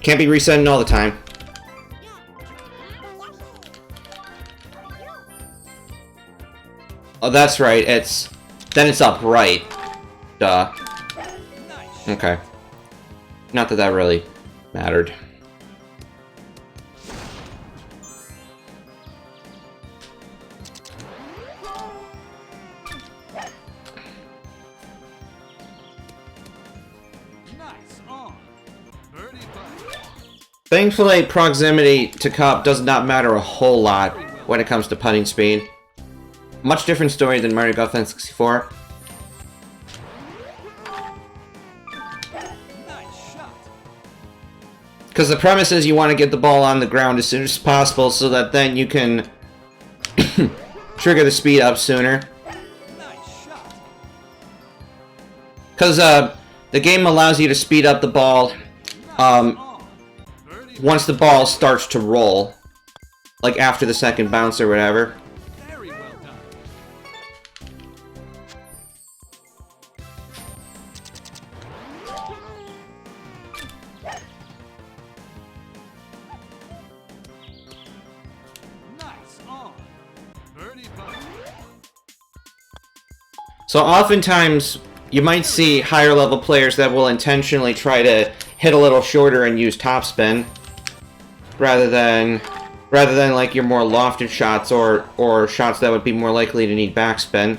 Can't be resetting all the time. Oh, that's right. Then it's upright. Duh. Okay. Not that that really mattered. Thankfully, proximity to cup does not matter a whole lot when it comes to putting speed. Much different story than Mario Golf N64. Because the premise is you want to get the ball on the ground as soon as possible so that then you can trigger the speed up sooner. Because the game allows you to speed up the ball once the ball starts to roll. Like after the second bounce or whatever. So oftentimes, you might see higher level players that will intentionally try to hit a little shorter and use topspin, rather than like your more lofted shots or shots that would be more likely to need backspin.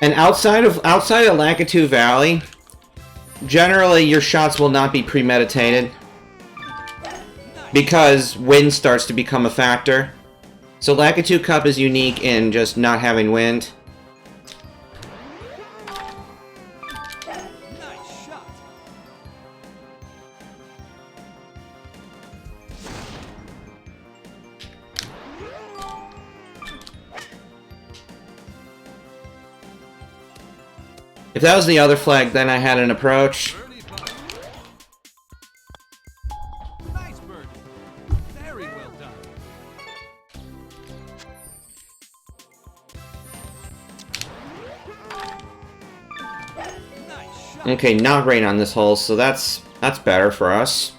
And outside of Lakitu Valley, generally your shots will not be premeditated because wind starts to become a factor. So Lakitu Cup is unique in just not having wind. If that was the other flag, then I had an approach. Nice birdie. Very well done. Okay, not rain on this hole, so that's better for us.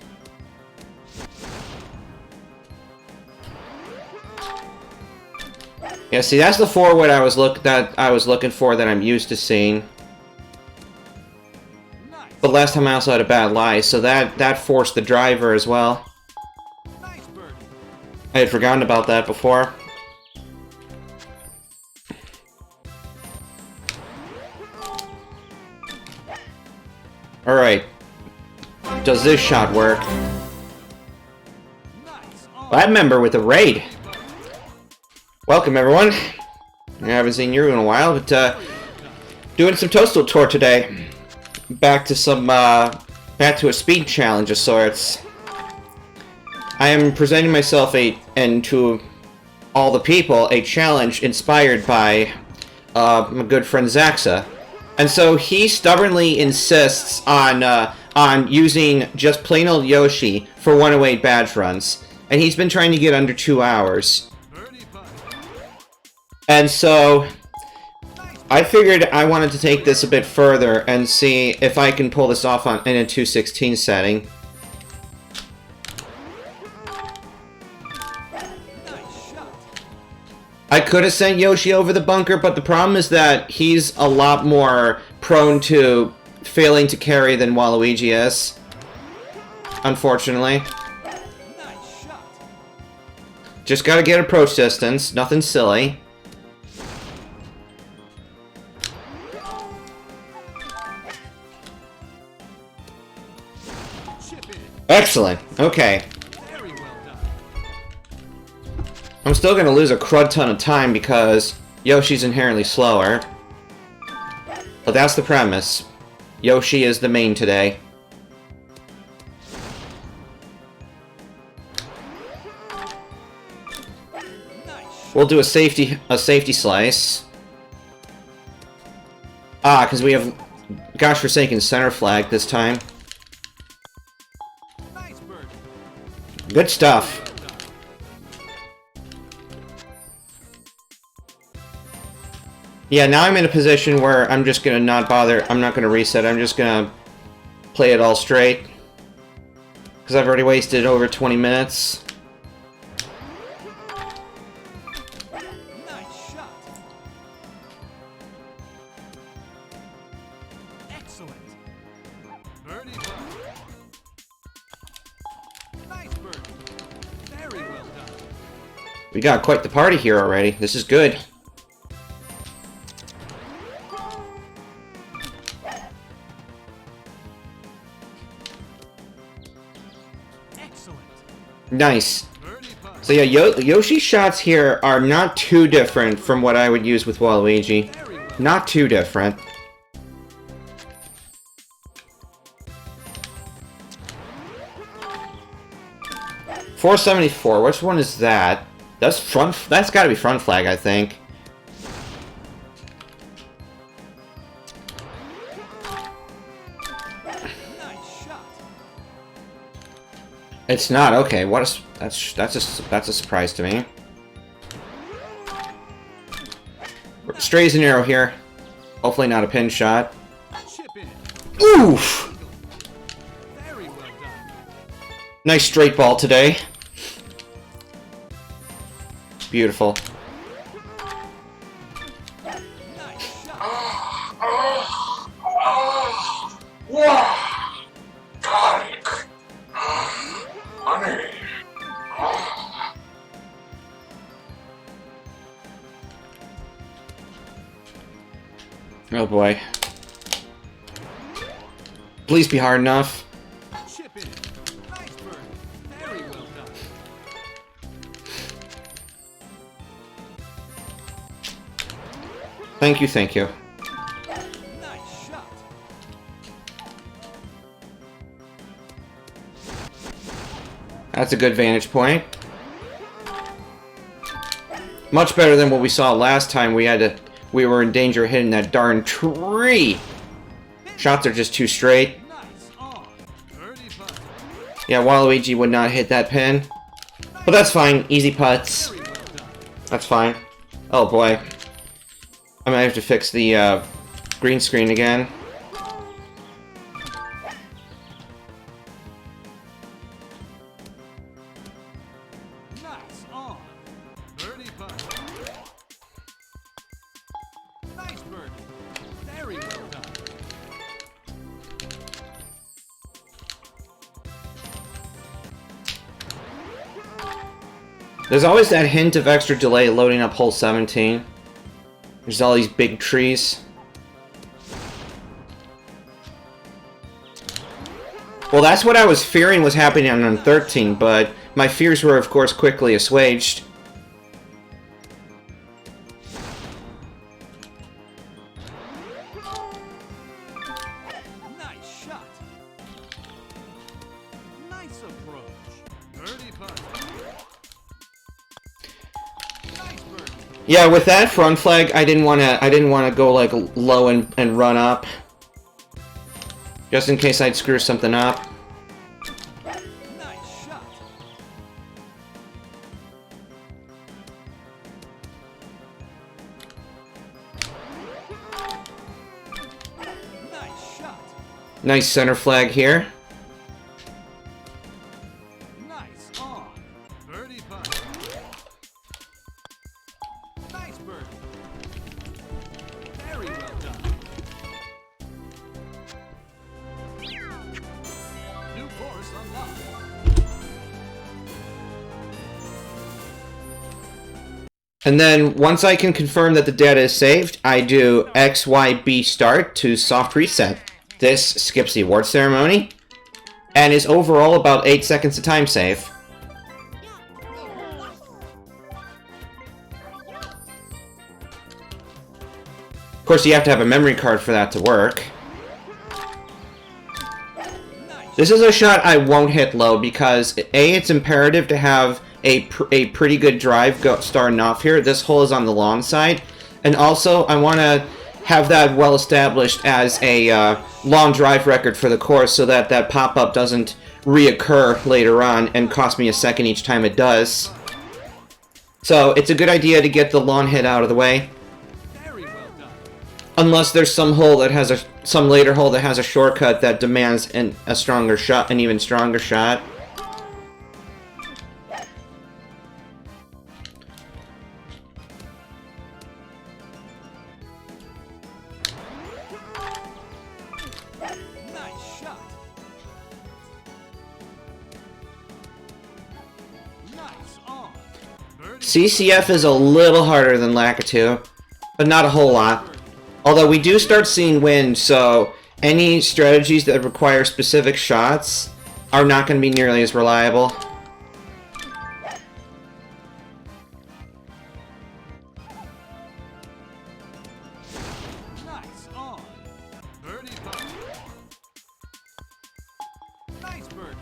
Yeah, see, that's the forward I was looking for that I'm used to seeing. But last time I also had a bad lie, so that forced the driver as well. I had forgotten about that before. Alright. Does this shot work? Lab member with a raid! Welcome, everyone. I haven't seen you in a while, but doing some Toastal Tour today. Back to a speed challenge of sorts. I am presenting myself and to all the people a challenge inspired by my good friend Zaxxa, and so he stubbornly insists on using just plain old Yoshi for 108 badge runs, and he's been trying to get under 2 hours. And so I figured I wanted to take this a bit further and see if I can pull this off in a 216 setting. I could have sent Yoshi over the bunker, but the problem is that he's a lot more prone to failing to carry than Waluigi is. Unfortunately. Just gotta get approach distance, nothing silly. Excellent. Okay. I'm still gonna lose a crud ton of time because Yoshi's inherently slower. But that's the premise. Yoshi is the main today. We'll do a safety slice. Ah, because we have Gosh forsaken center flag this time. Nice birdie. Good stuff. Yeah, now I'm in a position where I'm just gonna not bother. I'm not gonna reset. I'm just gonna play it all straight. Because I've already wasted over 20 minutes. Nice shot. Excellent. Birdie putt. Nice birdie. Very well done. We got quite the party here already. This is good. Excellent. Nice. Birdie putt. So yeah, Yoshi's shots here are not too different from what I would use with Waluigi. Very well. Not too different. $474. Which one is that? That's front. That's got to be front flag, I think. Nice shot. It's not. Okay. What is that's a surprise to me. Straight as an arrow here. Hopefully not a pin shot. Chip in. Oof! Very well done. Nice straight ball today. Beautiful. Nice shot. Oh boy. Please be hard enough. Chip in. Nice birdie. Very well done. Thank you, thank you. Nice shot. That's a good vantage point. Much better than what we saw last time. We were in danger of hitting that darn tree. Shots are just too straight. Nice on. Birdie putt. Yeah, Waluigi would not hit that pin. But that's fine. Easy putts. Very well done. That's fine. Oh boy. I might have to fix the green screen again. Nice on. Birdie putt. Nice birdie. Very well done. There's always that hint of extra delay loading up hole 17. There's all these big trees. Well, that's what I was fearing was happening on 13, but my fears were, of course, quickly assuaged. Nice shot. Nice approach. Birdie putt. Nice birdie. Yeah, with that front flag, I didn't want to go like low and run up, just in case I'd screw something up. Nice shot. Nice shot. Nice center flag here. Nice on. Birdie putt. Nice birdie. Very well done. New course unlocked. And then, once I can confirm that the data is saved, I do X, Y, B start to soft reset. This skips the award ceremony, and is overall about 8 seconds of time save. Of course, you have to have a memory card for that to work. This is a shot I won't hit low because, A, it's imperative to have a pretty good drive starting off here. This hole is on the long side. And also, I want to have that well established as a long drive record for the course so that that pop-up doesn't reoccur later on and cost me a second each time it does. So it's a good idea to get the long hit out of the way. Very well done. Unless there's some hole that has some later hole that has a shortcut that demands a stronger shot, an even stronger shot. Nice shot. Nice on. Birdie. CCF is a little harder than Lakitu, but not a whole lot. Although we do start seeing wind, so any strategies that require specific shots are not going to be nearly as reliable. Nice on. Birdie putt. Nice birdie.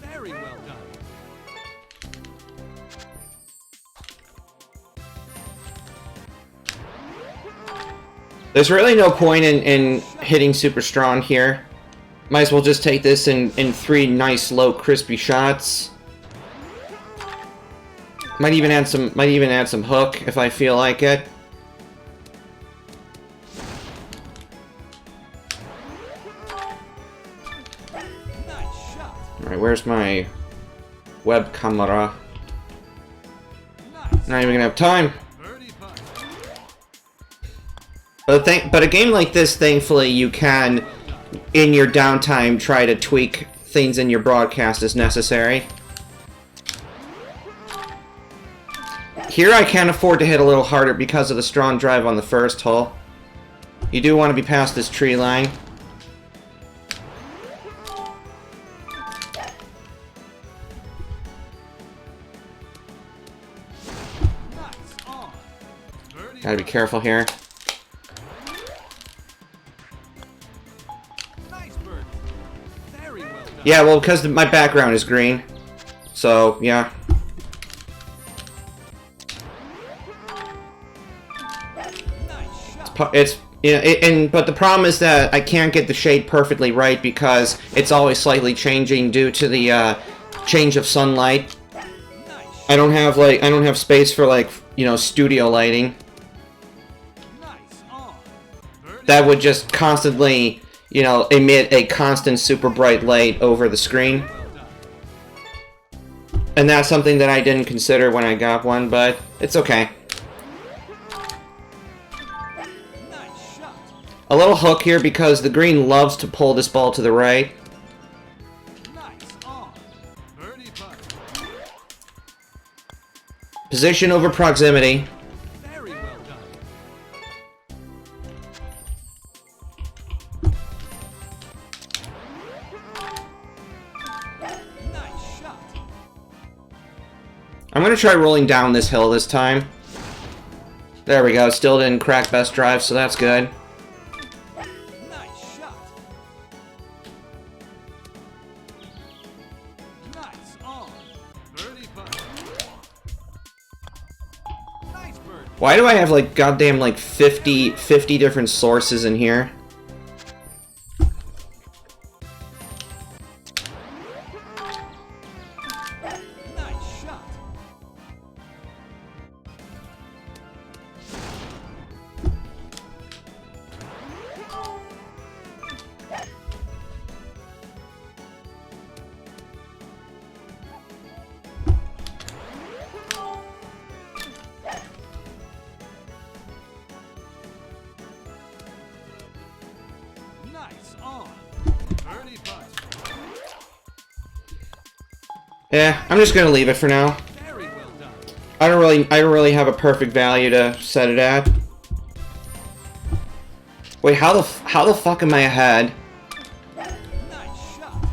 Very well done. There's really no point in hitting super strong here. Might as well just take this in 3 nice, low, crispy shots. Might even add some hook if I feel like it. Nice shot. Alright, where's my web camera? Nice. Not even gonna have time. Birdie putt. But a game like this, thankfully, you can, in your downtime, try to tweak things in your broadcast as necessary. Here I can afford to hit a little harder because of the strong drive on the first hole. You do want to be past this tree line. Nice on. Birdie Gotta be careful here. Nice birdie. Very well done. Yeah, well, because my background is green. So, yeah. Nice shot. But the problem is that I can't get the shade perfectly right because it's always slightly changing due to the change of sunlight. Nice. I don't have space for studio lighting. Nice on. Birdie. That would just constantly, emit a constant super bright light over the screen. Well done. And that's something that I didn't consider when I got one, but it's okay. Nice shot. A little hook here because the green loves to pull this ball to the right. Nice on. Birdie putt. Position over proximity. Very well done. Nice shot. I'm going to try rolling down this hill this time. There we go. Still didn't crack best drive, so that's good. Nice shot. Nice on. Birdie putt. Nice birdie. Why do I have goddamn 50 different sources in here? Nice shot. Nice on. Birdie putt. Yeah, I'm just gonna leave it for now. Very well done. I don't really have a perfect value to set it at. Wait, how the fuck am I ahead? Nice shot.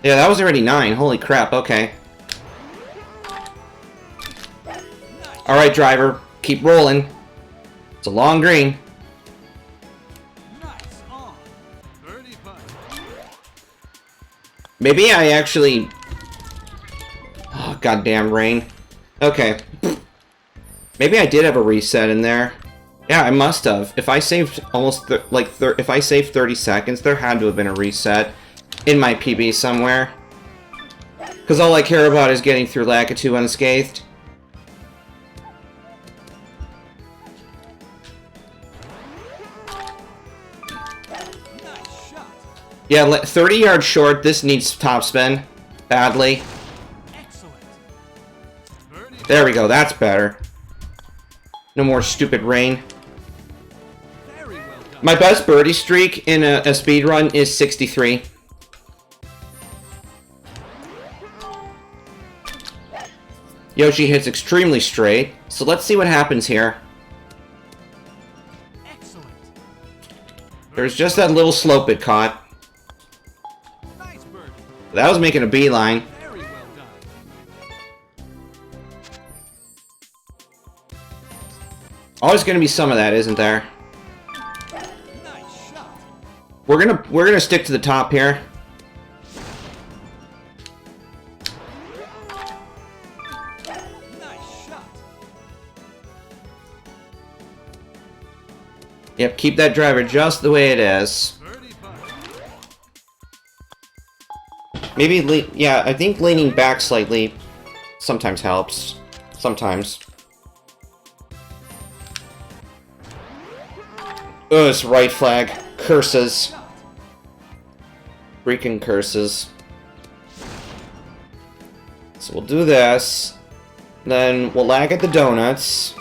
Yeah, that was already 9. Holy crap. Okay. All right, driver, keep rolling. It's a long green. Nice on. Birdie putt. Maybe I actually... Oh, goddamn rain. Okay. Maybe I did have a reset in there. Yeah, I must have. If I saved almost if I saved 30 seconds, there had to have been a reset in my PB somewhere. Because all I care about is getting through Lakitu unscathed. Yeah, 30 yards short. This needs topspin badly. There we go. That's better. No more stupid rain. My best birdie streak in a speed run is 63. Yoshi hits extremely straight, so let's see what happens here. There's just that little slope it caught. That was making a beeline. Always gonna be some of that, isn't there? We're gonna stick to the top here. Yep, keep that driver just the way it is. Maybe, yeah, I think leaning back slightly sometimes helps. Sometimes. Oh, it's right flag. Curses. Freaking curses. So we'll do this. Then we'll lag at the donuts.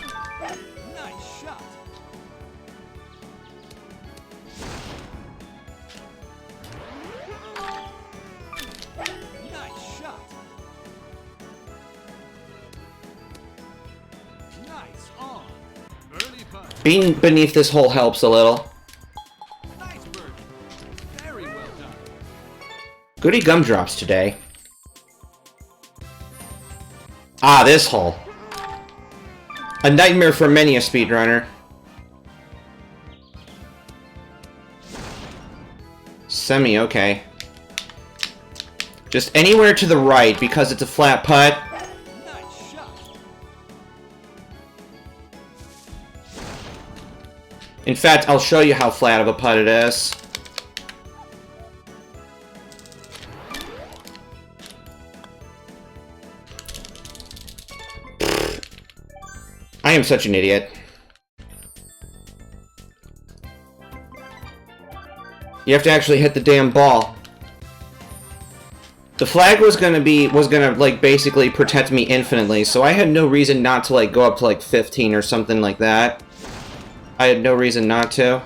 Being beneath this hole helps a little. Goody gumdrops today. Ah, this hole. A nightmare for many a speedrunner. Semi, okay. Just anywhere to the right because it's a flat putt. In fact, I'll show you how flat of a putt it is. I am such an idiot. You have to actually hit the damn ball. The flag was gonna like basically protect me infinitely, so I had no reason not to like go up to like 15 or something like that. I had no reason not to.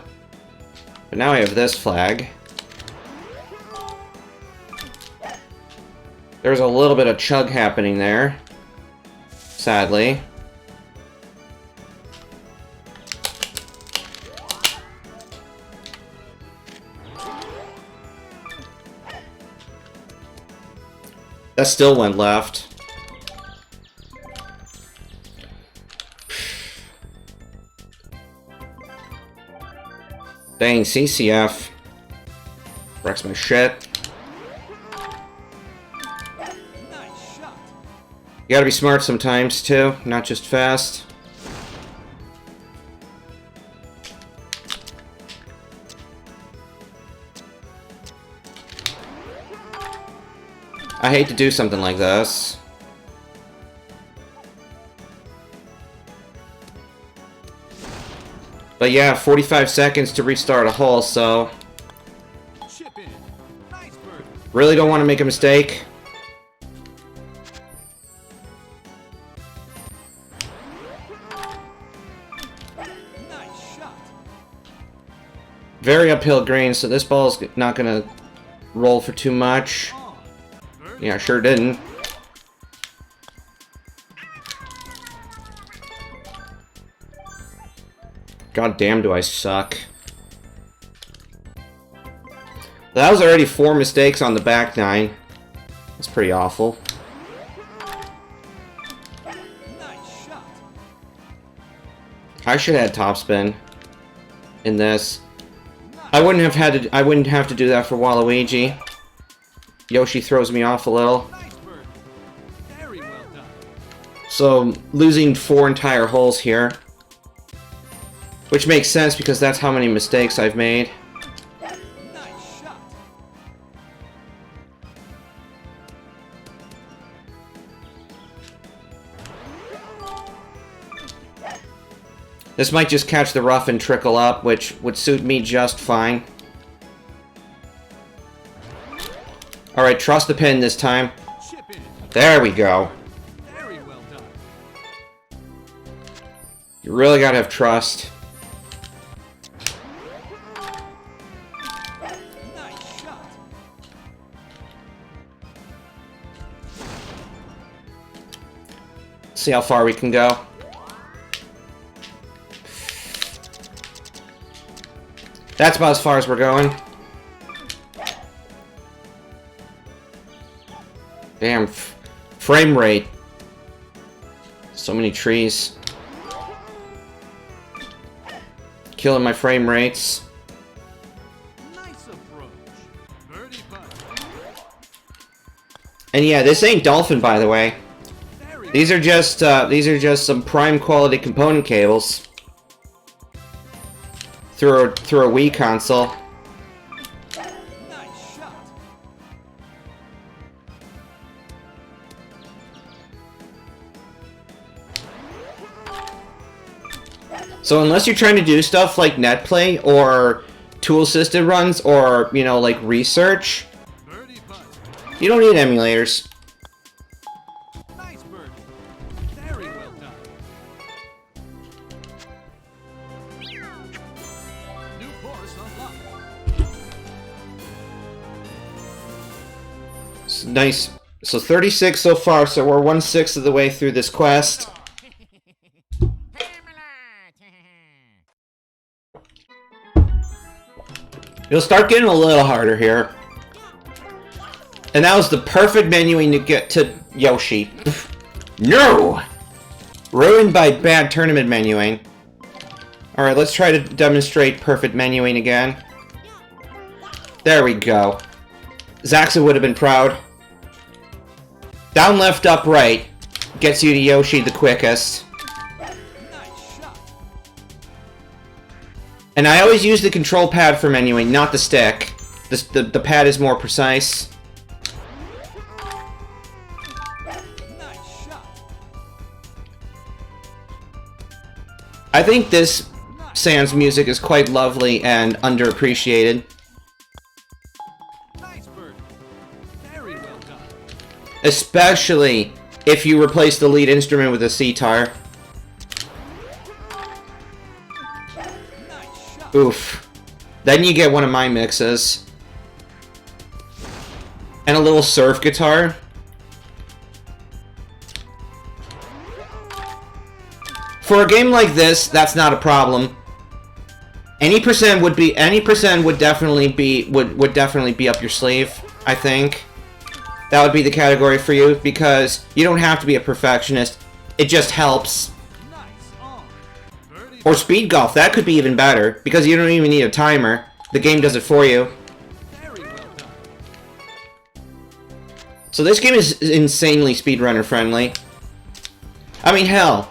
But now I have this flag. There's a little bit of chug happening there. Sadly. That still went left. Dang, CCF. Wrecks my shit. You gotta be smart sometimes, too, not just fast. I hate to do something like this. But yeah, 45 seconds to restart a hole, so... Really don't want to make a mistake. Very uphill green, so this ball's not gonna roll for too much. Yeah, sure didn't. God damn, do I suck. That was already 4 mistakes on the back 9. That's pretty awful. I should have had topspin in this. I wouldn't have to do that for Waluigi. Yoshi throws me off a little. So, losing 4 entire holes here. Which makes sense because that's how many mistakes I've made. Nice shot. This might just catch the rough and trickle up, which would suit me just fine. Alright, trust the pin this time. Chip in. There we go. Very well done. You really gotta have trust. Nice shot. See how far we can go. That's about as far as we're going. Damn, frame rate. So many trees. Killing my frame rates. Nice approach. Birdie putt. And yeah, this ain't Dolphin, by the way. Very These are just some prime quality component cables through a Wii console. nice shot. So unless you're trying to do stuff like netplay or tool-assisted runs or, you know, like research, Birdie putt. you don't need emulators. Nice birdie. Very well done. New course unlocked. Nice. So 36 so far, so we're 1/6 of the way through this quest. It'll start getting a little harder here. And that was the perfect menuing to get to Yoshi. No! Ruined by bad tournament menuing. Alright, let's try to demonstrate perfect menuing again. There we go. Zaxxa would have been proud. Down, left, up, right gets you to Yoshi the quickest. Nice shot. And I always use the control pad for menuing, not the stick. The pad is more precise. Nice shot. I think this Sans music is quite lovely and underappreciated. Nice birdie. Very well done. Especially if you replace the lead instrument with a sitar. Nice shot. Oof. Then you get one of my mixes. And a little surf guitar. For a game like this, that's not a problem. Any percent would definitely be up your sleeve, I think. That would be the category for you, because you don't have to be a perfectionist. It just helps. Nice on. Birdie Or speed golf, that could be even better, because you don't even need a timer. The game does it for you. very well done. So this game is insanely speedrunner friendly. I mean, hell,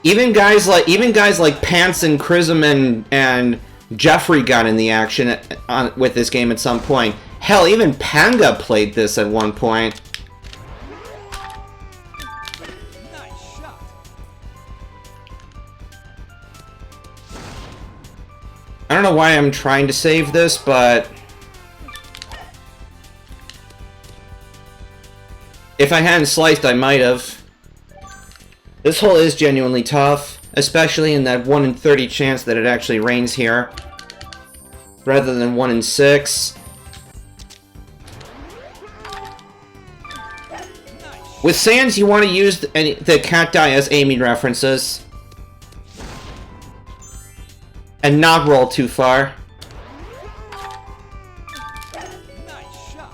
even guys like Pants and Chrism and Jeffrey got in the action with this game at some point. Hell, even Panga played this at one point. Nice shot. I don't know why I'm trying to save this, but if I hadn't sliced, I might have. This hole is genuinely tough, especially in that 1 in 30 chance that it actually rains here, rather than 1 in 6. With Sans, you want to use the cat die as aiming references. And not roll too far. Nice shot.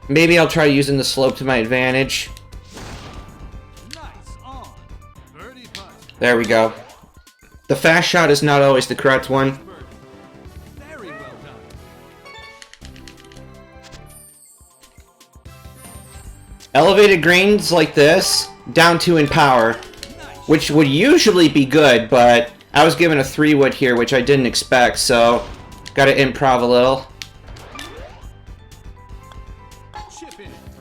Maybe I'll try using the slope to my advantage. Nice on. Birdie putt. There we go. The fast shot is not always the correct one. Birdie. Very well done. Elevated greens like this down 2 in power, which would usually be good, but I was given a 3-wood here, which I didn't expect, so gotta improv a little.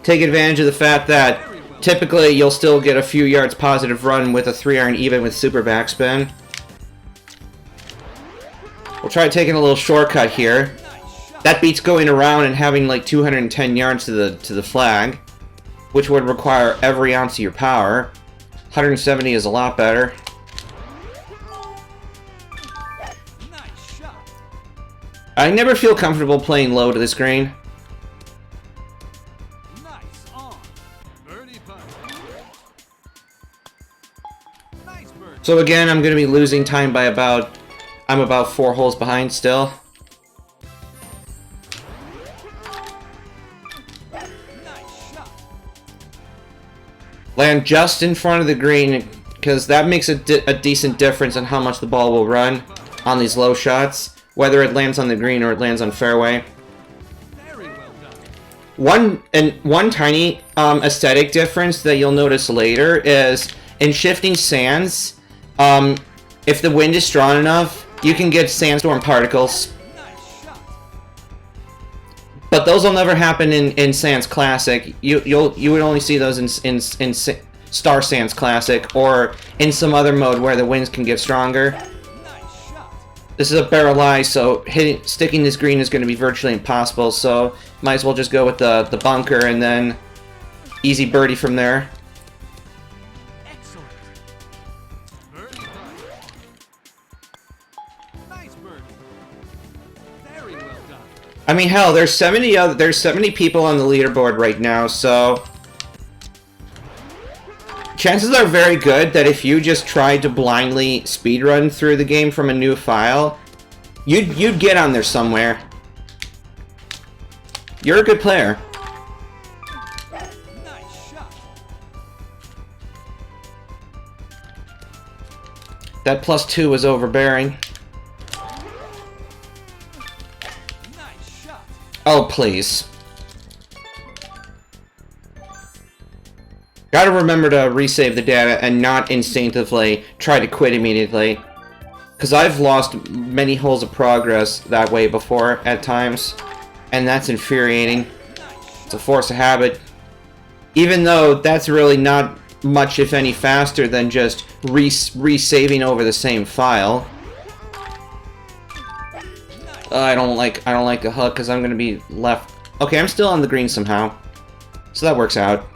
Take advantage of the fact that typically you'll still get a few yards positive run with a 3-iron even with super backspin. We'll try taking a little shortcut here. That beats going around and having like 210 yards to the flag, which would require every ounce of your power. 170 is a lot better. I never feel comfortable playing low to this green. So again, I'm going to be losing time by I'm about 4 holes behind still. Land just in front of the green, because that makes a decent difference in how much the ball will run on these low shots, whether it lands on the green or it lands on fairway. One tiny aesthetic difference that you'll notice later is in shifting sands. If the wind is strong enough, you can get sandstorm particles. But those will never happen in Sands Classic. You would only see those in Star Sands Classic or in some other mode where the winds can get stronger. This is a barrel eye, so sticking this green is going to be virtually impossible. So might as well just go with the bunker and then easy birdie from there. I mean, hell, there's 70 people on the leaderboard right now, so chances are very good that if you just tried to blindly speedrun through the game from a new file, you'd get on there somewhere. You're a good player. That +2 was overbearing. Oh, please. Gotta remember to resave the data and not instinctively try to quit immediately. Because I've lost many holes of progress that way before at times. And that's infuriating. It's a force of habit. Even though that's really not much, if any, faster than just resaving over the same file. I don't like the hook because I'm gonna be left. Okay, I'm still on the green somehow, so that works out.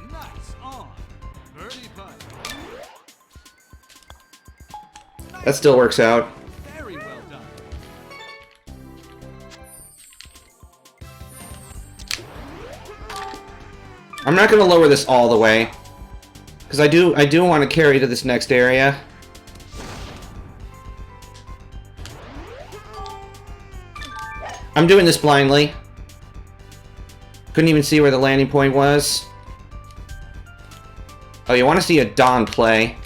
That still works out. I'm not gonna lower this all the way because I do want to carry to this next area. I'm doing this blindly. Couldn't even see where the landing point was. Oh, you want to see a Don play.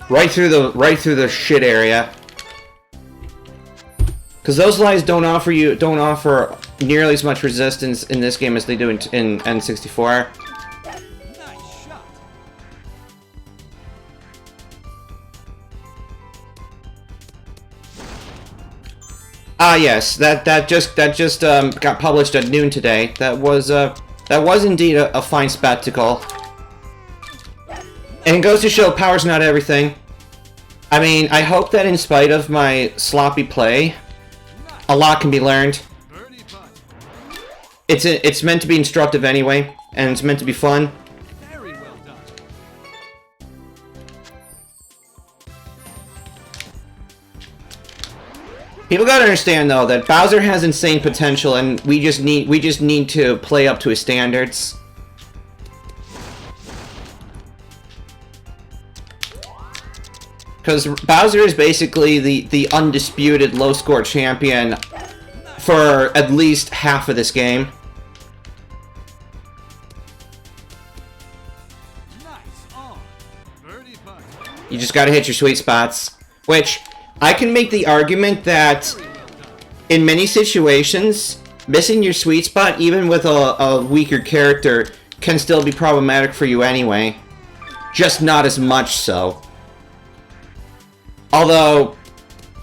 Right through the shit area. Because those lies don't offer nearly as much resistance in this game as they do in N64. Ah, yes, that just got published at noon today. That was indeed a fine spectacle. And it goes to show power's not everything. I mean, I hope that in spite of my sloppy play, a lot can be learned. It's meant to be instructive anyway, and it's meant to be fun. People gotta understand though that Bowser has insane potential, and we just need to play up to his standards. Because Bowser is basically the undisputed low-score champion for at least half of this game. You just gotta hit your sweet spots. Which, I can make the argument that in many situations, missing your sweet spot, even with a weaker character, can still be problematic for you anyway. Just not as much so. Although,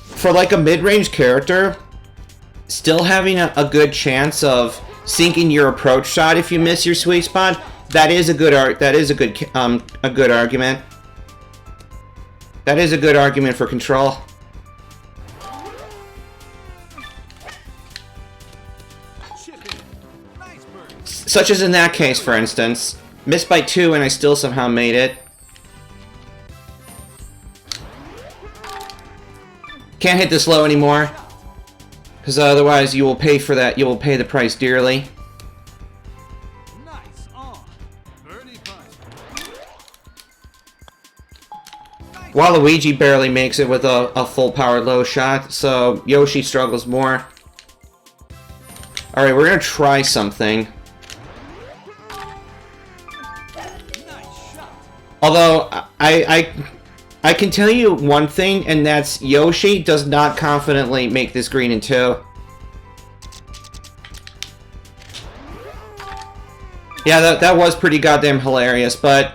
for like a mid-range character, still having a good chance of sinking your approach shot if you miss your sweet spot, that is a good argument. That is a good argument for control. Such as in that case, for instance. Missed by 2 and I still somehow made it. Can't hit this low anymore. Because otherwise you will pay for that. You will pay the price dearly. Nice on. Birdie putt. Waluigi barely makes it with a full powered low shot, so Yoshi struggles more. Alright, we're gonna try something. Although, I can tell you one thing, and that's Yoshi does not confidently make this green in 2. Yeah, that was pretty goddamn hilarious, but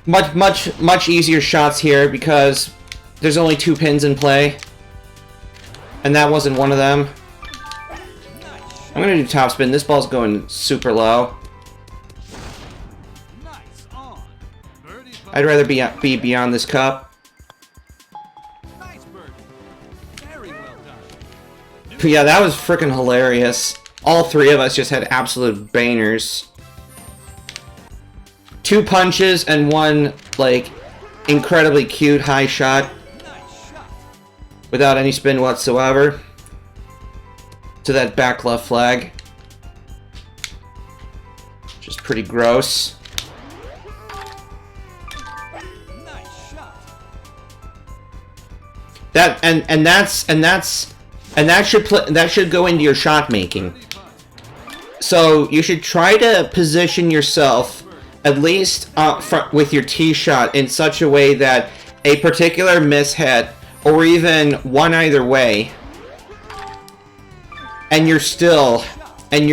much easier shots here because there's only 2 pins in play, and that wasn't one of them. I'm gonna do topspin. This ball's going super low. I'd rather be beyond this cup. Nice birdie. Very well done. But yeah, that was freaking hilarious. All 3 of us just had absolute bangers. 2 punches and 1, like, incredibly cute high shot. Nice shot. Without any spin whatsoever. To that back left flag. Which is pretty gross. That should go into your shot making. So you should try to position yourself at least up front with your tee shot in such a way that a particular mishit or even one either way, and you're still in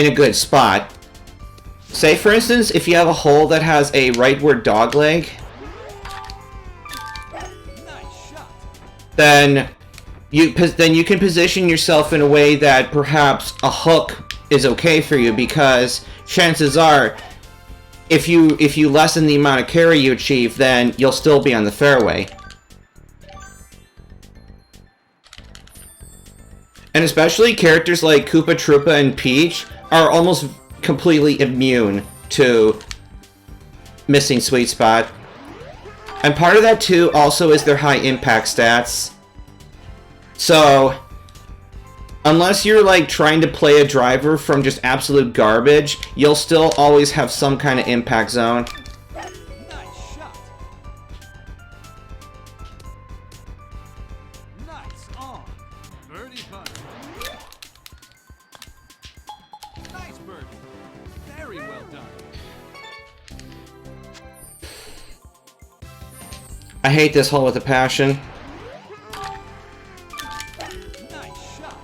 a good spot. Say for instance, if you have a hole that has a rightward dogleg, then you can position yourself in a way that perhaps a hook is okay for you, because chances are, if you lessen the amount of carry you achieve, then you'll still be on the fairway. And especially characters like Koopa Troopa and Peach are almost completely immune to missing sweet spot. And part of that, too, also is their high impact stats. So, unless you're, like, trying to play a driver from just absolute garbage, you'll still always have some kind of impact zone. Nice shot. Nice on. Birdie putt. Nice birdie. Very well done. I hate this hole with a passion. Nice shot.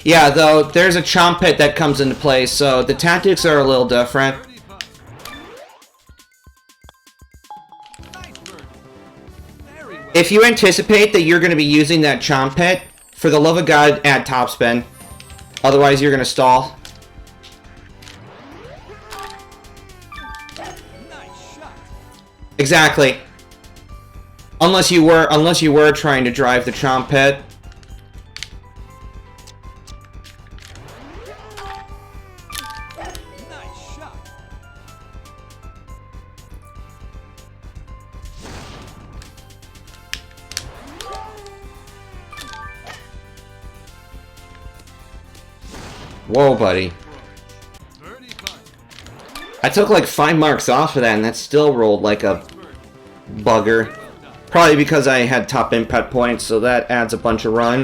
Yeah, though, there's a chomp hit that comes into play, so the tactics are a little different. Birdie putt. Nice birdie. Very well. If you anticipate that you're going to be using that chomp hit, for the love of God, add topspin. Otherwise, you're going to stall. Nice shot. Exactly. Unless you were trying to drive the chomp hit. Nice shot. Whoa, buddy. Birdie putt. I took like 5 marks off of that, and that still rolled like a bugger. Probably because I had top impact points, so that adds a bunch of run.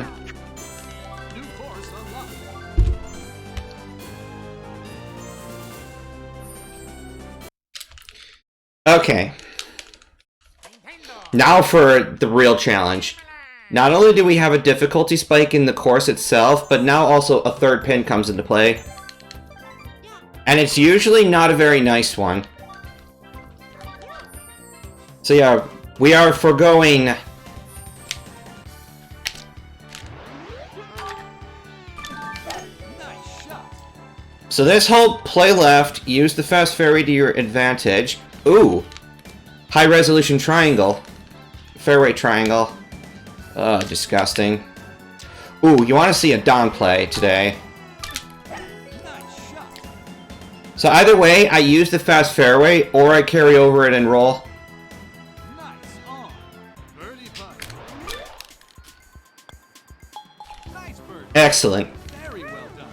New course unlocked. Okay. Now for the real challenge. Not only do we have a difficulty spike in the course itself, but now also a third pin comes into play. And it's usually not a very nice one. So yeah, we are foregoing... Nice shot. So this whole play left, use the fast fairway to your advantage. Ooh! High resolution triangle. Fairway triangle. Ugh, disgusting. Ooh, you want to see a Don play today. Nice shot. So either way, I use the fast fairway, or I carry over it and roll. Nice on. Birdie putt. Nice birdie. Excellent. Very well done.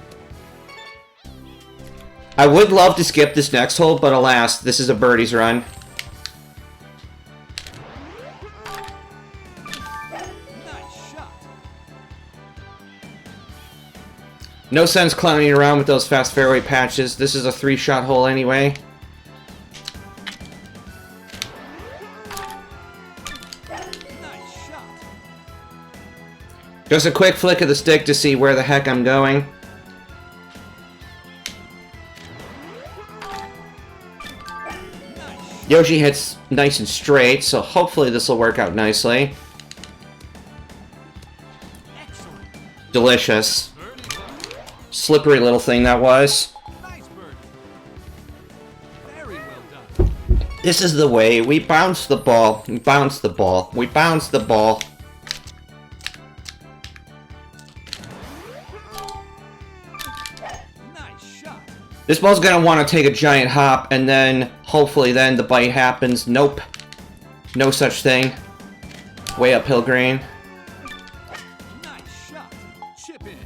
I would love to skip this next hole, but alas, this is a birdie's run. Nice shot. No sense clowning around with those fast fairway patches. This is a 3-shot hole anyway. Nice shot. Just a quick flick of the stick to see where the heck I'm going. Nice. Yoshi hits nice and straight, so hopefully this will work out nicely. Excellent. Delicious. Birdie putt. Slippery little thing that was. Nice birdie. Very well done. This is the way. We bounce the ball. We bounce the ball. We bounce the ball. Nice shot. This ball's gonna want to take a giant hop, and then, hopefully then, the bite happens. Nope. No such thing. Way uphill green. Nice shot. Chip in.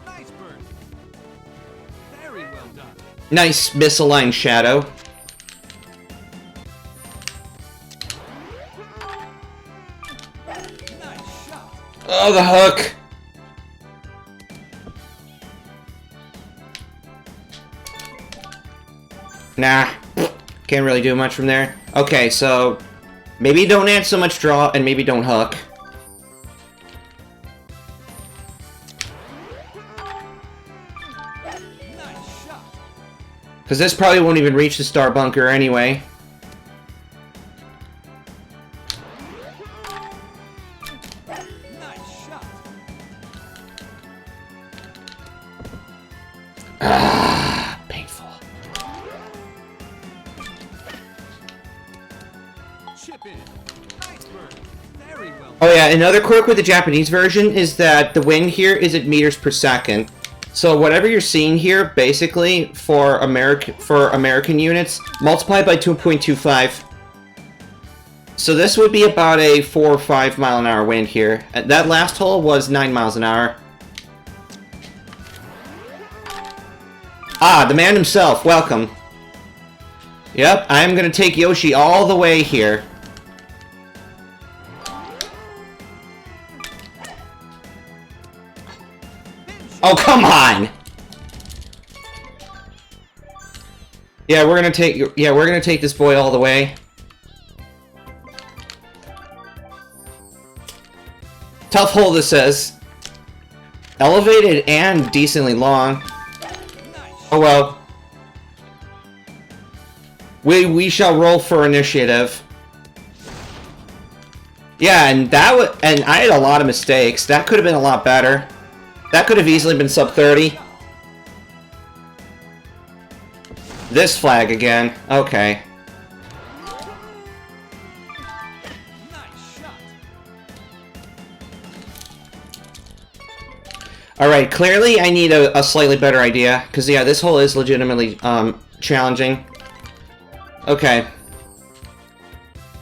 Nice birdie. Very well done. Nice misaligned shadow. Nice shot. Oh, the hook! Nah. Can't really do much from there. Okay, so... maybe don't add so much draw, and maybe don't hook. Nice shot. Because this probably won't even reach the star bunker anyway. Nice shot. Ah, painful. Chip in. Nice birdie. Very well done. Oh yeah, another quirk with the Japanese version is that the wind here is at meters per second. So whatever you're seeing here, basically, for American units, multiply by 2.25. So this would be about a 4 or 5 mile an hour wind here. That last hole was 9 miles an hour. Ah, the man himself, welcome. Yep, I'm gonna take Yoshi all the way here. Oh, come on! Yeah, we're gonna take this boy all the way. Tough hole, this says. Elevated and decently long. Oh well. We shall roll for initiative. Yeah, and I had a lot of mistakes. That could have been a lot better. That could have easily been sub 30. This flag again. Okay. Nice shot. Alright, clearly I need a slightly better idea. Because, yeah, this hole is legitimately challenging. Okay.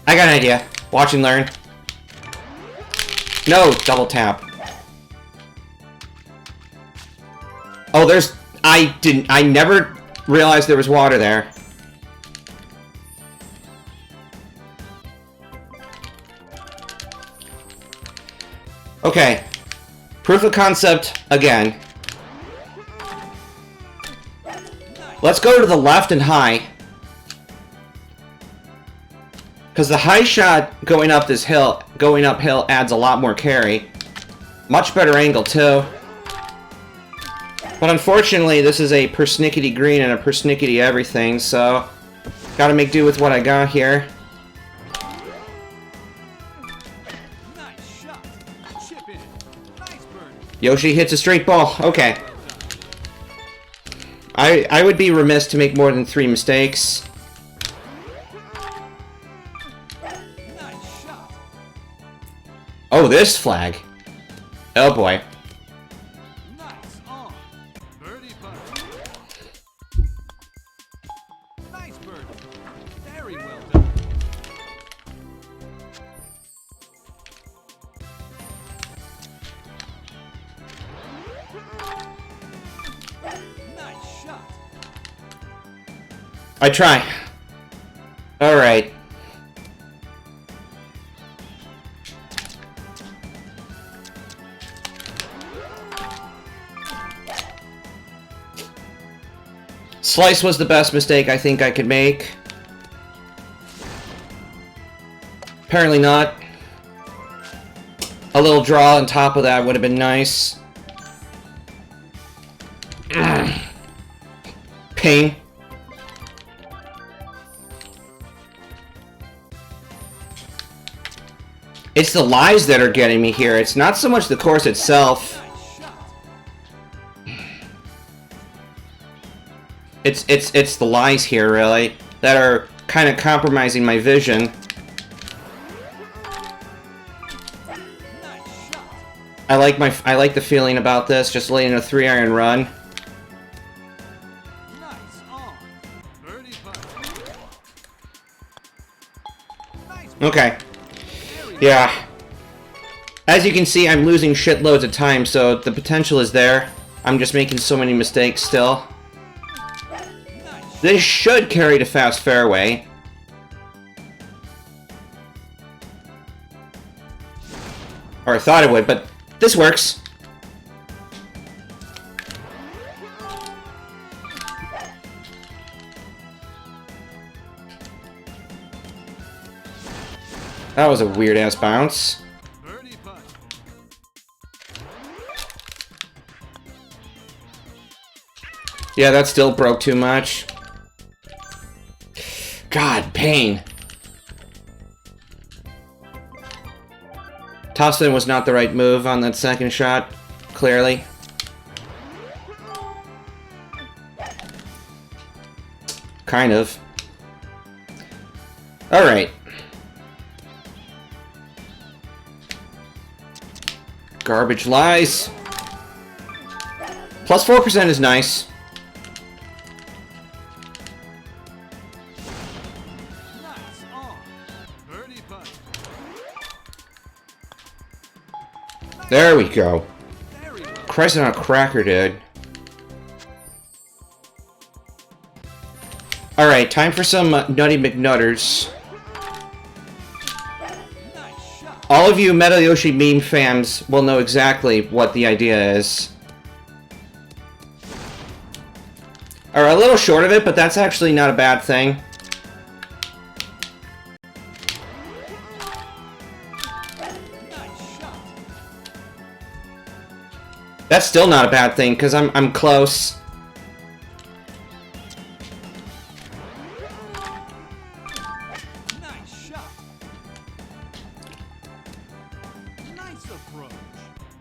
I got an idea. Watch and learn. No, double tap. Oh, there's... I never realized there was water there. Okay. Proof of concept again. Let's go to the left and high. Because the high shot going up this hill, going uphill adds a lot more carry. Much better angle, too. But unfortunately, this is a persnickety green and a persnickety everything, so gotta make do with what I got here. Nice shot. Chip in. Nice birdie. Yoshi hits a straight ball. Okay. I would be remiss to make more than 3 mistakes. Nice shot. Oh, this flag. Oh boy. Nice on. Birdie putt. Nice birdie. Very well done. Nice shot. I try. Alright. Slice was the best mistake I think I could make. Apparently not. A little draw on top of that would have been nice. Pain. It's the lies that are getting me here. It's not so much the course itself. It's the lies here, really, that are kind of compromising my vision. I like the feeling about this, just letting a 3-iron run. Nice on. Birdie putt. Nice Okay. Yeah. As you can see, I'm losing shitloads of time, so the potential is there. I'm just making so many mistakes still. This should carry to fast fairway. Or I thought it would, but this works. That was a weird-ass bounce. birdie putt. Yeah, that still broke too much. God, pain. Topspin was not the right move on that second shot, clearly. Kind of. Alright. Garbage lies. Plus 4% is nice. Nice on. Birdie putt. There we go. Very well. Christ on a cracker, dude. Alright, time for some Nutty McNutters. Nice shot. All of you Meta Yoshi meme fans will know exactly what the idea is. Or a little short of it, but that's actually not a bad thing. Nice shot. That's still not a bad thing, because I'm close. Nice shot. Nice approach.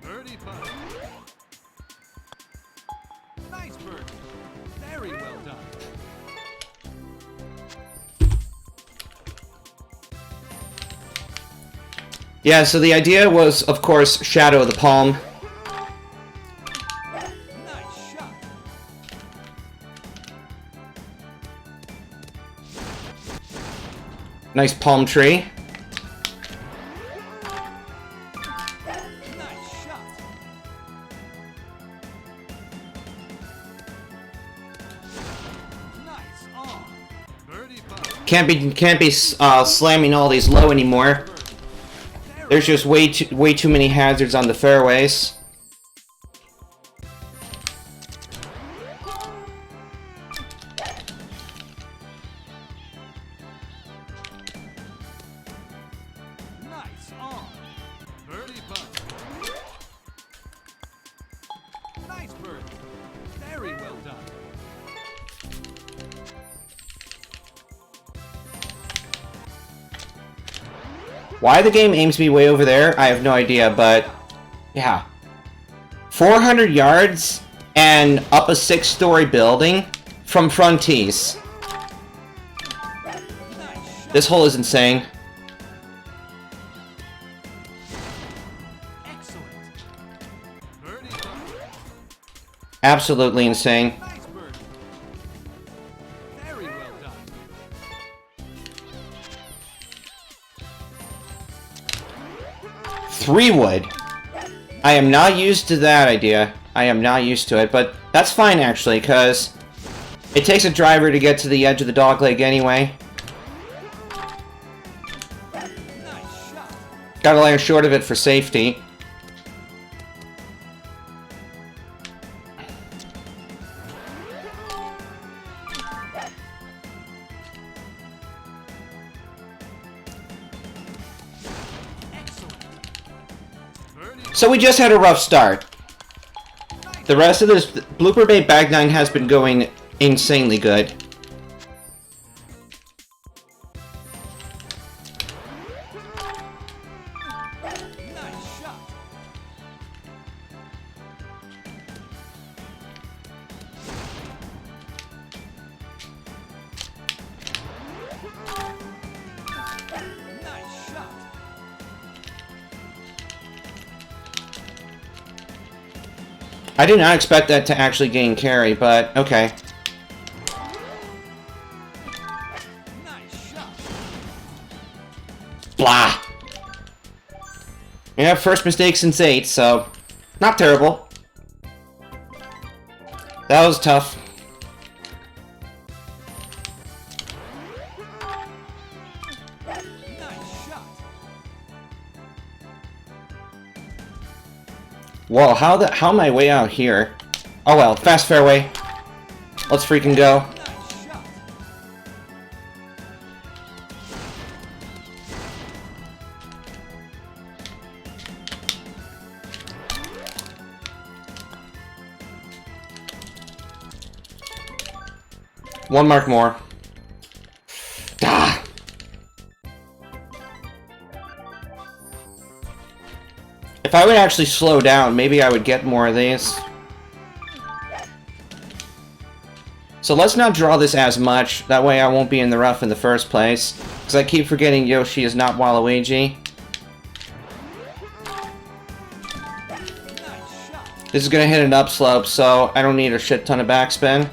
Birdie putt. Nice birdie. Very well done. Yeah, so the idea was, of course, shadow the palm. Nice shot. Nice palm tree. Nice shot. Nice on. Birdie putt. Can't be slamming all these low anymore. There's just way too many hazards on the fairways. Why the game aims me way over there, I have no idea, but... yeah. 400 yards and up a 6-story building from fronties. This hole is insane. Excellent. Birdie. Absolutely insane. Nice birdie. Very well done. 3-wood. I am not used to that idea. I am not used to it, but that's fine actually, because it takes a driver to get to the edge of the dogleg anyway. Nice shot. Gotta land short of it for safety. Excellent. Birdie. So we just had a rough start. The rest of this Blooper Bay Bag 9 has been going insanely good. Nice shot. Nice shot. I did not expect that to actually gain carry, but okay. Nice shot. Blah! Yeah, first mistake since 8, so not terrible. That was tough. Nice shot. Whoa, how am I way out here? Oh well, fast fairway. Let's freaking go. Nice shot. One mark more. Ah! If I would actually slow down, maybe I would get more of these. So let's not draw this as much, that way I won't be in the rough in the first place. Because I keep forgetting Yoshi is not Waluigi. Nice shot. This is gonna hit an upslope, so I don't need a shit ton of backspin.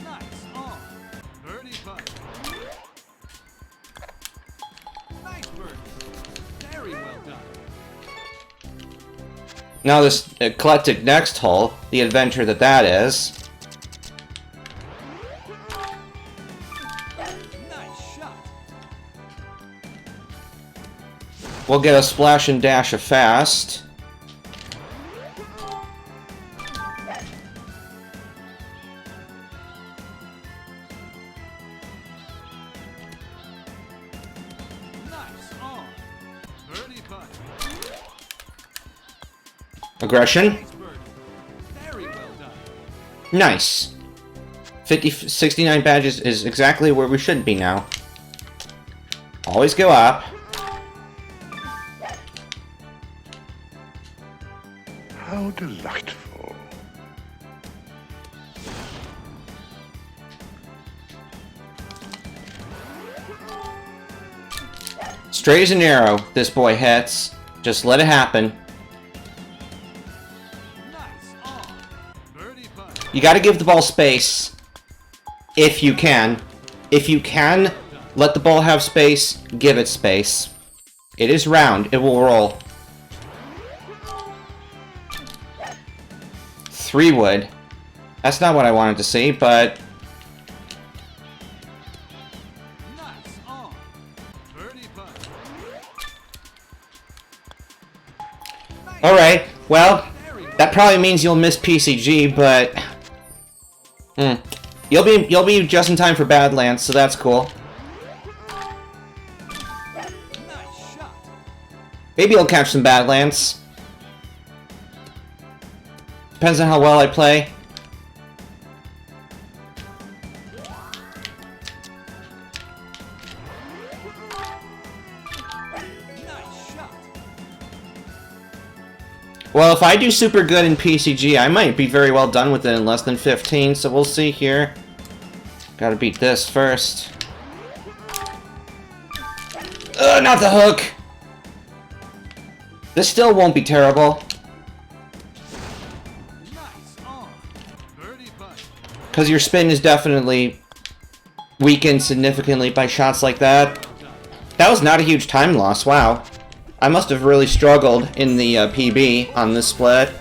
Nice on. Birdie putt. Nice birdie. Very well done. Now this eclectic next hole, the adventure that is. Nice shot. We'll get a splash and dash of fast. Nice on. Birdie putt. Aggression. Nice birdie. Very well done. Nice. 69 badges is exactly where we should be now. Always go up. How delightful. Straight as an arrow, this boy hits. Just let it happen. Nice on. Birdie putt. You gotta give the ball space. If you can. If you can, let the ball have space, give it space. It is round, it will roll. 3-wood. That's not what I wanted to see, but... Nice on. Birdie putt. Alright, well, that probably means you'll miss PCG, but... You'll be just in time for Badlands, so that's cool. Nice shot. Maybe I'll catch some Badlands. Depends on how well I play. Well, if I do super good in PCG, I might be very well done with it in less than 15, so we'll see here. Gotta beat this first. Not the hook! This still won't be terrible. Because your spin is definitely weakened significantly by shots like that. That was not a huge time loss, wow. I must have really struggled in the PB on this split.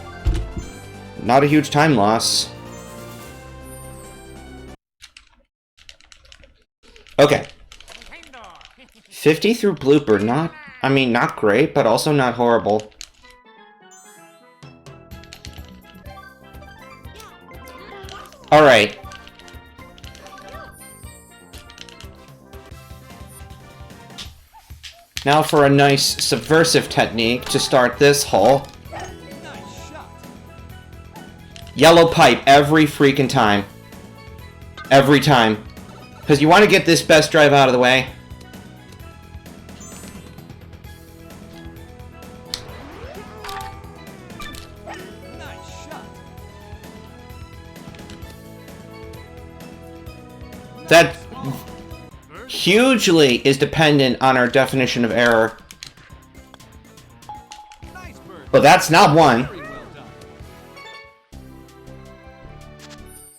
Not a huge time loss. Okay. 50 through Blooper, not great, but also not horrible. Alright. Now for a nice subversive technique to start this hole. Yellow pipe every freaking time. Every time. Because you want to get this best drive out of the way. That hugely is dependent on our definition of error. But that's not one.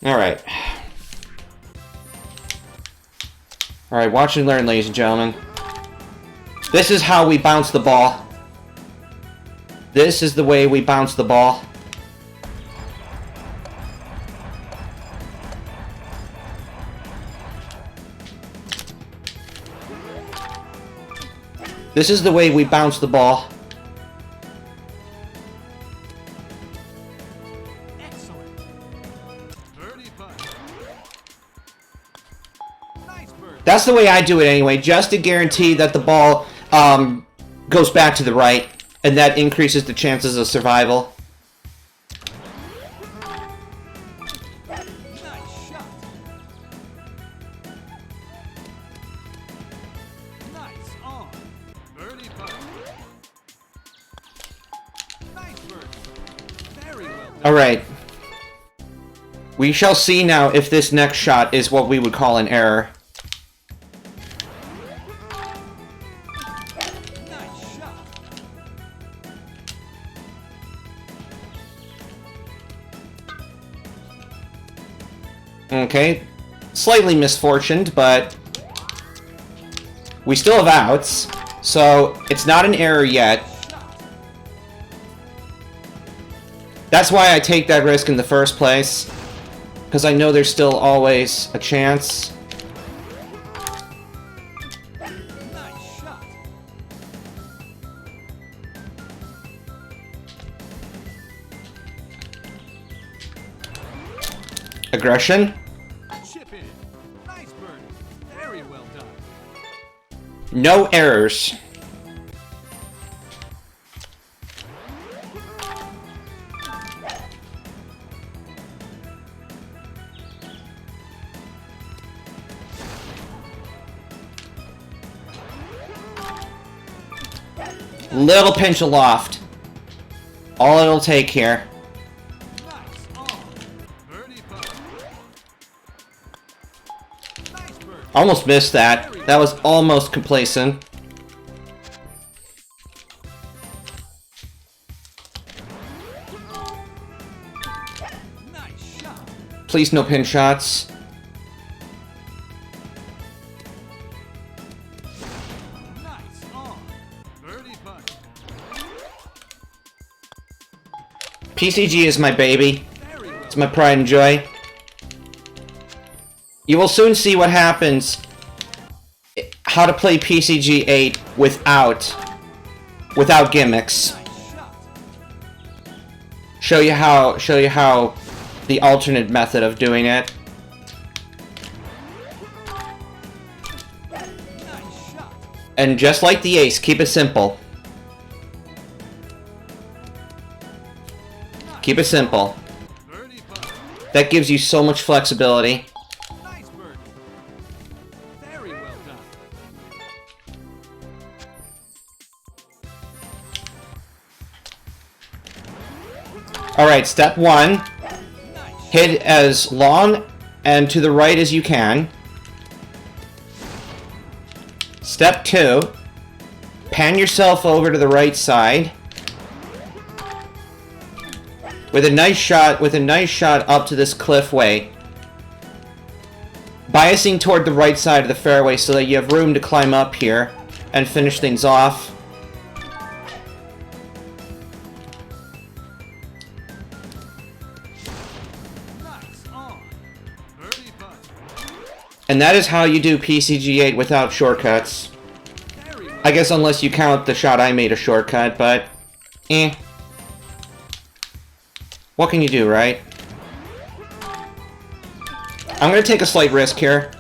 Alright. Alright, watch and learn, ladies and gentlemen. This is how we bounce the ball. This is the way we bounce the ball. This is the way we bounce the ball. Excellent. Birdie putt. Nice bird. That's the way I do it anyway, just to guarantee that the ball goes back to the right, and that increases the chances of survival. Nice shot. Nice on. Birdie putt. Nice bird. Very well done. Alright. We shall see now if this next shot is what we would call an error. Nice shot. Okay. Slightly misfortuned, but we still have outs, so it's not an error yet. That's why I take that risk in the first place, because I know there's still always a chance. Nice shot. Aggression? Chip in. Nice bird. Very well done. No errors. Little pinch of loft. All it'll take here. Nice on. Birdie putt. Nice bird. Almost missed that. That was almost complacent. Nice shot. Please no pin shots. Nice on. Birdie putt. PCG is my baby. Very well. It's my pride and joy. You will soon see what happens. How to play PCG 8 without gimmicks. Nice shot. Show you how the alternate method of doing it. Nice shot. And just like the ace, keep it simple. Keep it simple. Birdie putt. That gives you so much flexibility. Nice bird. Very well done. Alright, step 1. Hit as long and to the right as you can. Step 2. Pan yourself over to the right side. With a nice shot up to this cliff way. Biasing toward the right side of the fairway so that you have room to climb up here and finish things off. And that is how you do PCG8 without shortcuts. I guess unless you count the shot I made a shortcut, but... eh. What can you do, right? I'm gonna take a slight risk here.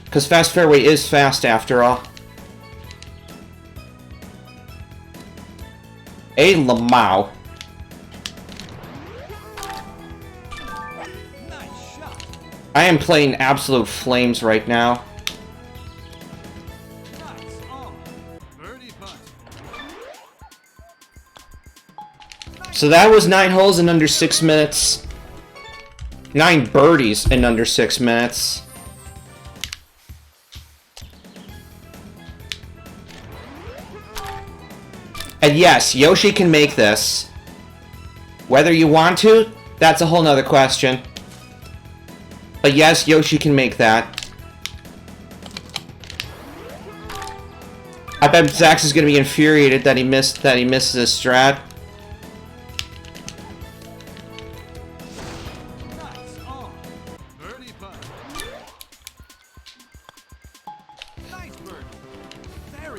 Because fast fairway is fast after all. A Lamau. I am playing absolute flames right now. So that was 9 holes in under 6 minutes. 9 birdies in under 6 minutes. And yes, Yoshi can make this. Whether you want to, that's a whole nother question. But yes, Yoshi can make that. I bet Zaxxa is going to be infuriated that he missed this strat.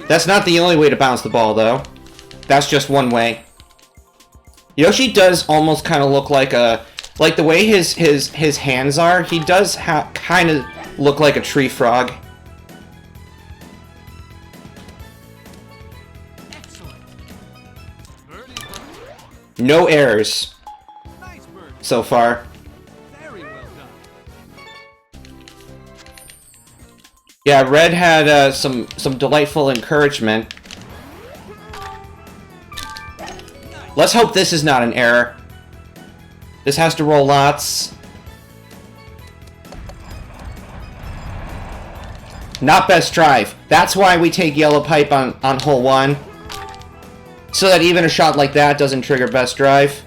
That's not the only way to bounce the ball, though. That's just one way. Yoshi does almost kind of look like a... like, the way his hands are, he does kind of look like a tree frog. No errors so far. Yeah, Red had some delightful encouragement. Let's hope this is not an error. This has to roll lots. Not best drive. That's why we take yellow pipe on hole 1. So that even a shot like that doesn't trigger best drive.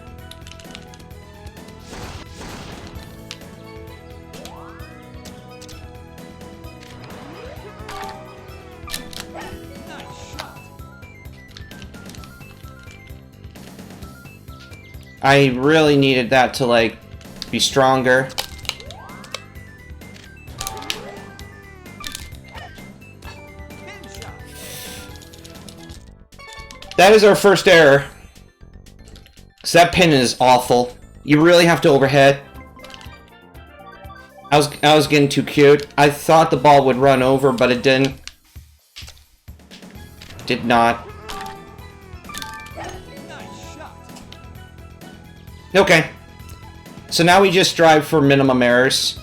I really needed that to, like, be stronger. That is our first error. So that pin is awful. You really have to overhead. I was getting too cute. I thought the ball would run over, but it didn't. Did not. Okay. So now we just strive for minimum errors.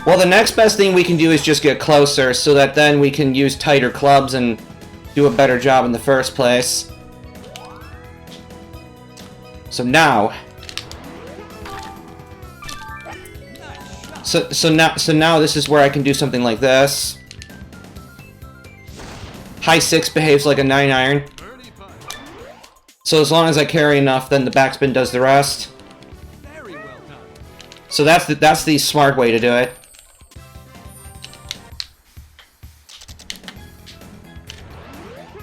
Well, the next best thing we can do is just get closer, so that then we can use tighter clubs and do a better job in the first place. So now... So now this is where I can do something like this. High 6 behaves like a 9 iron. So as long as I carry enough, then the backspin does the rest. So that's the smart way to do it.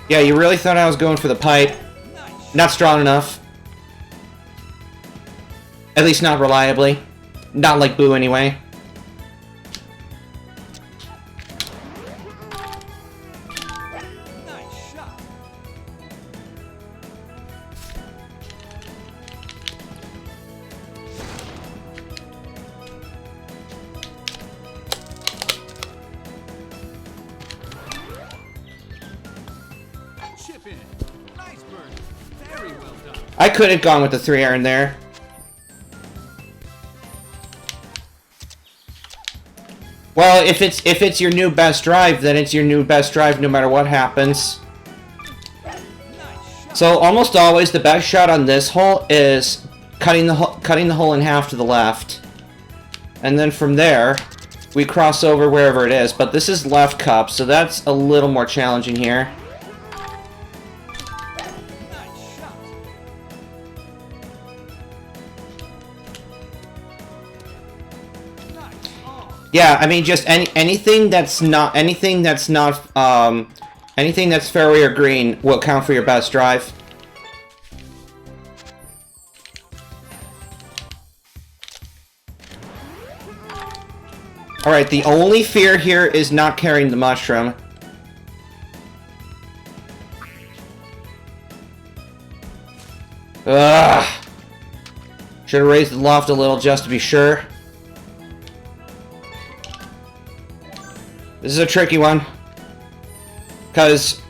Yeah, you really thought I was going for the pipe. Not strong enough. At least not reliably. Not like Boo anyway. I could have gone with the 3 iron there. Well, if it's your new best drive, then it's your new best drive no matter what happens. So almost always the best shot on this hole is cutting the hole in half to the left. And then from there, we cross over wherever it is. But this is left cup, so that's a little more challenging here. Yeah, I mean, just anything that's fairway or green will count for your best drive. All right, the only fear here is not carrying the mushroom. Ugh. Should have raised the loft a little just to be sure. This is a tricky one, because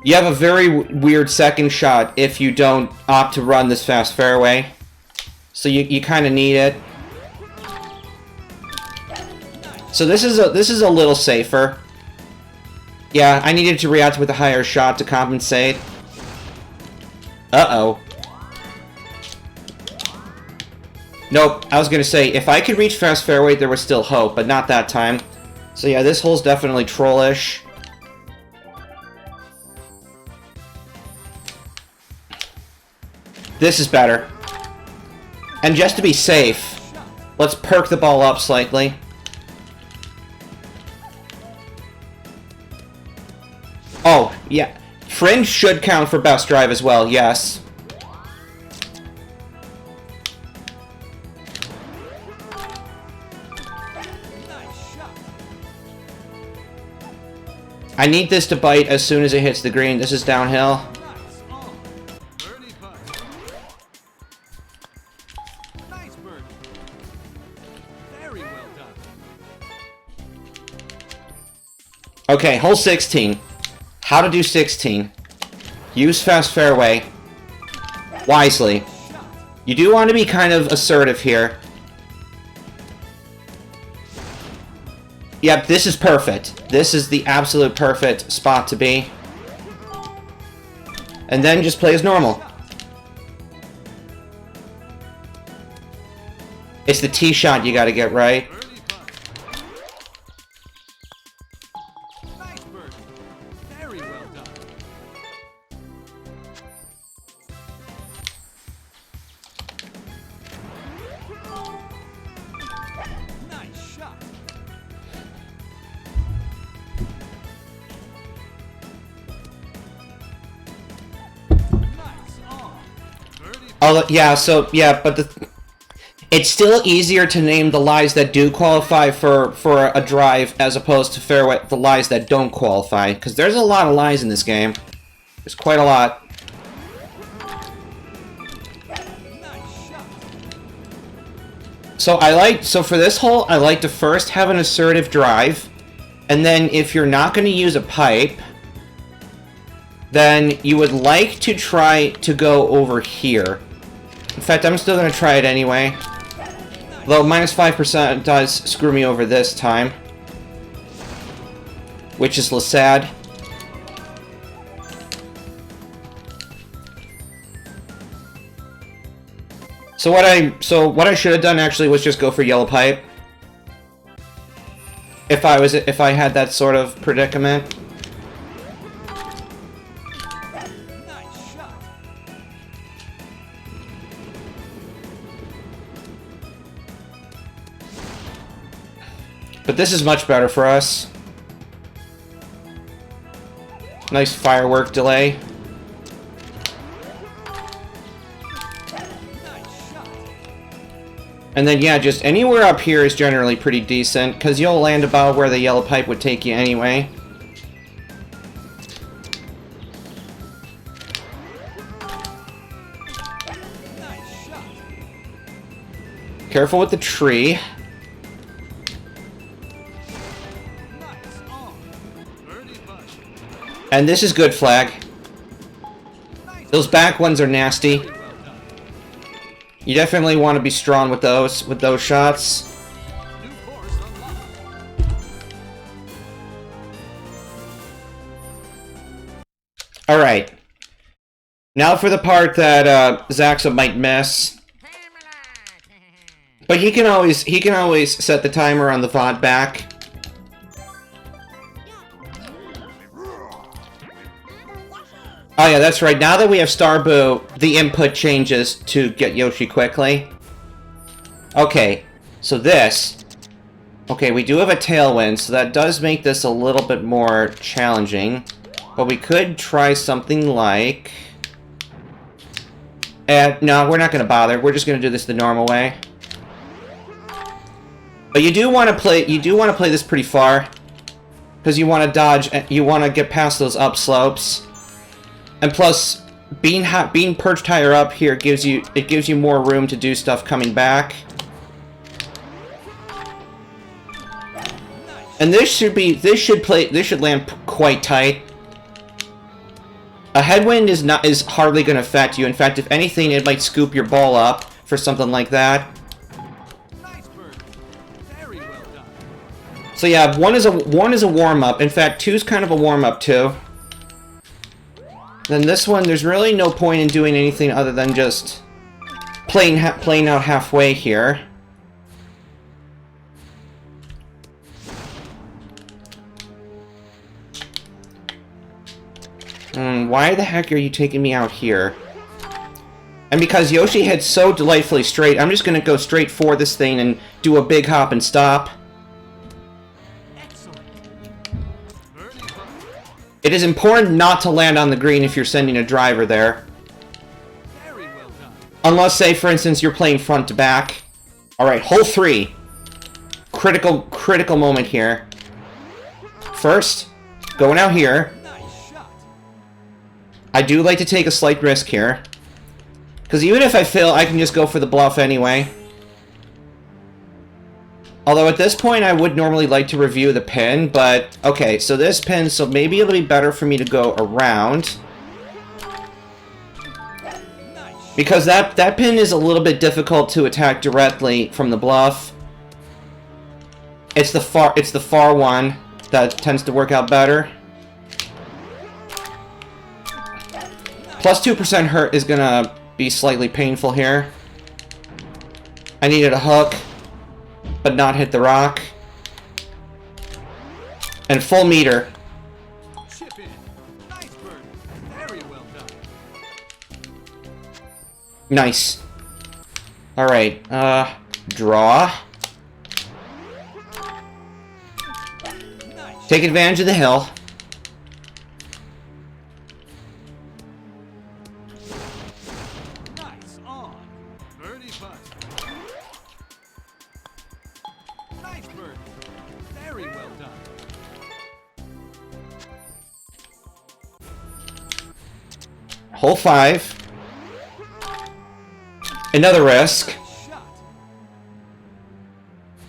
you have a very weird second shot if you don't opt to run this fast fairway. So you kind of need it. So this is a little safer. Yeah, I needed to react with a higher shot to compensate. Uh-oh. Nope, I was gonna say, if I could reach fast fairway, there was still hope, but not that time. So yeah, this hole's definitely trollish. This is better. And just to be safe, let's perk the ball up slightly. Oh, yeah. Fringe should count for best drive as well, yes. I need this to bite as soon as it hits the green. This is downhill. Nice birdie. Very well done. Okay, hole 16. How to do 16. Use fast fairway wisely. You do want to be kind of assertive here. Yep, this is perfect. This is the absolute perfect spot to be. And then just play as normal. It's the tee shot you gotta get right. Nice birdie. Very well done. Nice shot. Oh, yeah, so, yeah, but it's still easier to name the lies that do qualify for a drive as opposed to the lies that don't qualify, because there's a lot of lies in this game. There's quite a lot. So for this hole, I like to first have an assertive drive, and then if you're not going to use a pipe, then you would like to try to go over here. In fact, I'm still going to try it anyway. Though minus 5% does screw me over this time. Which is sad. So what I should have done actually was just go for yellow pipe. If I had that sort of predicament. But this is much better for us. Nice firework delay. And then, yeah, just anywhere up here is generally pretty decent, because you'll land about where the yellow pipe would take you anyway. Careful with the tree. And this is good flag. Those back ones are nasty. You definitely want to be strong with those shots. Alright. Now for the part that Zaxxa might miss. But he can always set the timer on the VOD back. Oh yeah, that's right. Now that we have Starbu, the input changes to get Yoshi quickly. Okay, so this. Okay, we do have a tailwind, so that does make this a little bit more challenging. But we could try something like... no, we're not going to bother. We're just going to do this the normal way. But you do want to play this pretty far. Because you want to dodge, you want to get past those up slopes. And plus, being perched higher up here gives you more room to do stuff coming back. And this should land quite tight. A headwind is hardly going to affect you. In fact, if anything, it might scoop your ball up for something like that. Nice bird. Very well done. So yeah, one is a warm up. In fact, two's kind of a warm up too. Then this one, there's really no point in doing anything other than just playing out halfway here. Why the heck are you taking me out here? And because Yoshi hits so delightfully straight, I'm just going to go straight for this thing and do a big hop and stop. Excellent. Birdie putt. It is important not to land on the green if you're sending a driver there. Very well done. Unless, say, for instance, you're playing front to back. Alright, hole 3. Critical moment here. First, going out here. Nice shot. I do like to take a slight risk here. Because even if I fail, I can just go for the bluff anyway. Although at this point, I would normally like to review the pin, but... Okay, so this pin, so maybe it'll be better for me to go around. Nice. Because that pin is a little bit difficult to attack directly from the bluff. It's the far one that tends to work out better. Plus 2% hurt is gonna be slightly painful here. I needed a hook, but not hit the rock. And full meter. Chip in. Nice bird. Very well done. Nice. Alright, draw. Nice. Take advantage of the hill. Nice on. Birdie putt. Nice bird. Very well done. Hole 5. Another risk. Shot.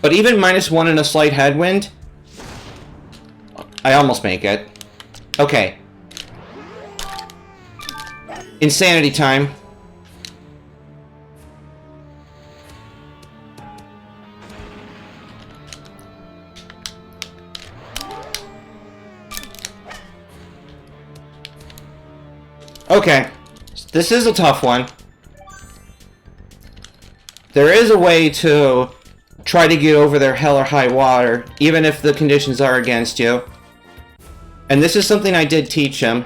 But even -1 and a slight headwind, I almost make it. Okay. Insanity time. Okay. This is a tough one. There is a way to try to get over their hell or high water, even if the conditions are against you. And this is something I did teach him.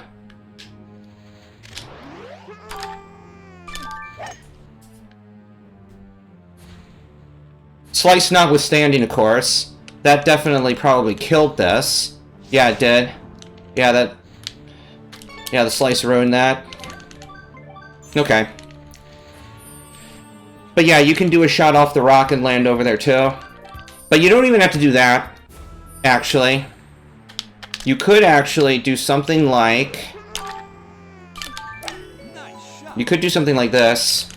Slice notwithstanding, of course. That definitely probably killed this. Yeah, it did. Yeah, the slice ruined that. Okay. But yeah, you can do a shot off the rock and land over there too. But you don't even have to do that, actually. You could actually do something like... Nice shot. You could do something like this.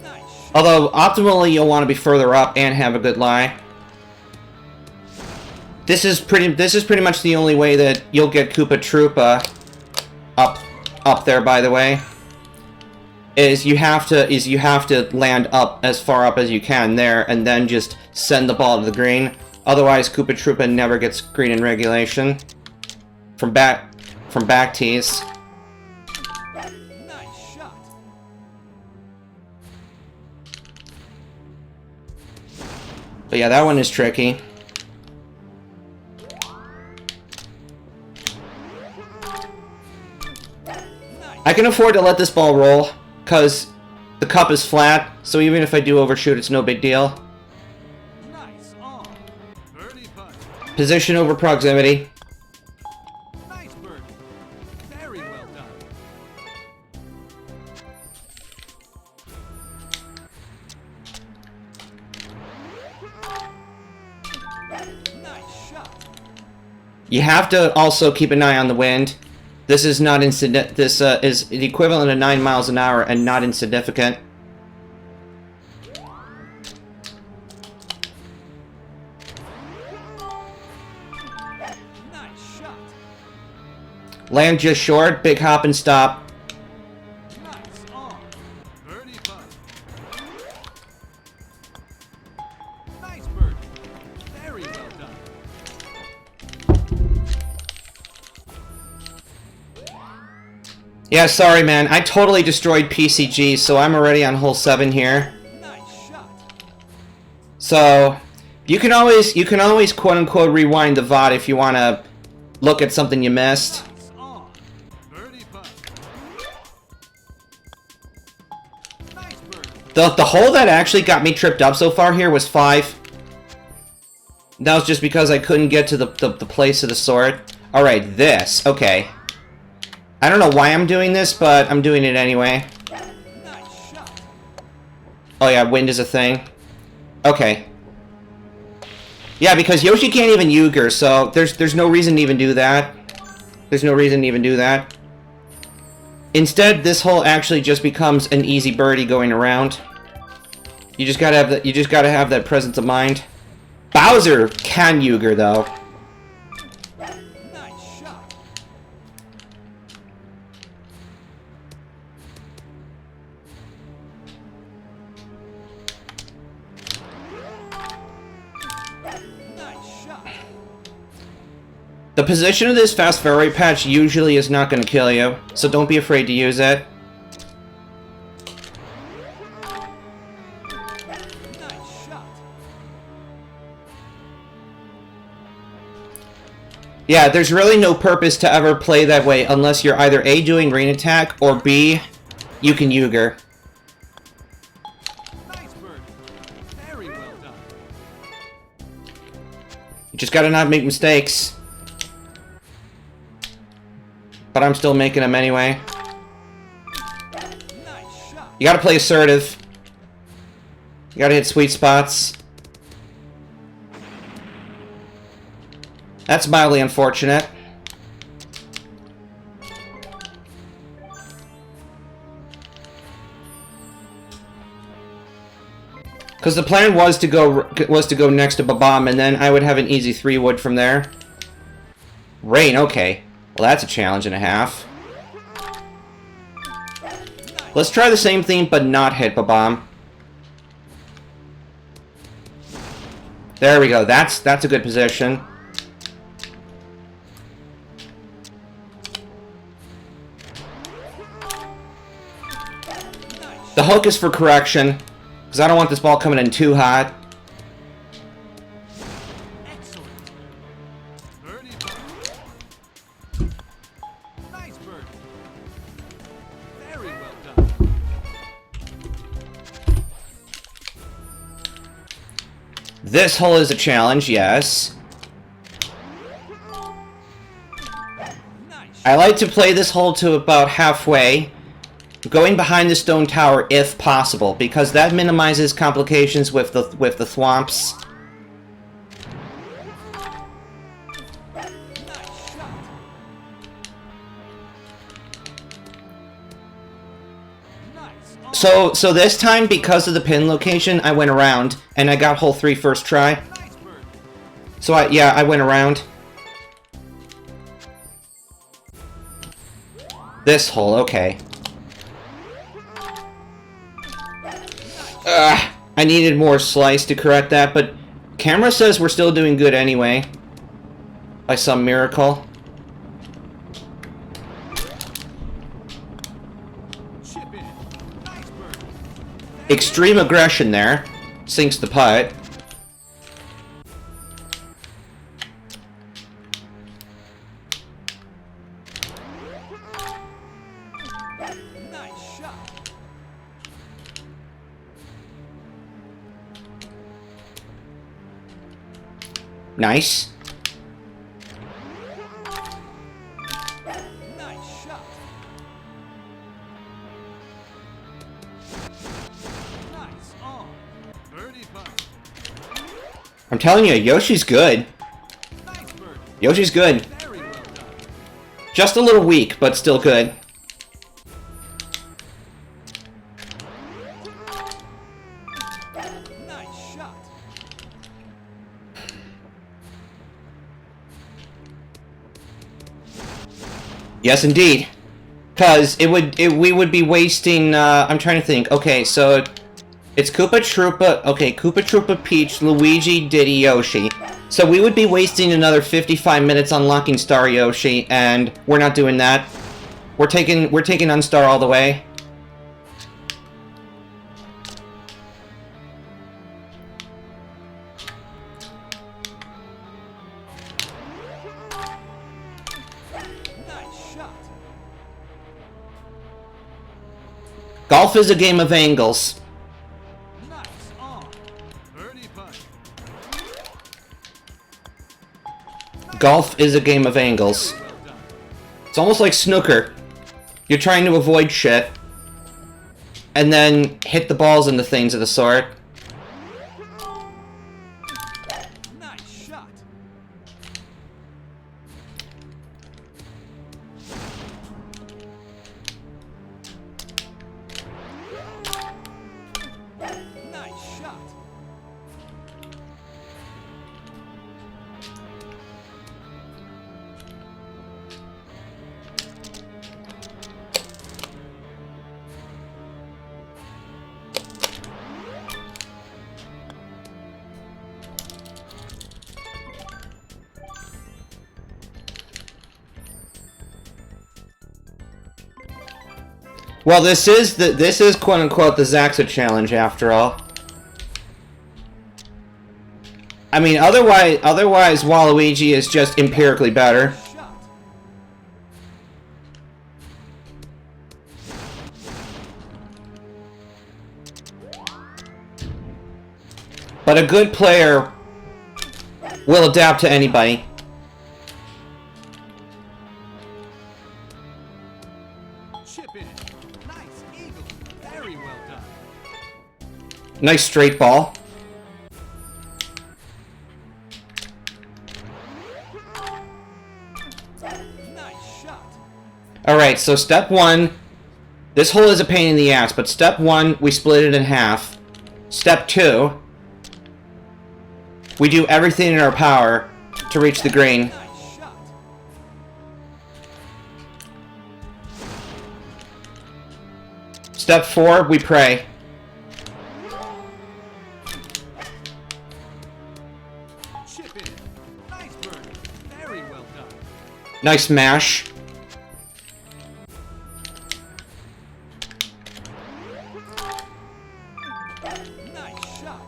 Nice. Although, optimally, you'll want to be further up and have a good lie. This is pretty much the only way that you'll get Koopa Troopa up there, by the way. is you have to land up as far up as you can there, and then just send the ball to the green. Otherwise, Koopa Troopa never gets green in regulation from back tees. Nice shot. But yeah, that one is tricky. I can afford to let this ball roll, because the cup is flat, so even if I do overshoot, it's no big deal. Nice on. Birdie putt. Position over proximity. Nice birdie. Very well done. Nice shot. You have to also keep an eye on the wind. This is not insignificant. This is the equivalent of 9 miles an hour and not insignificant. Nice shot. Land just short, big hop and stop. Nice on. Birdie putt. Nice birdie. Very well done. Yeah, sorry man, I totally destroyed PCG, so I'm already on hole 7 here. Nice shot. So you can always quote unquote rewind the VOD if you want to look at something you missed. Nice on. Birdie putt. Nice birdie. The hole that actually got me tripped up so far here was 5. That was just because I couldn't get to the place of the sword. Alright, this. Okay. I don't know why I'm doing this, but I'm doing it anyway. Nice shot. Oh yeah, wind is a thing. Okay. Yeah, because Yoshi can't even Yuger, so there's no reason to even do that. There's no reason to even do that. Instead, this hole actually just becomes an easy birdie going around. You just gotta have that presence of mind. Bowser can Yuger though. Nice shot. Nice shot. The position of this fast fairway patch usually is not going to kill you, so don't be afraid to use it. Nice shot. Yeah, there's really no purpose to ever play that way unless you're either A, doing green attack, or B, you can Yuger. Nice birdie. Very well done. You just gotta not make mistakes. But I'm still making them anyway. Nice shot. You gotta play assertive. You gotta hit sweet spots. That's mildly unfortunate. Because the plan was to go next to Babam, and then I would have an easy 3-wood from there. Rain, okay. Well, that's a challenge and a half. Let's try the same thing, but not hit Babam. There we go. That's a good position. The hook is for correction, because I don't want this ball coming in too hot. Excellent. Birdie putt. Nice birdie. Very well done. This hole is a challenge, yes. Nice. I like to play this hole to about halfway, going behind the stone tower if possible, because that minimizes complications with the thwomps. Nice shot. Nice. So this time, because of the pin location, I went around, and I got hole 3 first try. Nice birdie. So I went around. This hole, okay. I needed more slice to correct that, but camera says we're still doing good anyway. By some miracle. Chip in. Nice bird. Extreme aggression there. Sinks the putt. Nice shot. Nice. Nice shot. Nice on. Birdie putt. I'm telling you, Yoshi's good. Nice bird. Yoshi's good. Very well done. Just a little weak, but still good. Nice shot. Yes, indeed. Cause we would be wasting. I'm trying to think. Okay, so it's Koopa Troopa. Okay, Koopa Troopa, Peach, Luigi, Diddy, Yoshi. So we would be wasting another 55 minutes unlocking Star Yoshi, and we're not doing that. We're taking Unstar all the way. Nice shot. Golf is a game of angles. Nice on. Birdie putt. Golf is a game of angles. Well done. It's almost like snooker. You're trying to avoid shit, and then hit the balls into things of the sort. Nice shot. Nice shot. Well, this is quote unquote the Zaxxa challenge after all. I mean, otherwise Waluigi is just empirically better. Shot. But a good player will adapt to anybody. Chip in. Nice eagle. Very well done. Nice straight ball. Nice shot. Alright, so step one. This hole is a pain in the ass, but step one, we split it in half. Step two, we do everything in our power to reach the green. Nice shot. Step four, we pray. Chip in. Nice bird. Very well done. Nice mash. Nice shot.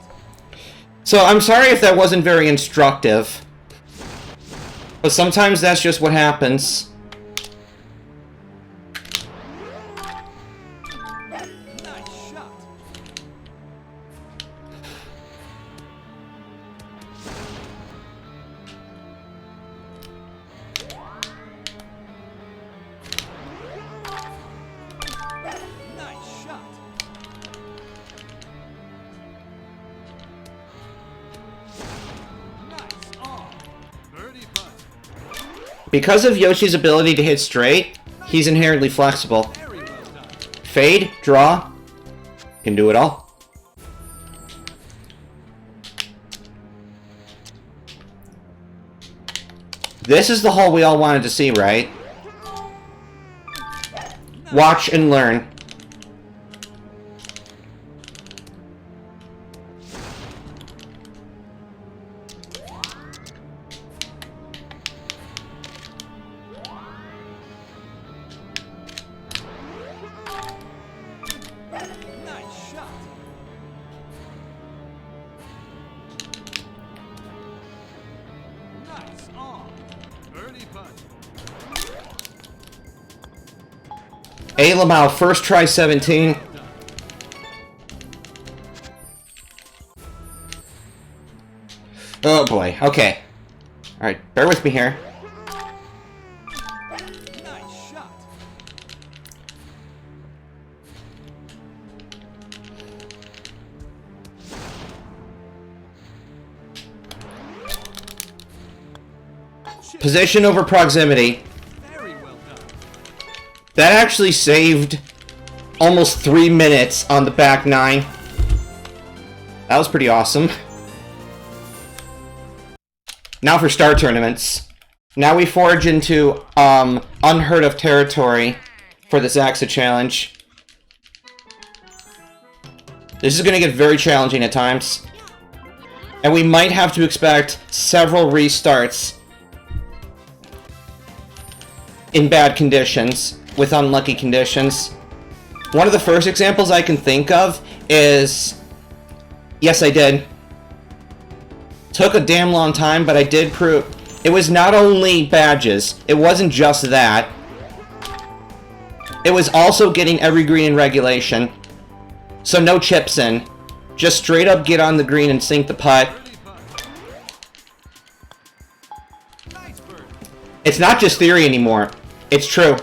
So I'm sorry if that wasn't very instructive. But sometimes that's just what happens. Nice shot. Nice shot. Nice on. Birdie putt. Because of Yoshi's ability to hit straight, he's inherently flexible. Very well done. Fade, draw, can do it all. This is the hole we all wanted to see, right? Watch and learn. A. Lamau, first try 17. Oh boy, okay. Alright, bear with me here. Nice shot. Chip. Position over proximity. Very well done. That actually saved almost 3 minutes on the back 9. That was pretty awesome. Now for star tournaments. Now we forge into unheard of territory for the Zaxxa challenge. This is going to get very challenging at times. And we might have to expect several restarts in bad conditions, with unlucky conditions. One of the first examples I can think of is... Yes, I did. Took a damn long time, but I did prove... It was not only badges. It wasn't just that. It was also getting every green in regulation. So no chips in. Just straight up get on the green and sink the putt. Birdie putt. Nice birdie. It's not just theory anymore. It's true.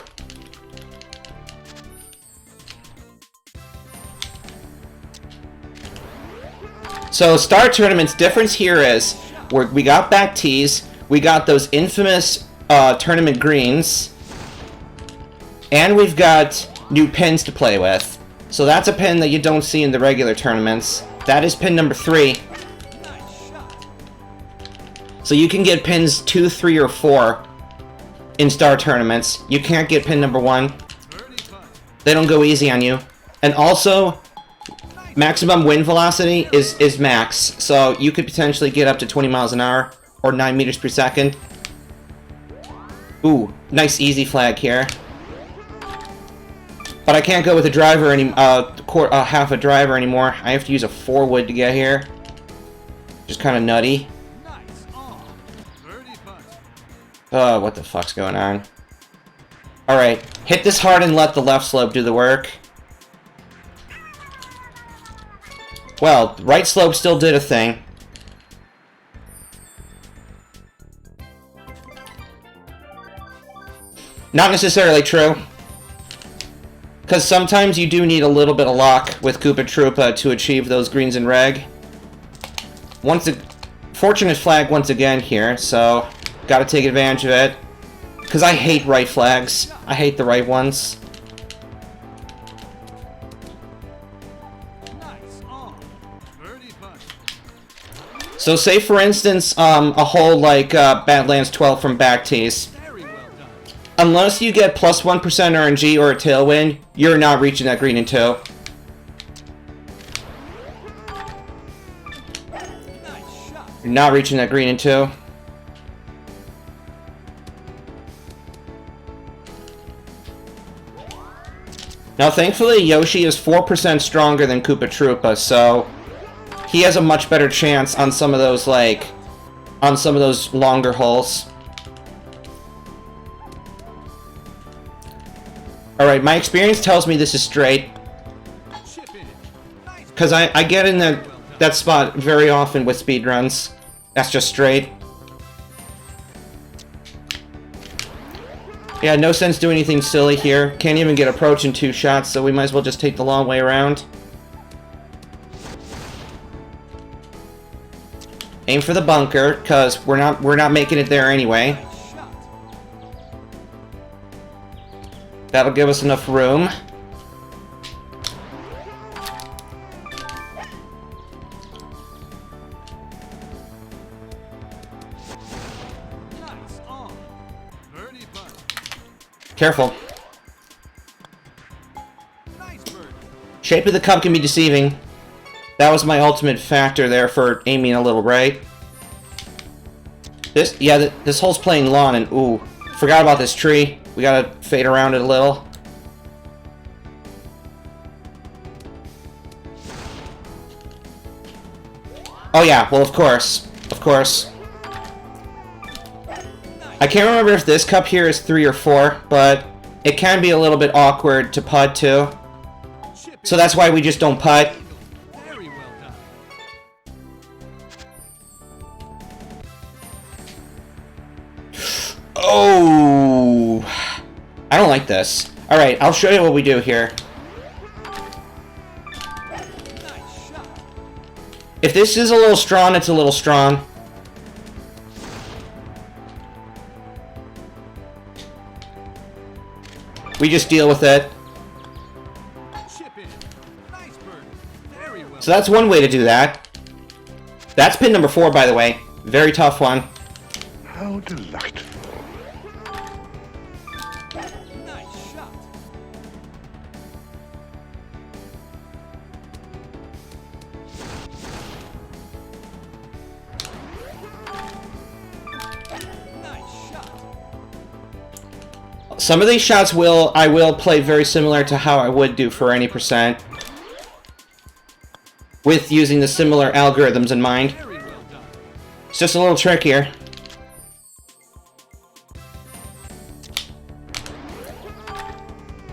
So Star Tournament's difference here is we got back tees, we got those infamous tournament greens, and we've got new pins to play with. So that's a pin that you don't see in the regular tournaments. That is pin number 3. Nice shot. So you can get pins 2, 3, or 4 in Star Tournaments. You can't get pin number 1. Birdie putt. They don't go easy on you. And also, maximum wind velocity is max, so you could potentially get up to 20 miles an hour, or 9 meters per second. Ooh, nice easy flag here. But I can't go with a driver half a driver anymore. I have to use a 4-wood to get here. Just kind of nutty. Nice on. Birdie putt. Oh, what the fuck's going on? Alright, hit this hard and let the left slope do the work. Well, right slope still did a thing. Not necessarily true. Because sometimes you do need a little bit of luck with Koopa Troopa to achieve those greens in reg. Fortunate flag once again here, so gotta take advantage of it. Because I hate right flags. I hate the right ones. Nice on. Birdie putt. So say for instance, a hole like Badlands 12 from back tees. Very well done. Unless you get plus 1% RNG or a tailwind, you're not reaching that green in 2. Nice shot. You're not reaching that green in 2. Now thankfully Yoshi is 4% stronger than Koopa Troopa, so he has a much better chance on some of those longer holes. Alright, my experience tells me this is straight. Chip in. Nice. Because I get in that spot very often with speedruns. That's just straight. Yeah, no sense doing anything silly here. Can't even get approach in 2 shots, so we might as well just take the long way around. Aim for the bunker, because we're not making it there anyway. Nice shot. That'll give us enough room. Nice on. Birdie putt. Careful. Nice birdie. Shape of the cup can be deceiving. That was my ultimate factor there for aiming a little right. This hole's playing lawn, and ooh, forgot about this tree. We gotta fade around it a little. Oh yeah, well of course. Of course. I can't remember if this cup here is 3 or 4, but it can be a little bit awkward to putt too. So that's why we just don't putt. Very well done. Oh, I don't like this. All right, I'll show you what we do here. Nice shot. If this is a little strong, it's a little strong. We just deal with it. Chip in. Nice birdie. Very well. So that's one way to do that. That's pin number 4, by the way. Very tough one. How delightful. Nice shot. Nice shot. Some of these shots I will play very similar to how I would do for any percent, with using the similar algorithms in mind. Very well done. It's just a little trickier.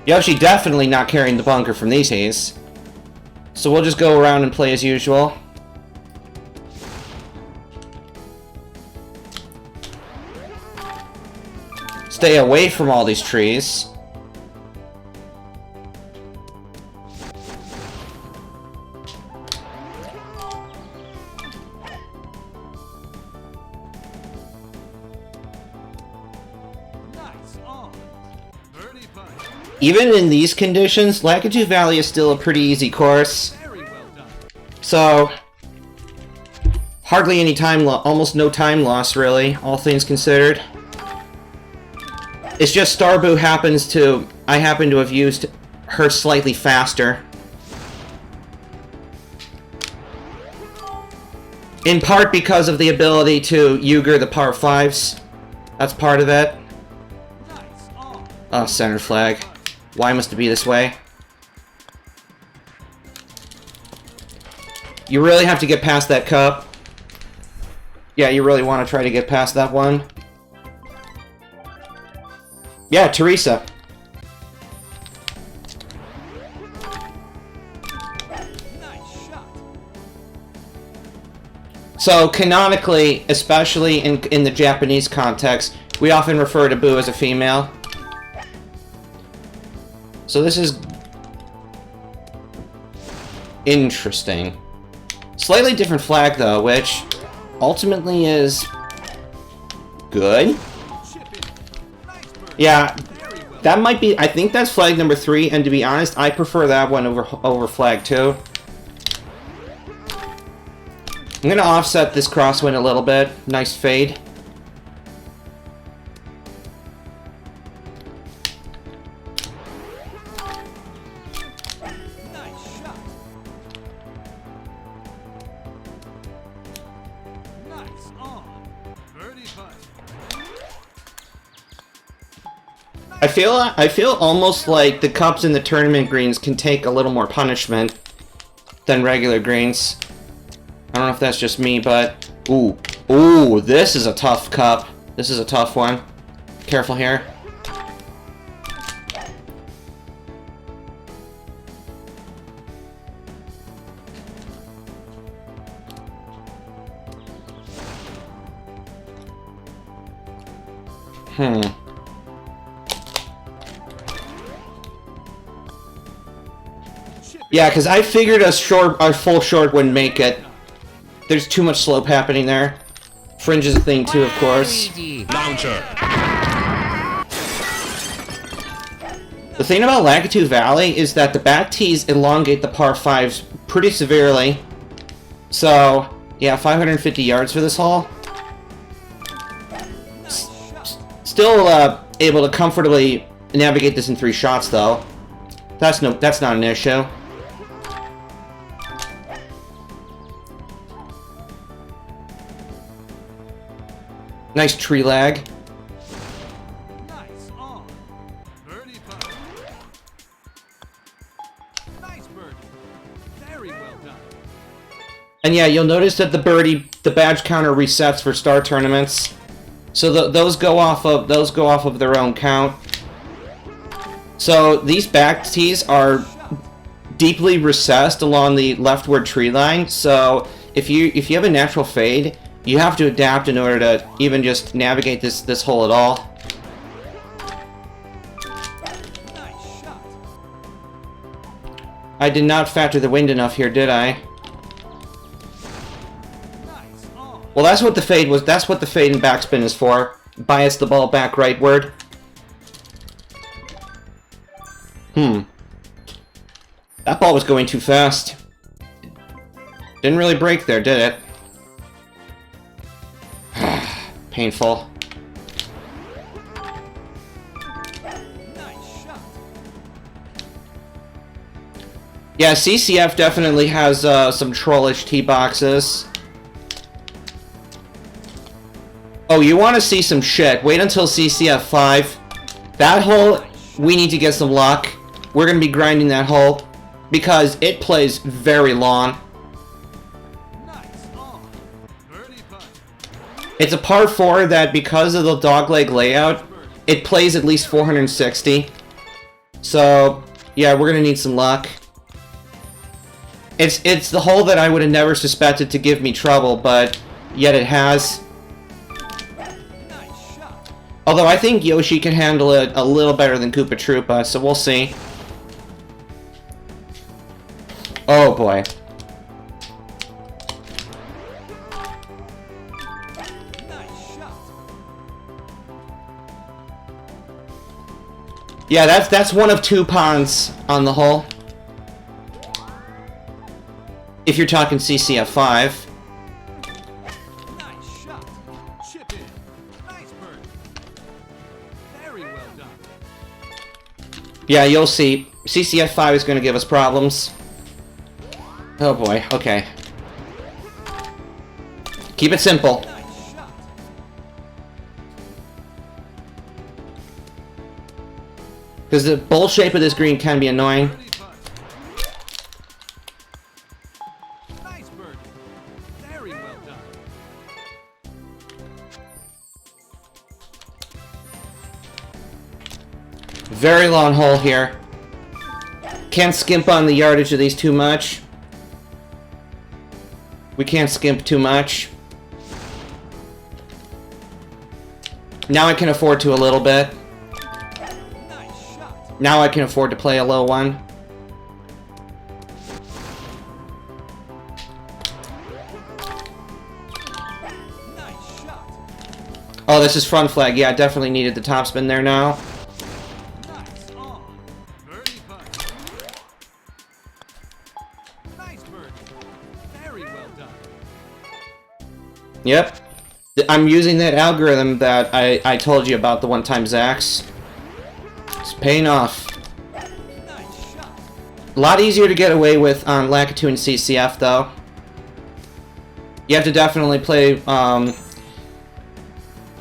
Yoshi definitely not carrying the bunker from these hays. So we'll just go around and play as usual. Stay away from all these trees. Nice on. Birdie putt. Even in these conditions, Lakitu Valley is still a pretty easy course. Very well done. So, hardly any time almost no time loss, really, all things considered. It's just Starboo I happen to have used her slightly faster. In part because of the ability to Euger the par 5s. That's part of it. Nice on. Oh, center flag. Why must it be this way? You really have to get past that cup. Yeah, you really want to try to get past that one. Yeah, Teresa. Nice shot. So, canonically, especially in the Japanese context, we often refer to Boo as a female. So this is interesting. Slightly different flag, though, which ultimately is good. Chip in. Nice birdie. Yeah, Very well. that might be... I think that's flag number 3, and to be honest, I prefer that one over flag 2. I'm gonna offset this crosswind a little bit. Nice fade. Nice shot. Nice on. Birdie putt. I feel almost like the cups in the tournament greens can take a little more punishment than regular greens. I don't know if that's just me, but... Ooh, this is a tough cup. This is a tough one. Careful here. Yeah, because I figured our full short wouldn't make it. There's too much slope happening there. Fringe is a thing too, of course. Launcher. The thing about Lakitu Valley is that the back tees elongate the par 5s pretty severely. So, yeah, 550 yards for this hole. Still able to comfortably navigate this in 3 shots, though. That's not an issue. Nice tree lag. Nice on. Birdie putt. Nice birdie. Very well done. And yeah, you'll notice that the badge counter resets for star tournaments. So those go off of their own count. So these back tees are deeply recessed along the leftward tree line. So if you have a natural fade, you have to adapt in order to even just navigate this hole at all. I did not factor the wind enough here, did I? Well, that's what the fade was. That's what the fade and backspin is for. Bias the ball back rightward. That ball was going too fast. Didn't really break there, did it? Painful. Yeah, CCF definitely has some trollish tee boxes. Oh, you want to see some shit? Wait until CCF 5. That hole, we need to get some luck. We're going to be grinding that hole because it plays very long. It's a par 4 that, because of the dogleg layout, it plays at least 460. So, yeah, we're going to need some luck. It's the hole that I would have never suspected to give me trouble, but yet it has. Although I think Yoshi can handle it a little better than Koopa Troopa, so we'll see. Oh boy. Yeah, that's one of 2 ponds on the hole. If you're talking CCF 5. Nice shot. Chip in. Nice bird. Very well done. Yeah, you'll see. CCF 5 is going to give us problems. Oh boy, okay. Keep it simple. Nice shot. Because the bowl shape of this green can be annoying. Birdie putt. Nice bird. Very well done. Very long hole here. Can't skimp on the yardage of these too much. We can't skimp too much. Now I can afford to a little bit. Nice shot. Now I can afford to play a low one. Nice shot. Oh, this is front flag. Yeah, I definitely needed the topspin there now. Nice on. Birdie putt. Nice bird. Very well done. Yep. I'm using that algorithm that I told you about the one time Zaxx. It's paying off. Nice shot. A lot easier to get away with on Lakitu and CCF, though. You have to definitely play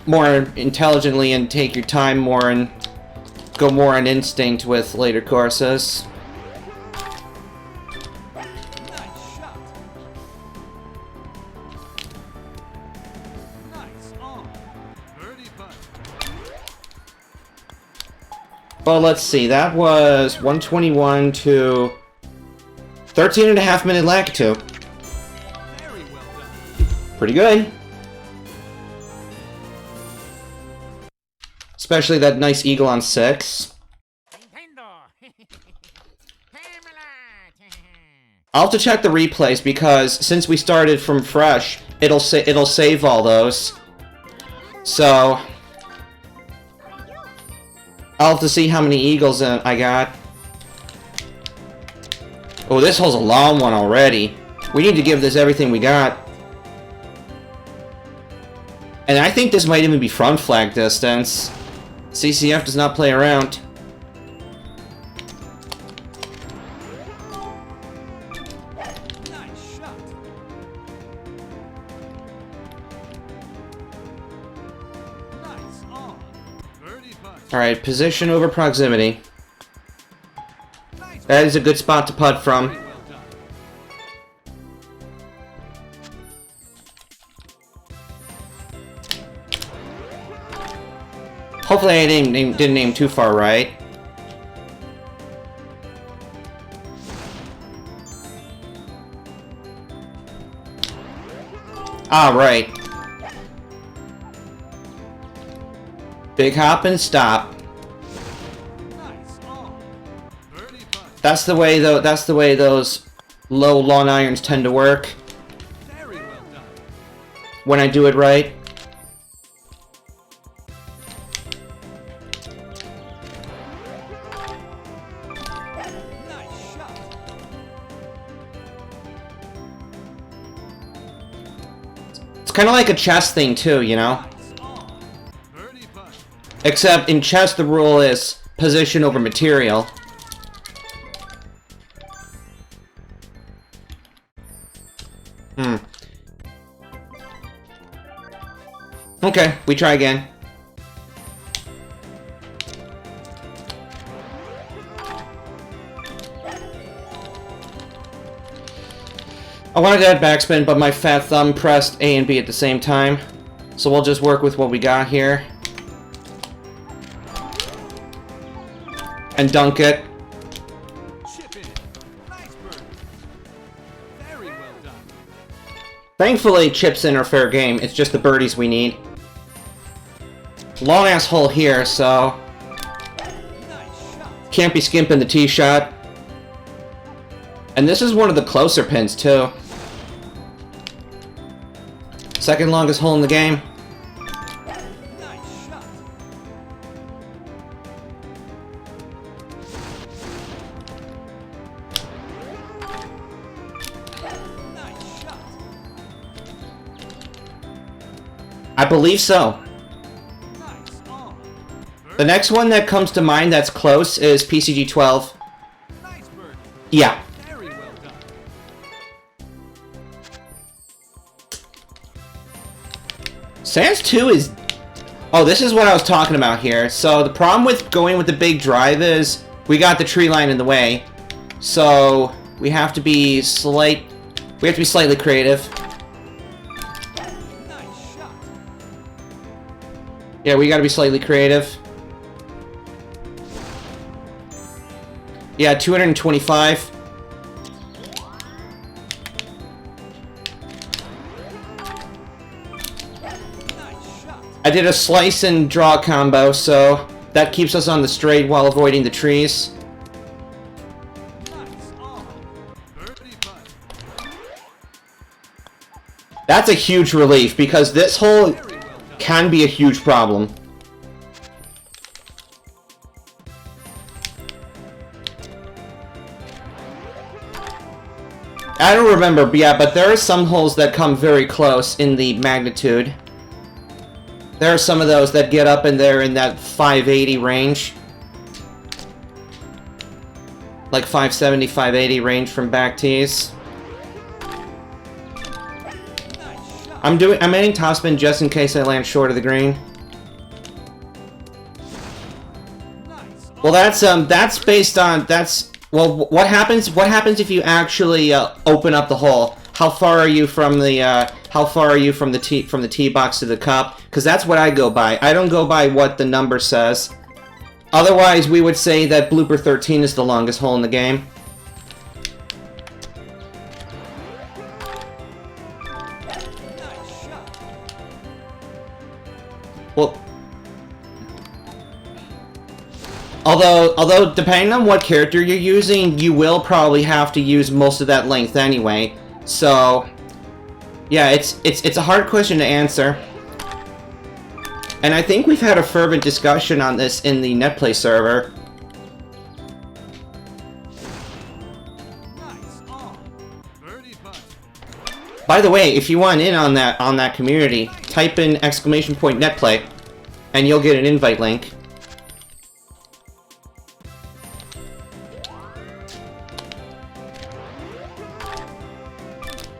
more intelligently and take your time more and go more on instinct with later courses. Nice shot. Nice on. Birdie putt. Well, let's see. That was 121 to 13.5 minute Lakitu. Very well done. Pretty good. Especially that nice eagle on 6. I'll have to check the replays because since we started from fresh, it'll save all those. So I'll have to see how many eagles I got. Oh, this hole's a long one already. We need to give this everything we got. And I think this might even be front flag distance. CCF does not play around. Nice shot. Nice on. Birdie putt. Alright, position over proximity. Nice. That is a good spot to putt from. Very well done. Hopefully I didn't aim too far right. Ah, right. Big hop and stop. Nice on. Birdie putt. That's the way though. That's the way those low long irons tend to work Very well done. when I do it right. Nice shot. It's kind of like a chess thing too, you know? Nice on. Birdie putt. Except in chess the rule is position over material. Okay, we try again. I wanted to add backspin, but my fat thumb pressed A and B at the same time. So we'll just work with what we got here. And dunk it. Chip in. Nice birdie. Very well done. Thankfully, chips in are fair game. It's just the birdies we need. Long ass hole here, so Nice shot. can't be skimping the tee shot. And this is one of the closer pins too. Second longest hole in the game. Nice shot. Nice shot. I believe so. Nice on. The next one that comes to mind that's close is PCG 12. Nice birdie. Yeah. Very well done. Sans 2 is... Oh, this is what I was talking about here. So the problem with going with the big drive is we got the tree line in the way. So we have to be slightly creative. Nice shot. Yeah, we gotta be slightly creative. Yeah, 225. Nice shot. I did a slice and draw combo, so that keeps us on the straight while avoiding the trees. Nice on. Birdie putt. That's a huge relief, because this hole Very well done. can be a huge problem. I don't remember, but yeah, but there are some holes that come very close in the magnitude. There are some of those that get up in there in that 580 range. Like 570, 580 range from back tees. Nice shot. I'm adding topspin just in case I land short of the green. Nice on. Well, that's based on well, what happens if you actually open up the hole? How far are you from the tee box to the cup? Because that's what I go by. I don't go by what the number says. Otherwise, we would say that Blooper 13 is the longest hole in the game. Nice shot. Well, although depending on what character you're using, you will probably have to use most of that length anyway. So, yeah, it's a hard question to answer. And I think we've had a fervent discussion on this in the NetPlay server. Nice on. Birdie putt. By the way, if you want in on that community, type in !NetPlay, and you'll get an invite link.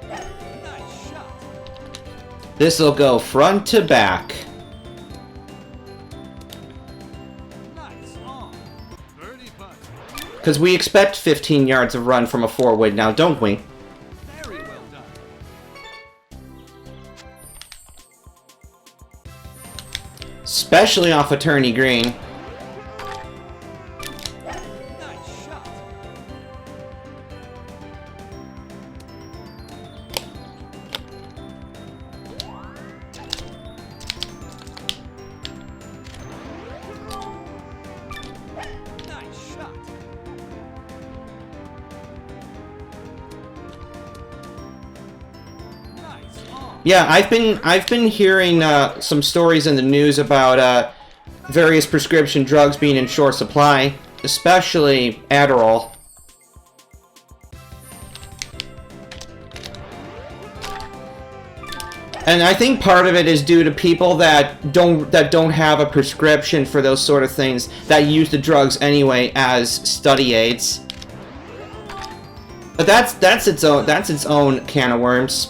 Nice shot. This'll go front to back. Nice on. Birdie putt. Because we expect 15 yards of run from a four-wood now, don't we? Very well done. Especially off a turny green. Nice shot. Yeah, I've been hearing some stories in the news about various prescription drugs being in short supply, especially Adderall. And I think part of it is due to people that don't have a prescription for those sort of things, that use the drugs anyway as study aids. But that's its own can of worms.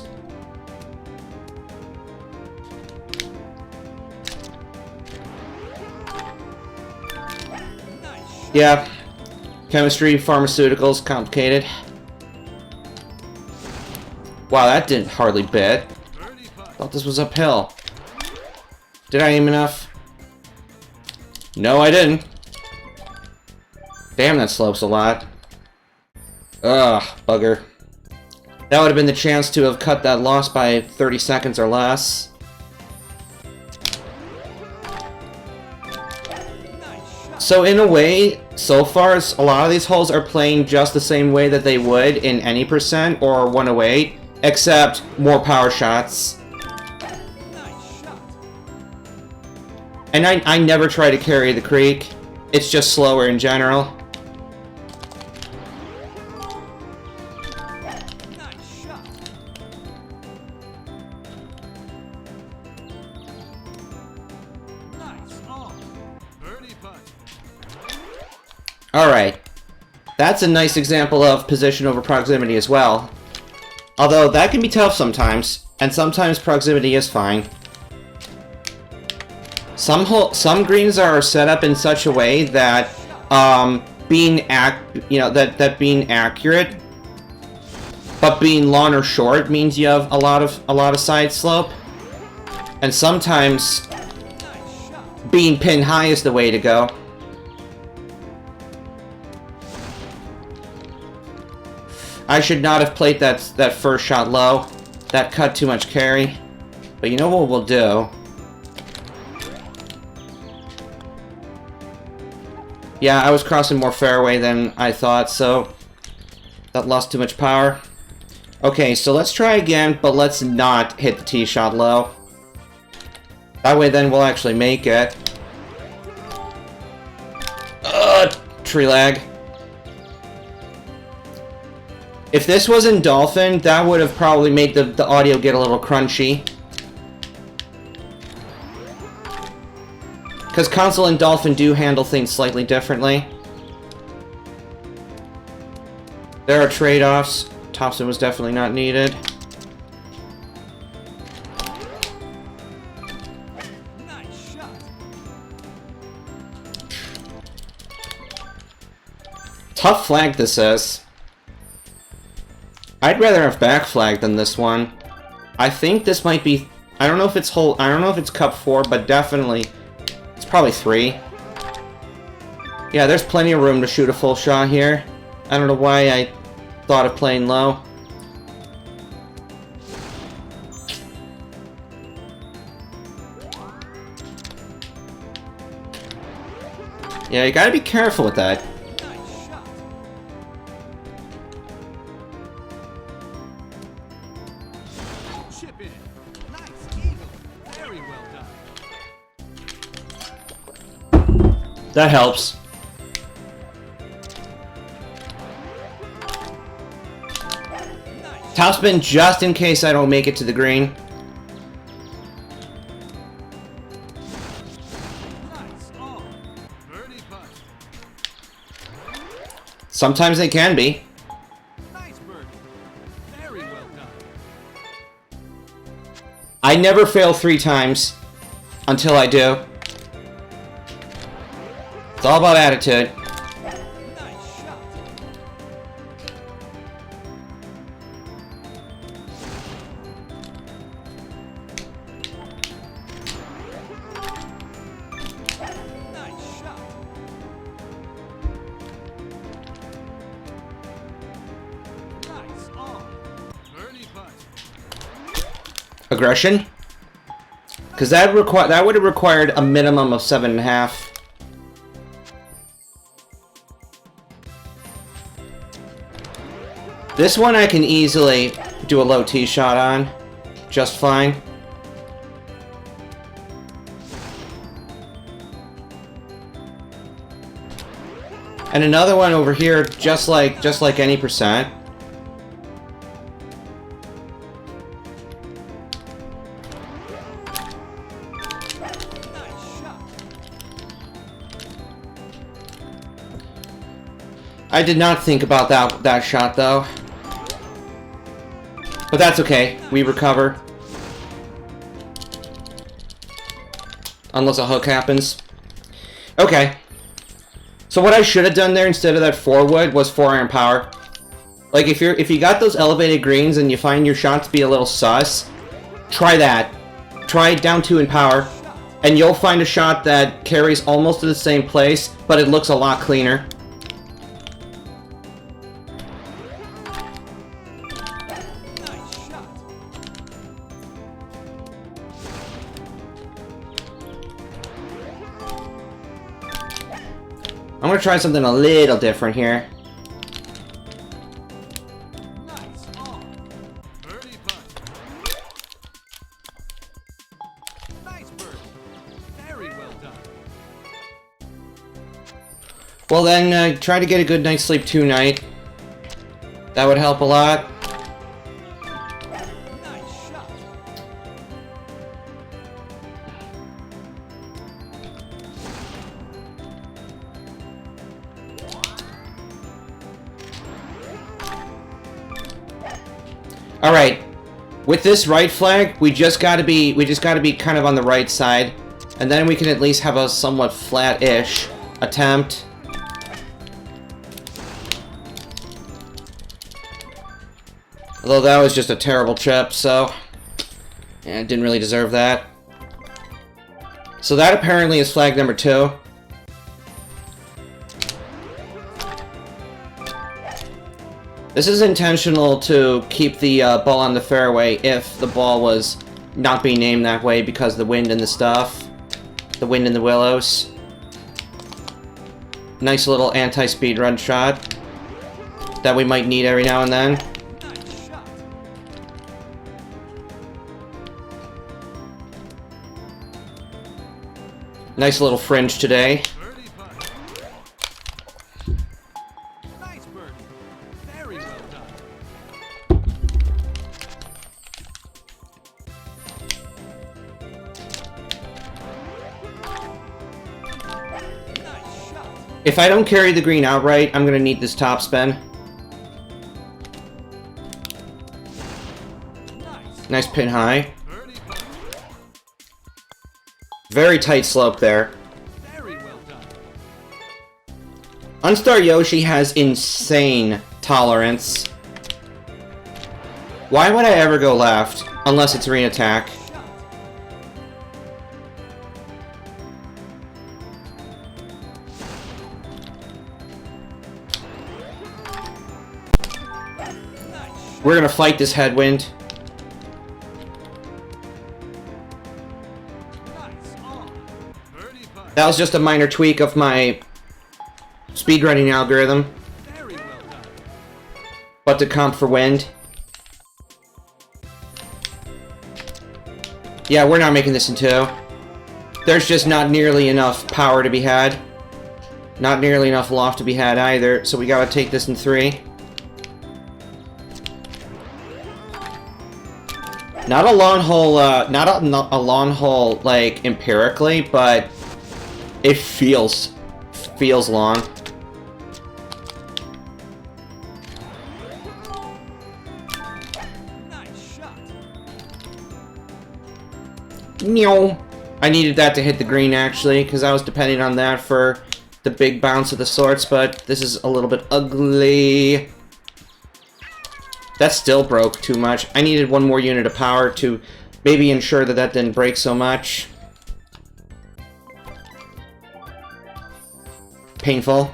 Yeah, chemistry, pharmaceuticals, complicated. Wow, that didn't hardly bit. Thought this was uphill. Did I aim enough? No, I didn't. Damn, that slopes a lot. Ugh, bugger. That would have been the chance to have cut that loss by 30 seconds or less. So in a way, so far, a lot of these holes are playing just the same way that they would in any percent or 108, except more power shots. And I never try to carry the creek. It's just slower in general. Alright. That's a nice example of position over proximity as well. Although that can be tough sometimes, and sometimes proximity is fine. Some greens are set up in such a way that being accurate, but being long or short means you have a lot of side slope, and sometimes being pin high is the way to go. I should not have played that first shot low. That cut too much carry. But you know what we'll do? Yeah, I was crossing more fairway than I thought, so that lost too much power. Okay, so let's try again, but let's not hit the tee shot low. That way then we'll actually make it. Tree lag. If this was in Dolphin, that would have probably made the audio get a little crunchy. Because console and Dolphin do handle things slightly differently. There are trade-offs. Topspin was definitely not needed. Nice shot. Tough flag this is. I'd rather have back flag than this one. I think this might be... I don't know if it's Cup 4, but definitely... It's probably 3. Yeah, there's plenty of room to shoot a full shot here. I don't know why I thought of playing low. Yeah, you gotta be careful with that. Nice shot. Chip in. Nice eagle. Very well done. That helps. Topspin just in case I don't make it to the green. Nice on. Birdie putt. Sometimes they can be. Nice birdie. Very well done. I never fail 3 times until I do. It's all about attitude. Nice shot. Nice shot. Nice on. Birdie putt. Aggression? Because that would have required a minimum of 7.5. This one I can easily do a low tee shot on. just fine. And another one over here, just like any percent. I did not think about that shot though. But that's okay. We recover. Unless a hook happens. Okay. So what I should have done there instead of that 4-wood was 4-iron power. Like if you got those elevated greens and you find your shot to be a little sus, try that. Try down 2 in power, and you'll find a shot that carries almost to the same place, but it looks a lot cleaner. I'm gonna try something a little different here. Nice on. Birdie putt. Nice birdie. Very well done. Well then, try to get a good night's sleep tonight. That would help a lot. Nice shot. Alright. With this right flag, we just gotta be kind of on the right side. And then we can at least have a somewhat flat-ish attempt. Although that was just a terrible chip, so yeah, I didn't really deserve that. So that apparently is flag number 2. This is intentional to keep the ball on the fairway if the ball was not being named that way because the wind and the stuff. The wind and the willows. Nice little anti-speed run shot that we might need every now and then. Nice shot. Nice little fringe today. Birdie putt. Nice birdie. Very well done. Nice shot. If I don't carry the green outright, I'm gonna need this top spin. Nice. Nice pin high. Birdie putt. Very tight slope there. Very well done. Unstar Yoshi has insane tolerance. Why would I ever go left? Unless it's ring attack. Shot. Nice. We're gonna fight this headwind. Nice on. Birdie putt. That was just a minor tweak of my speedrunning algorithm, Very well done. but to comp for wind. Yeah, we're not making this in 2. There's just not nearly enough power to be had. Not nearly enough loft to be had either, so we gotta take this in 3. Not a long hole, not a long hole, like, empirically, but it feels long. Nice shot. Meow. I needed that to hit the green, actually, because I was depending on that for the big bounce of the sorts, but this is a little bit ugly. That still broke too much. I needed one more unit of power to maybe ensure that that didn't break so much. Painful.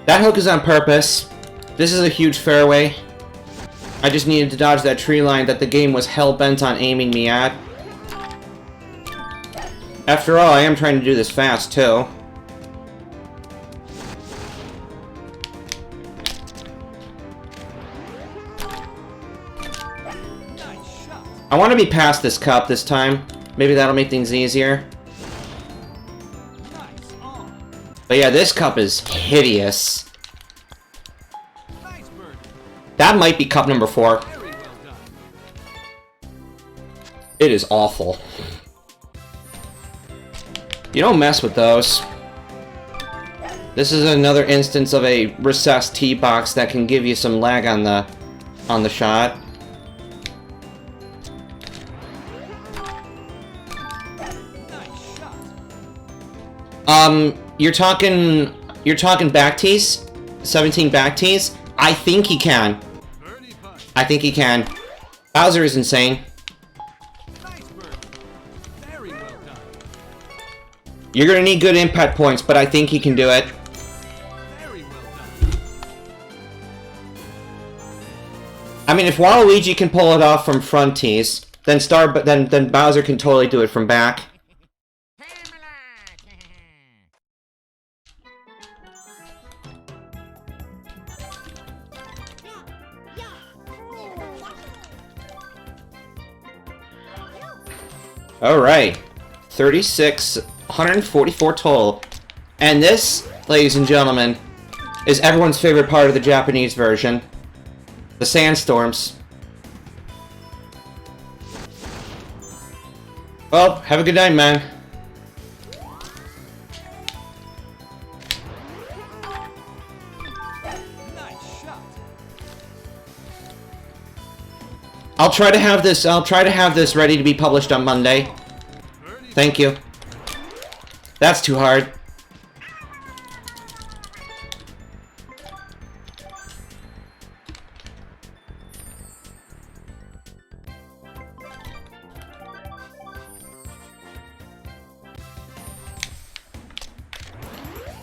That hook is on purpose. This is a huge fairway. I just needed to dodge that tree line that the game was hell-bent on aiming me at. After all, I am trying to do this fast, too. I want to be past this cup this time. Maybe that'll make things easier. Nice on. But yeah, this cup is hideous. Nice birdie. That might be cup number 4. Very well done. It is awful. You don't mess with those. This is another instance of a recessed tee box that can give you some lag on the shot. Nice shot. You're talking back tees? 17 back tees? I think he can. Birdie putt. I think he can. Bowser is insane. Nice birdie. Very well done. You're gonna need good impact points, but I think he can do it. Very well done. I mean, if Waluigi can pull it off from front tees, then then Bowser can totally do it from back. Alright. 36, 144 total. And this, ladies and gentlemen, is everyone's favorite part of the Japanese version. The sandstorms. Well, have a good night, man. Nice shot. I'll try to have this ready to be published on Monday. Birdie. Thank you. That's too hard.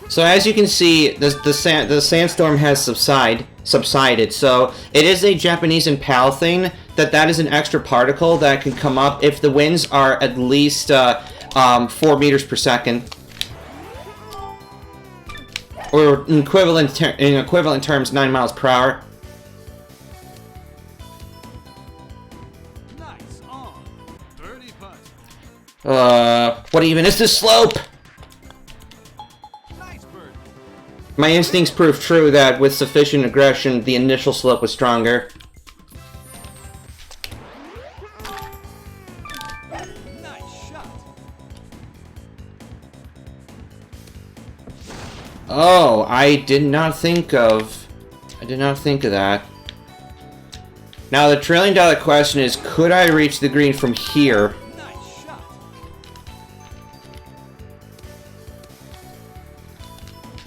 So as you can see, the sandstorm has subsided. So it is a Japanese and PAL thing that is an extra particle that can come up if the winds are at least 4 meters per second, or in equivalent terms 9 miles per hour. Nice on. Birdie putt. What even is this slope? Nice birdie. My instincts proved true that with sufficient aggression, the initial slope was stronger. Nice shot. Oh, I did not think of that. Now the $1 trillion question is, could I reach the green from here? Nice shot.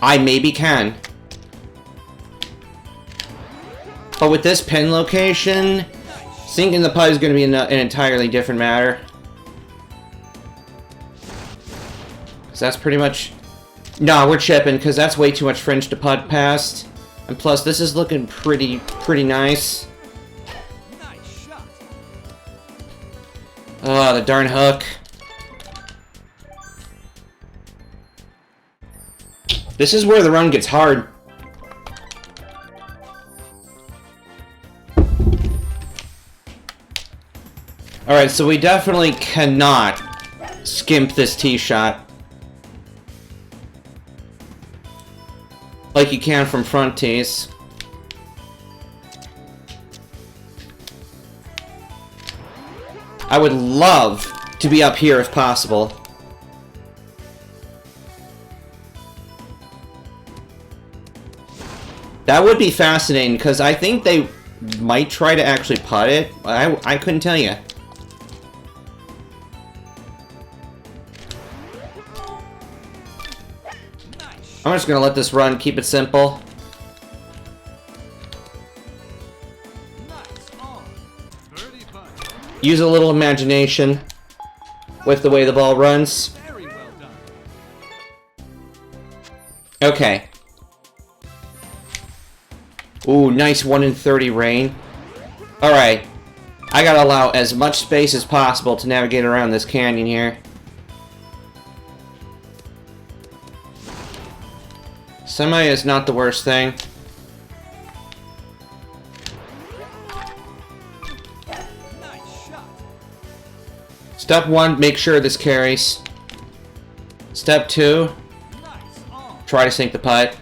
I maybe can. But with this pin location, sinking the putt is going to be an entirely different matter. Because that's pretty much... No, we're chipping, because that's way too much fringe to putt past. And plus, this is looking pretty nice. Nice shot. Oh, the darn hook. This is where the run gets hard. Alright, so we definitely cannot skimp this tee shot like you can from front tees. I would love to be up here if possible. That would be fascinating, because I think they might try to actually putt it. I couldn't tell you. Nice. I'm just gonna let this run, keep it simple. Nice on. Birdie putt. Use a little imagination with the way the ball runs. Very well done. Okay. Ooh, nice 1 in 30 rain. Alright. I gotta allow as much space as possible to navigate around this canyon here. Semi is not the worst thing. Nice shot. Step 1, make sure this carries. Step 2, try to sink the putt.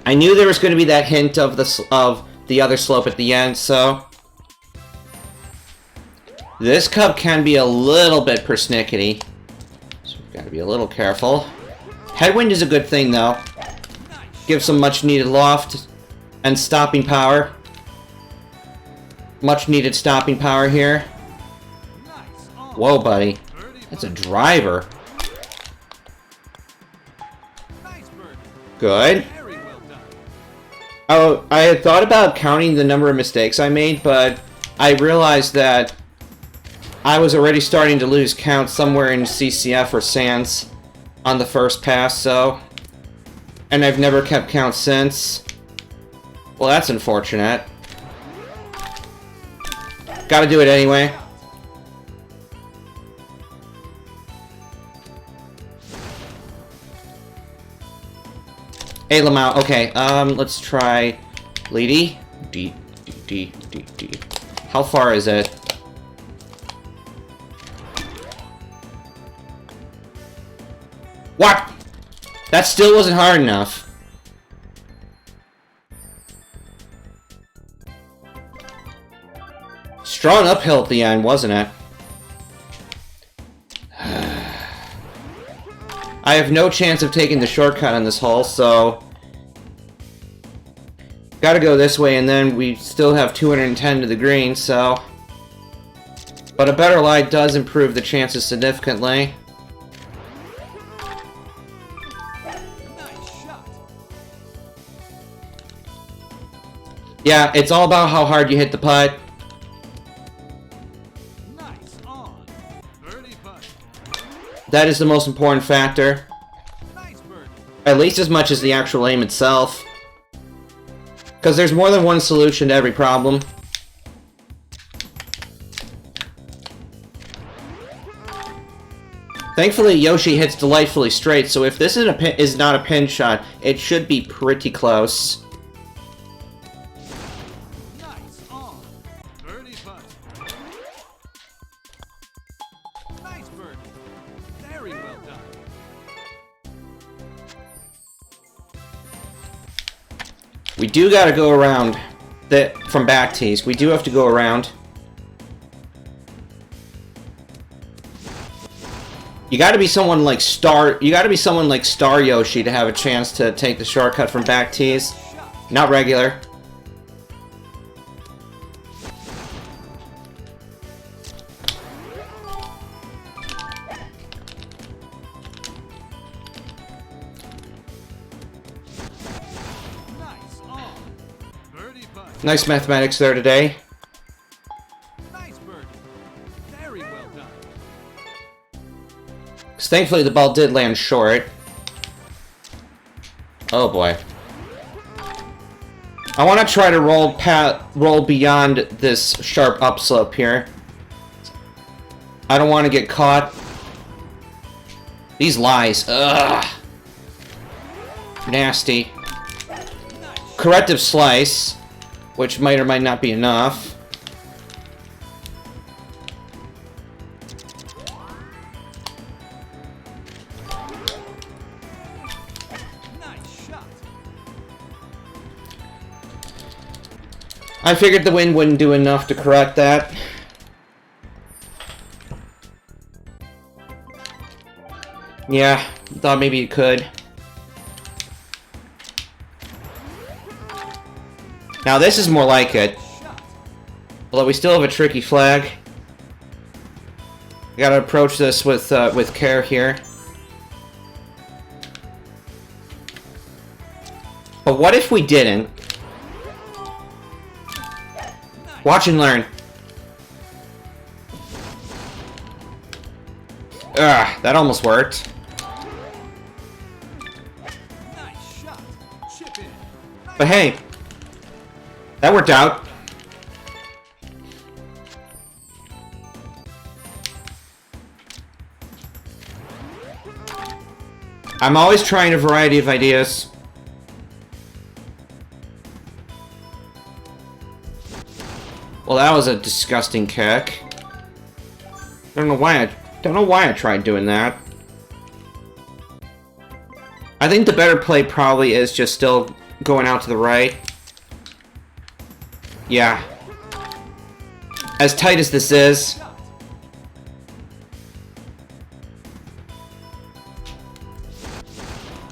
I knew there was going to be that hint of the other slope at the end, so this cup can be a little bit persnickety, so we've got to be a little careful. Headwind is a good thing, though. Gives some much-needed loft and stopping power. Much-needed stopping power here. Whoa, buddy. That's a driver. Good. Oh, I had thought about counting the number of mistakes I made, but I realized that I was already starting to lose count somewhere in CCF or Sands on the first pass, so... And I've never kept count since. Well, that's unfortunate. Gotta do it anyway. Hey, Lamau. Okay, let's try Lady. D. How far is it? What? That still wasn't hard enough. Strong uphill at the end, wasn't it? I have no chance of taking the shortcut on this hole, so... Gotta go this way, and then we still have 210 to the green, so... But a better lie does improve the chances significantly. Yeah, it's all about how hard you hit the putt. That is the most important factor. At least as much as the actual aim itself. Because there's more than one solution to every problem. Thankfully, Yoshi hits delightfully straight, so if this is not a pin shot, it should be pretty close. We do gotta go around from back tees. We do have to go around. You gotta be someone like Star Yoshi to have a chance to take the shortcut from back tees. Not regular. Nice mathematics there today. Nice birdie. Very well done. Because thankfully the ball did land short. Oh boy. I want to try to roll beyond this sharp upslope here. I don't want to get caught. These lies. Ugh. Nasty. Corrective slice. Which might or might not be enough. Nice shot. I figured the wind wouldn't do enough to correct that. Yeah, thought maybe it could. Now this is more like it. Although we still have a tricky flag. We gotta approach this with care here. But what if we didn't? Watch and learn. Ugh, that almost worked. Nice shot. Chip in. But hey, that worked out. I'm always trying a variety of ideas. Well, that was a disgusting kick. Don't know why I tried doing that. I think the better play probably is just still going out to the right. Yeah. As tight as this is.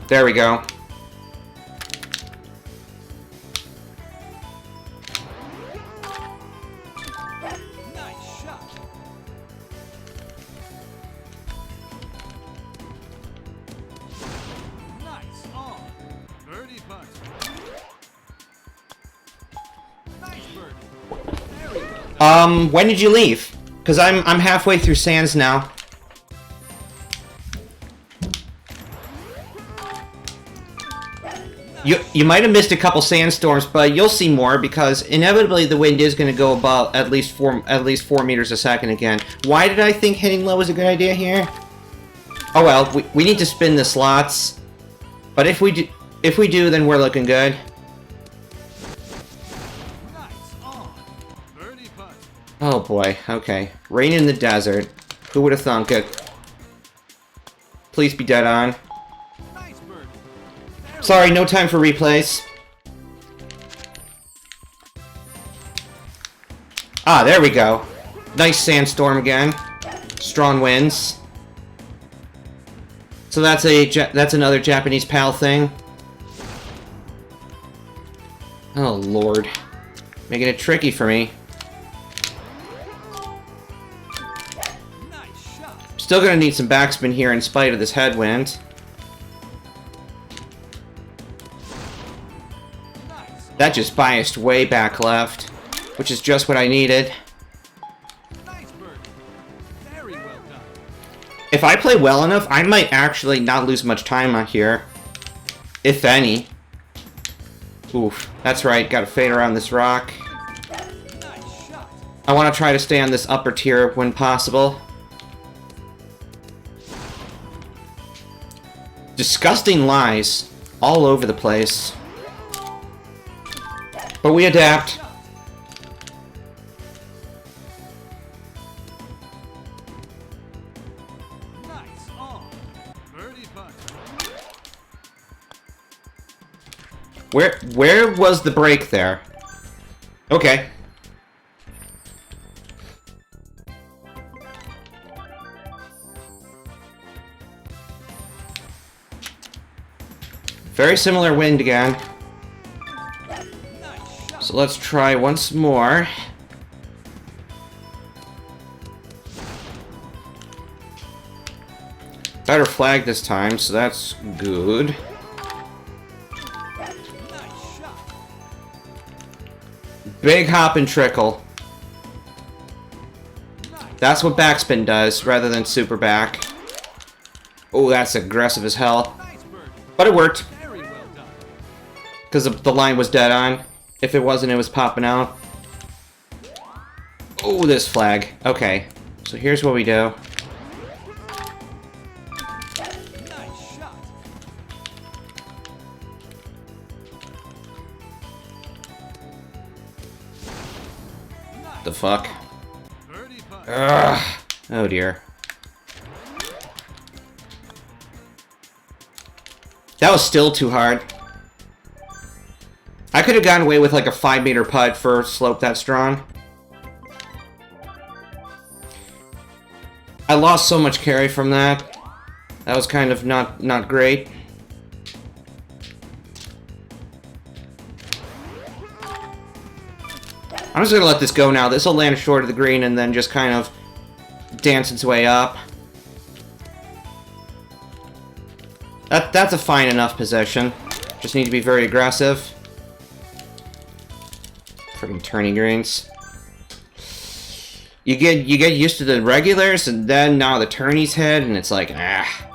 There we go. Nice shot. Nice on. Birdie putt. Nice birdie. Very well done. When did you leave? Because I'm halfway through Sands now. You might have missed a couple sandstorms, but you'll see more because inevitably the wind is going to go above at least 4 meters a second again. Why did I think hitting low was a good idea here? Oh well, we need to spin the slots, but if we do, then we're looking good. Nice on. Birdie putt. Oh boy, okay. Rain in the desert. Who would have thunk it? Please be dead on. Nice birdie. Sorry, no time for replays. Ah, there we go. Nice sandstorm again. Strong winds. So that's another Japanese PAL thing. Oh lord. Making it tricky for me. Nice shot. Still gonna need some backspin here in spite of this headwind. Nice. That just biased way back left, which is just what I needed. Nice birdie. Very well done. If I play well enough, I might actually not lose much time on here. If any. Oof, that's right, gotta fade around this rock. Nice shot. I want to try to stay on this upper tier when possible. Disgusting lies all over the place. But we adapt. Nice on. Birdie putt. Where was the break there? Okay. Very similar wind again. Nice shot. So let's try once more. Better flag this time, so that's good. Nice shot. Big hop and trickle. Nice. That's what backspin does, rather than super back. Oh, that's aggressive as hell. Nice birdie. But it worked, Very well done. because the line was dead on. If it wasn't, it was popping out. Oh, this flag. Okay, so here's what we do. Nice shot. Nice. The fuck? Birdie putt. Ugh. Oh dear. That was still too hard. I could have gotten away with like a 5-meter putt for a slope that strong. I lost so much carry from that. That was kind of not great. I'm just gonna let this go now. This will land short of the green and then just kind of dance its way up. That's a fine enough position. Just need to be very aggressive. Freaking turning greens. You get used to the regulars, and then now the tourneys hit, and it's like, ah.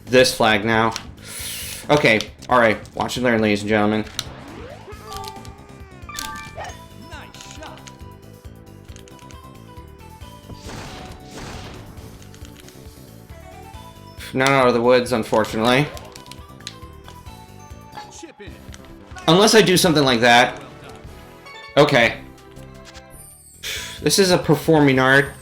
This flag now. Okay, alright. Watch and learn, ladies and gentlemen. Nice shot. Not out of the woods, unfortunately. Chip in. Nice Unless I do something like that. Okay. This is a performing art.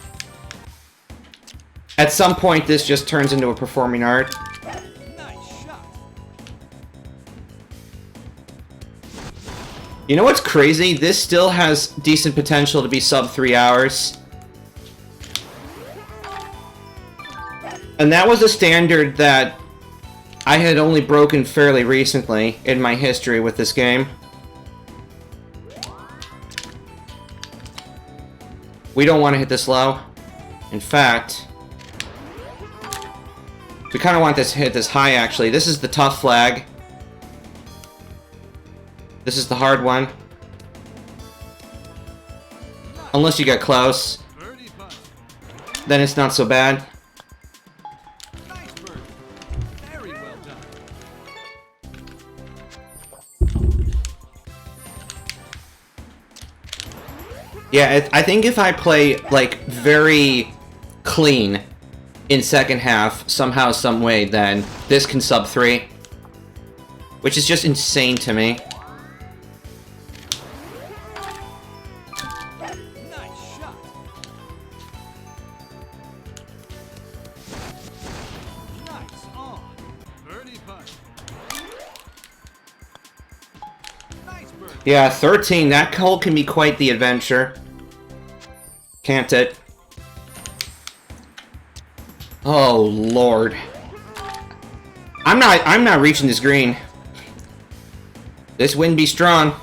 At some point, this just turns into a performing art. Nice shot. You know what's crazy? This still has decent potential to be sub 3 hours. And that was a standard that I had only broken fairly recently in my history with this game. We don't want to hit this low. In fact, we kind of want this to hit this high, actually. This is the tough flag. This is the hard one. Unless you get close. Birdie putt. Then it's not so bad. Nice birdie. Very well done. Yeah, I think if I play, like, very clean in second half, somehow, some way, then this can sub 3. Which is just insane to me. Nice shot. Nice on. Birdie putt. Nice birdie. Yeah, 13, that hole can be quite the adventure. Can't it? Oh, Lord. I'm not reaching this green. This wind be strong.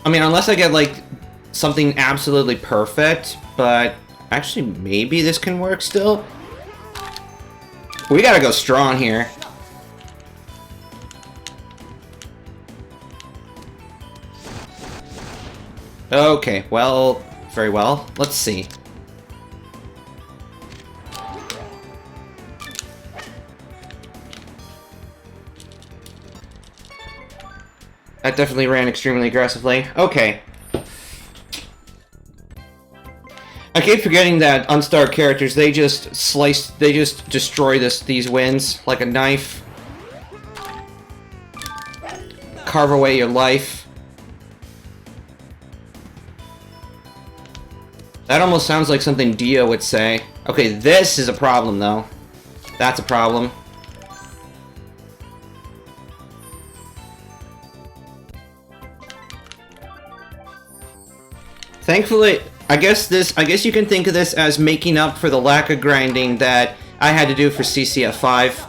I mean, unless I get, like, something absolutely perfect, but actually, maybe this can work still. We gotta go strong here. Okay, well, very well. Let's see. That definitely ran extremely aggressively. Okay. I keep forgetting that unstar characters, they just destroy these wins like a knife. Carve away your life. That almost sounds like something Dio would say. Okay, this is a problem, though. That's a problem. Thankfully, I guess you can think of this as making up for the lack of grinding that I had to do for CCF5.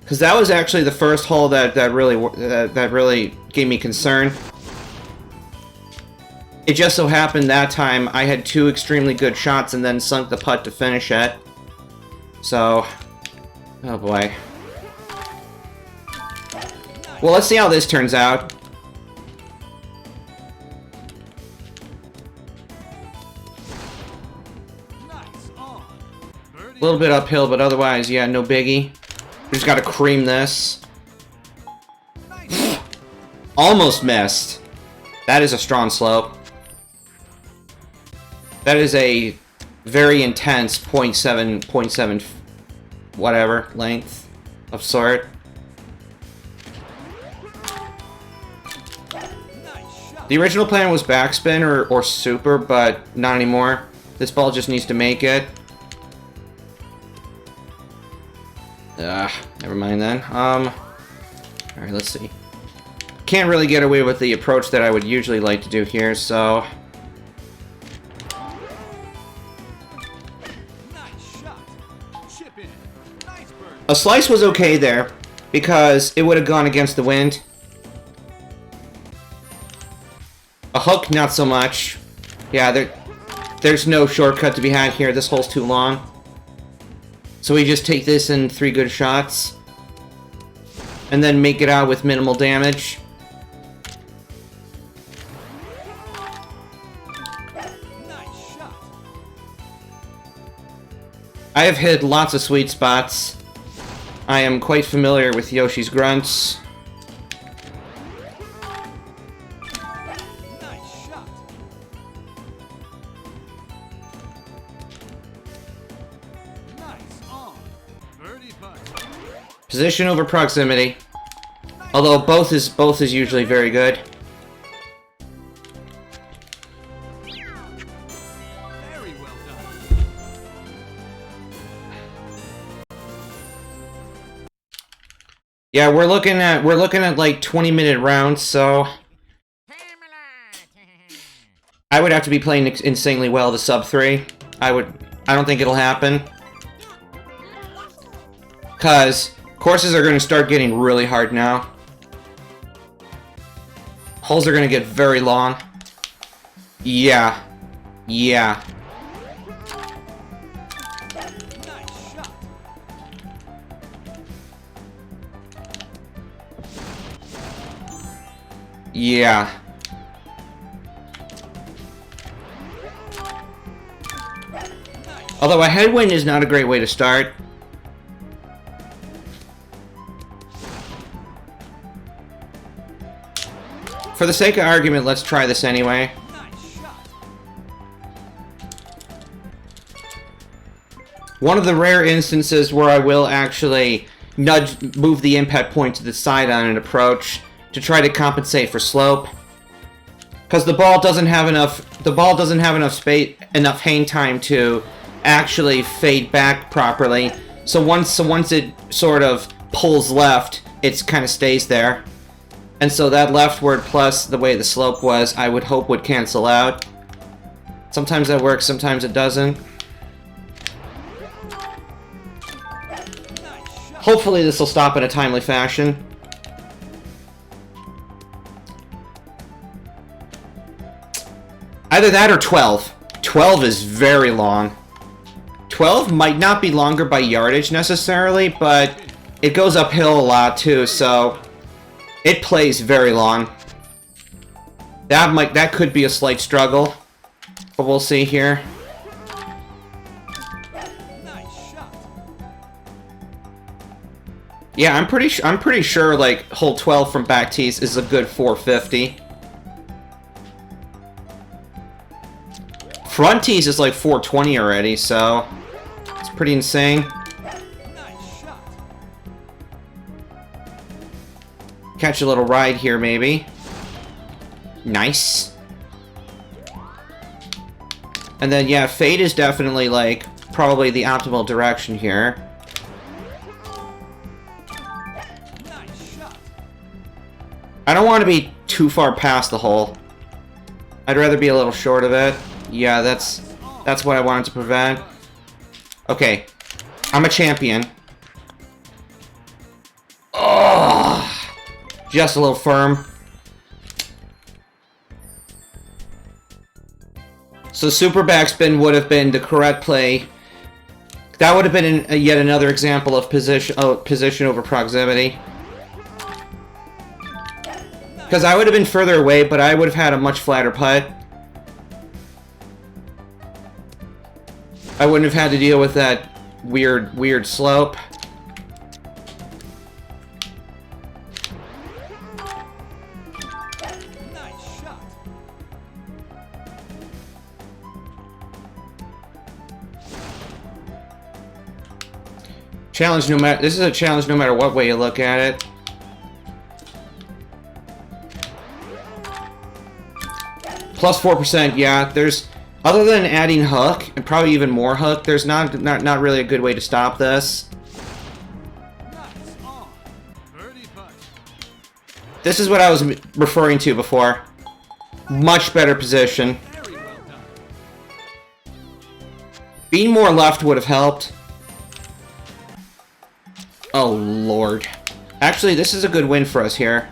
Because that was actually the first hole that really gave me concern. It just so happened that time I had 2 extremely good shots and then sunk the putt to finish it. So, oh boy. Well, let's see how this turns out. Nice on. Birdie. A little bit uphill, but otherwise, yeah, no biggie. We just gotta cream this. Nice. Almost missed. That is a strong slope. That is a very intense 0.7 whatever length of sort. Nice shot. The original plan was backspin or super, but not anymore. This ball just needs to make it. Never mind then. Alright, let's see. Can't really get away with the approach that I would usually like to do here, so... Nice shot. Chip in. Nice birdie. A slice was okay there, because it would have gone against the wind. A hook, not so much. Yeah, there's no shortcut to be had here. This hole's too long. So we just take this in 3 good shots. And then make it out with minimal damage. Nice shot. I have hit lots of sweet spots. I am quite familiar with Yoshi's grunts. Nice shot. Nice on. Birdie putt. Position over proximity. Although both is usually very good. Very well done. Yeah, we're looking at like 20-minute rounds, so I would have to be playing insanely well to sub 3. I don't think it'll happen. Cause courses are gonna start getting really hard now. Holes are gonna get very long. Yeah. Yeah. Nice shot. Yeah. Although a headwind is not a great way to start. For the sake of argument, let's try this anyway. Nice shot. One of the rare instances where I will actually move the impact point to the side on an approach to try to compensate for slope. Because the ball doesn't have enough space, enough hang time to actually fade back properly. So once it sort of pulls left, it kind of stays there. And so that leftward plus the way the slope was, I would hope would cancel out. Sometimes that works, sometimes it doesn't. Hopefully this will stop in a timely fashion. Either that or 12. 12 is very long. 12 might not be longer by yardage necessarily, but it goes uphill a lot too, so it plays very long. That could be a slight struggle, but we'll see here. Nice shot. Yeah, I'm pretty sure like hole 12 from back tees is a good 450. Front tees is like 420 already, so it's pretty insane. Nice shot. Catch a little ride here, maybe. Nice. And then, yeah, fade is definitely, like, probably the optimal direction here. Nice shot. I don't want to be too far past the hole. I'd rather be a little short of it. Yeah, that's what I wanted to prevent. Okay. I'm a champion. Oh, just a little firm. So super backspin would have been the correct play. That would have been yet another example of position over proximity. Because I would have been further away, but I would have had a much flatter putt. I wouldn't have had to deal with that weird slope. Nice shot. Challenge no matter. This is a challenge no matter what way you look at it. Plus 4%, yeah. There's, other than adding hook and probably even more hook, there's not really a good way to stop this. Nice on. Birdie putt. This is what I was referring to before. Much better position. Very well done. Being more left would have helped. Oh, Lord. Actually, this is a good win for us here.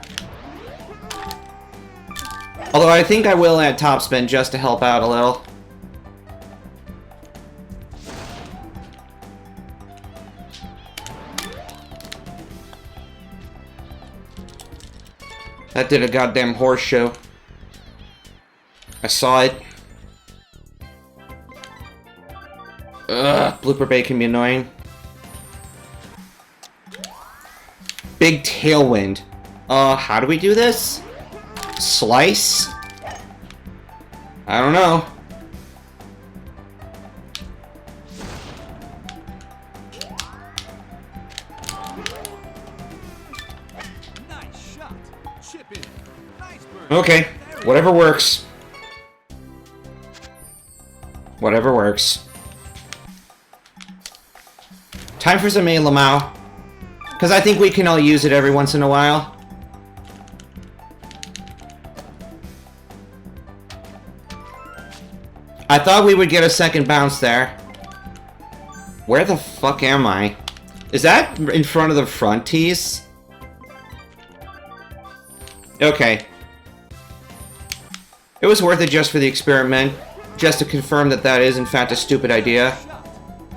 Although I think I will add topspin just to help out a little. That did a goddamn horseshoe. I saw it. Ugh, blooper bait can be annoying. Big tailwind. How do we do this? Slice? I don't know. Okay, whatever works. Whatever works. Time for some Lamau. Because I think we can all use it every once in a while. I thought we would get a second bounce there. Where the fuck am I? Is that in front of the front tees? Okay. It was worth it just for the experiment. Just to confirm that that is in fact a stupid idea.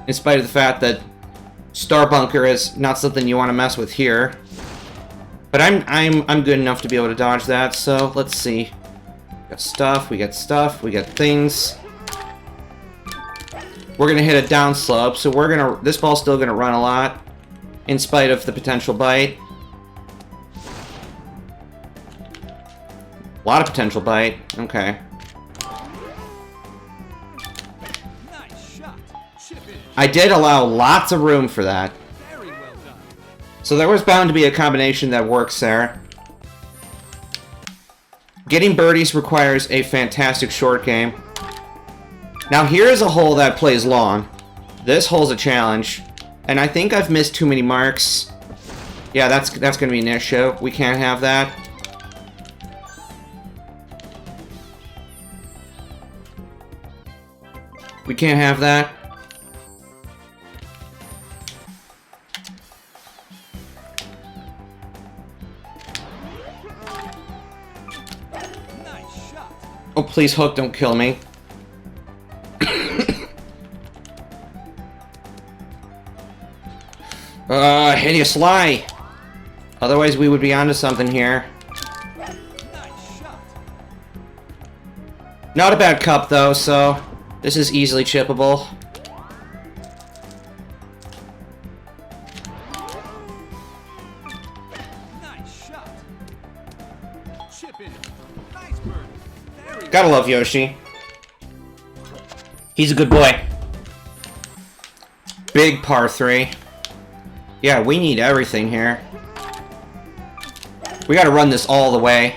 In spite of the fact that Star Bunker is not something you want to mess with here. But I'm good enough to be able to dodge that, so let's see. We got stuff, we got things. We're gonna hit a down slope, so this ball's still gonna run a lot, in spite of the potential bite. A lot of potential bite. Okay. Nice shot. Chip in. I did allow lots of room for that. Very well done. So there was bound to be a combination that works there. Getting birdies requires a fantastic short game. Now here's a hole that plays long. This hole's a challenge. And I think I've missed too many marks. Yeah, that's gonna be an issue. We can't have that. We can't have that. Nice shot. Oh, please, hook, don't kill me. Hideous lie. Otherwise, we would be onto something here. Nice shot. Not a bad cup, though, so this is easily chippable. Nice shot. Chip in. Nice birdie. Very Gotta love Yoshi. He's a good boy. Big par 3. Yeah, we need everything here. We gotta run this all the way.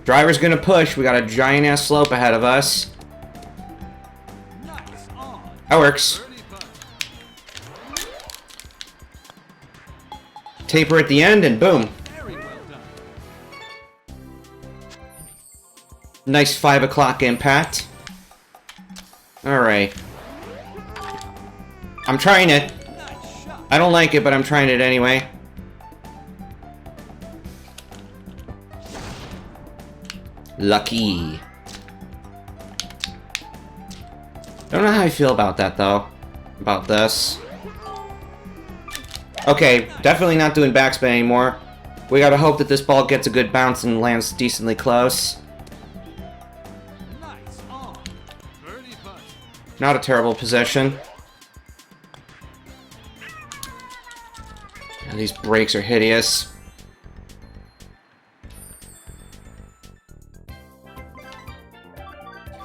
Driver's gonna push. We got a giant-ass slope ahead of us. nice on. That works. Birdie putt. Taper at the end, and boom. Very well done. Nice 5 o'clock impact. Alright. I'm trying it. Nice shot. I don't like it, but I'm trying it anyway. Lucky. Don't know how I feel about that, though. About this. Okay, definitely not doing backspin anymore. We gotta hope that this ball gets a good bounce and lands decently close. Nice on. Birdie putt. Not a terrible position. These brakes are hideous.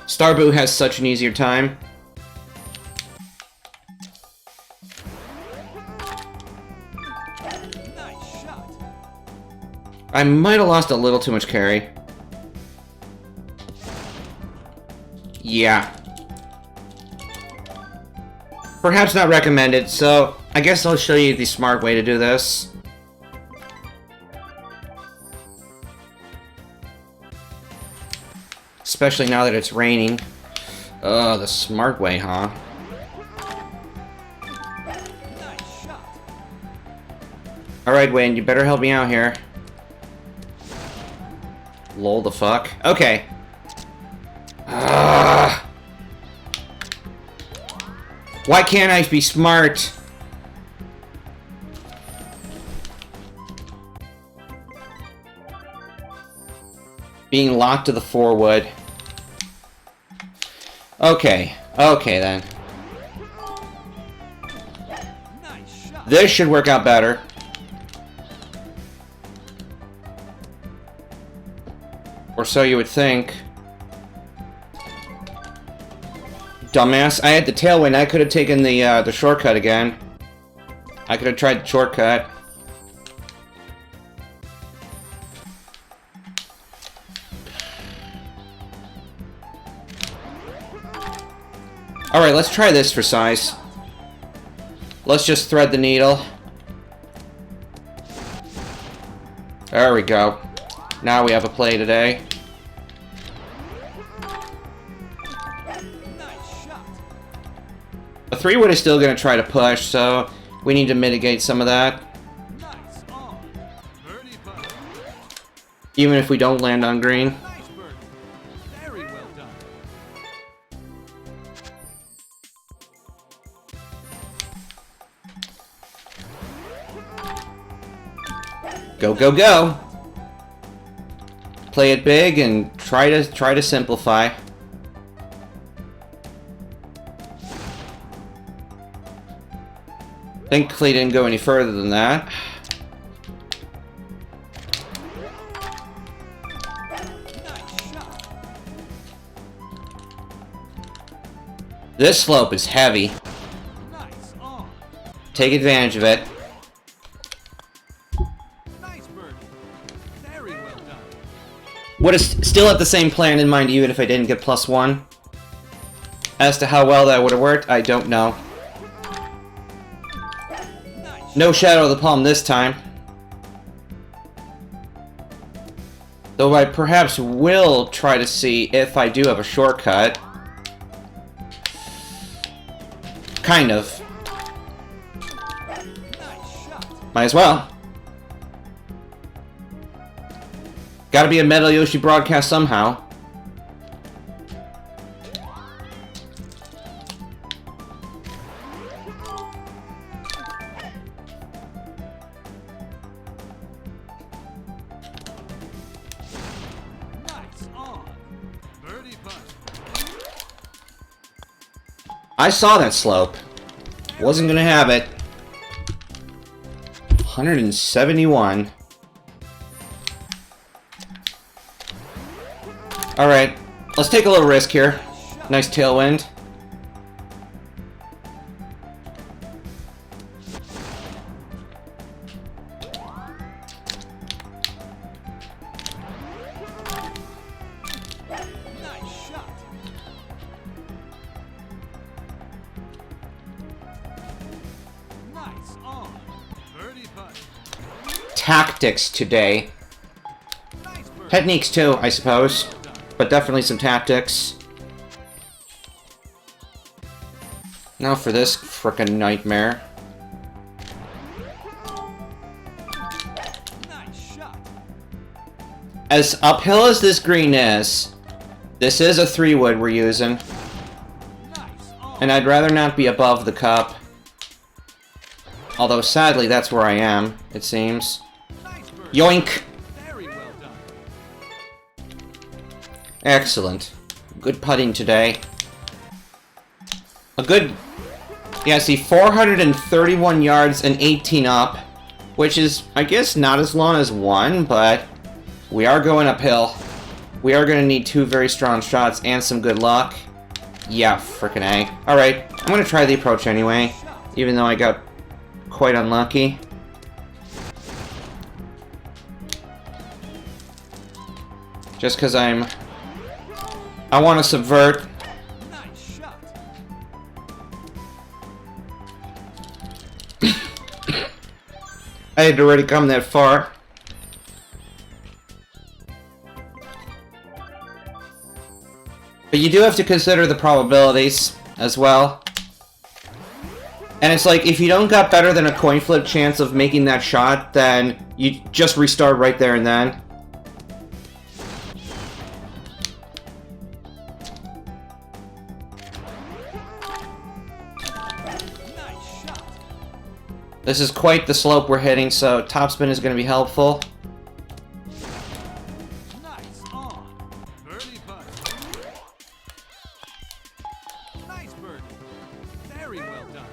Starboot has such an easier time. Nice shot. I might have lost a little too much carry. Yeah. Perhaps not recommended, so I guess I'll show you the smart way to do this. Especially now that it's raining. Oh, the smart way, huh? Nice shot. Alright, Wayne, you better help me out here. Lol the fuck. Okay. Why can't I be smart? Being locked to the 4-wood. Okay. Okay, then. Nice shot. This should work out better. Or so you would think. Dumbass. I had the tailwind. I could have taken the shortcut again. I could have tried the shortcut. Alright, let's try this for size. Let's just thread the needle. There we go. Now we have a play today. A 3-wood is still going to try to push, so we need to mitigate some of that. Even if we don't land on green. Go, go, go! Play it big and try to simplify. Thankfully, didn't go any further than that. This slope is heavy. Take advantage of it. Would have still had the same plan in mind even if I didn't get +1. As to how well that would have worked, I don't know. No Shadow of the Palm this time. Though I perhaps will try to see if I do have a shortcut. Kind of. Might as well. Gotta be a Metal Yoshi broadcast somehow. I saw that slope. Wasn't gonna have it. 171. Alright, let's take a little risk here. Nice tailwind. Tactics today. Techniques too, I suppose. But definitely some tactics. Now for this frickin' nightmare. As uphill as this green is, this is a 3-wood we're using. And I'd rather not be above the cup. Although sadly that's where I am, it seems. Yoink! Excellent. Good putting today. A good... Yeah, see, 431 yards and 18 up. Which is, I guess, not as long as 1, but... we are going uphill. We are going to need 2 very strong shots and some good luck. Yeah, frickin' A. Alright, I'm going to try the approach anyway. Even though I got quite unlucky. Just because I want to subvert. I had already come that far. But you do have to consider the probabilities as well. And it's like, if you don't got better than a coin flip chance of making that shot, then you just restart right there and then. This is quite the slope we're hitting, so topspin is going to be helpful. Nice on. Birdie putt. Nice birdie. Very well done.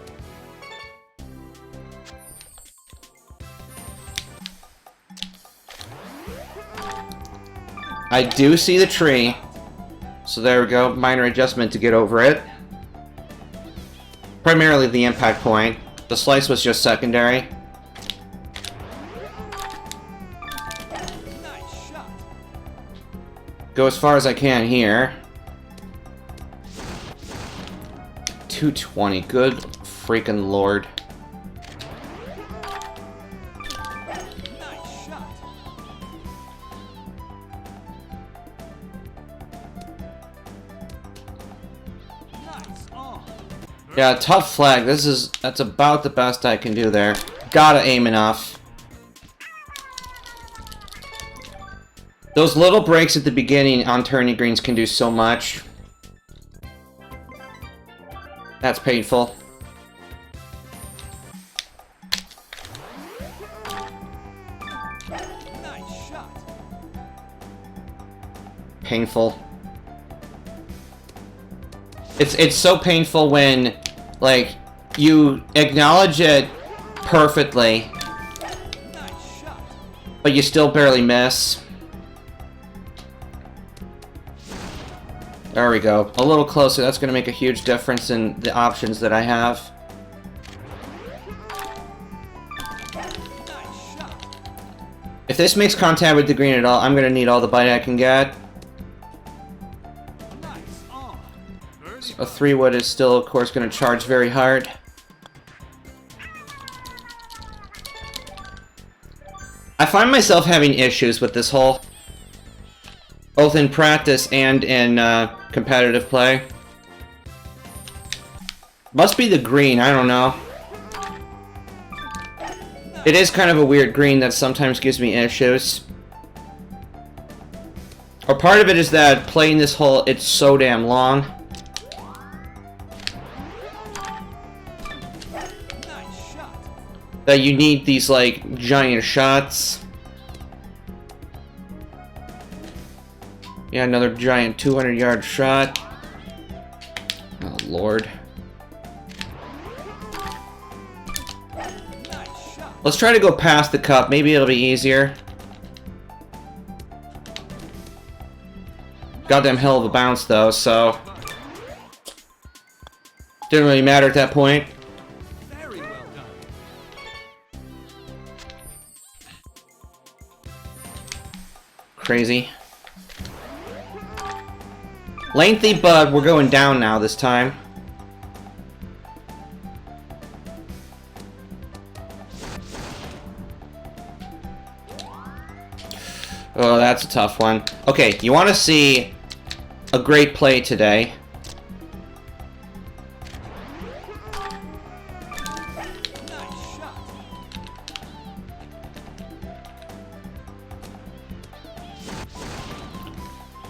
I do see the tree. So there we go. Minor adjustment to get over it. Primarily the impact point. The slice was just secondary. Nice shot. Go as far as I can here. 220. Good freaking lord. Nice shot. Nice on. Yeah, tough flag. That's about the best I can do there. Gotta aim enough. Those little breaks at the beginning on turning greens can do so much. That's painful. Nice shot. Painful. It's so painful when, like, you acknowledge it perfectly, Nice shot. but you still barely miss. There we go. A little closer. That's going to make a huge difference in the options that I have. Nice shot. If this makes contact with the green at all, I'm going to need all the bite I can get. Nice on. Birdie A 3-wood is still, of course, going to charge very hard. I find myself having issues with this hole, both in practice and in competitive play. Must be the green, I don't know. It is kind of a weird green that sometimes gives me issues. Or part of it is that playing this hole, it's so damn long. Nice shot. That you need these, like, giant shots. Yeah, another giant 200-yard shot. Oh, Lord. Nice shot. Let's try to go past the cup. Maybe it'll be easier. Goddamn hell of a bounce, though, so... Didn't really matter at that point. Very well done. Crazy. Lengthy, but we're going down now this time. Oh, that's a tough one. Okay, you want to see a great play today. Nice shot.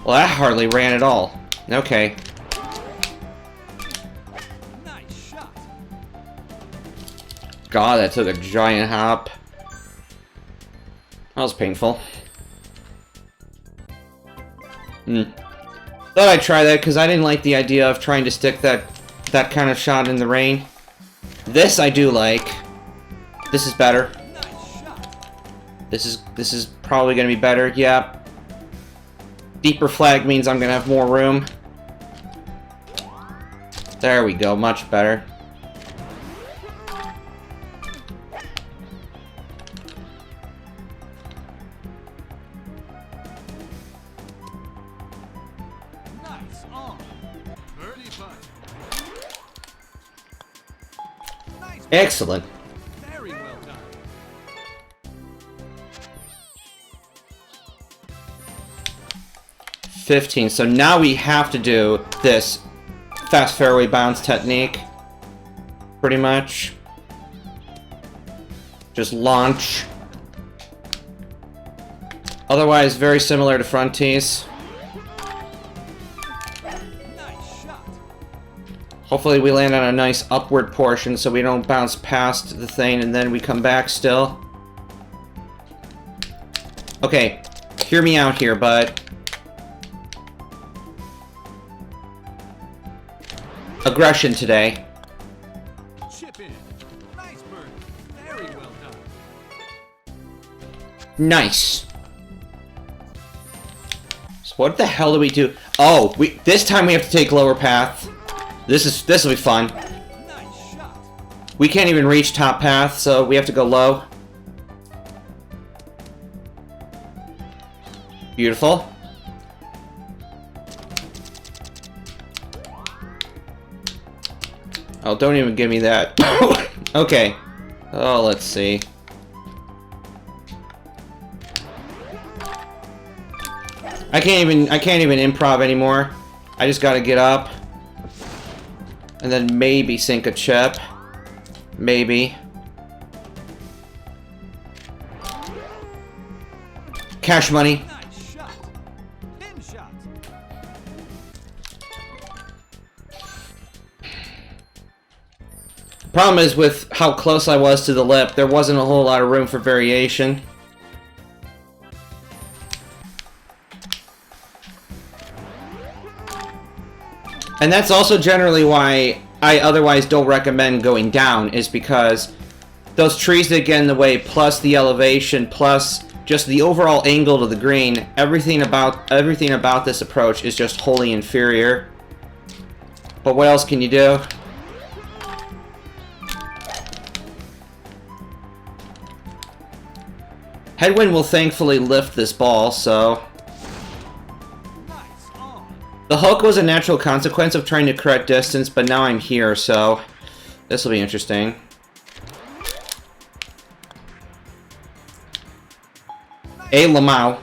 Well, that hardly ran at all. Okay. Nice shot. God, that took a giant hop. That was painful. Thought I'd try that because I didn't like the idea of trying to stick that kind of shot in the rain. This I do like. This is better. Nice shot. This is probably gonna be better. Yeah. Deeper flag means I'm gonna have more room. There we go. Much better. Nice on. Birdie putt. Nice. Excellent. Very well done. $15. So now we have to do this fast fairway bounce technique. Pretty much. Just launch. Otherwise, very similar to front tees. Nice shot. Hopefully we land on a nice upward portion so we don't bounce past the thing and then we come back still. Okay, hear me out here, bud. Aggression today. Chip in. Nice birdie. Very well done. Nice. So what the hell do we do? Oh, this time we have to take lower path. This will be fun. Nice shot. We can't even reach top path, so we have to go low. Beautiful. Oh, don't even give me that. Okay. Oh, let's see. I can't even improv anymore. I just gotta get up. And then maybe sink a chip. Maybe. Cash money. Nice shot. Pin shot. Problem is, with how close I was to the lip, there wasn't a whole lot of room for variation. And that's also generally why I otherwise don't recommend going down, is because those trees that get in the way, plus the elevation, plus just the overall angle to the green, everything about this approach is just wholly inferior. But what else can you do? Headwind will thankfully lift this ball, so... Nice on. The hook was a natural consequence of trying to correct distance, but now I'm here, so... This will be interesting. A Lamau.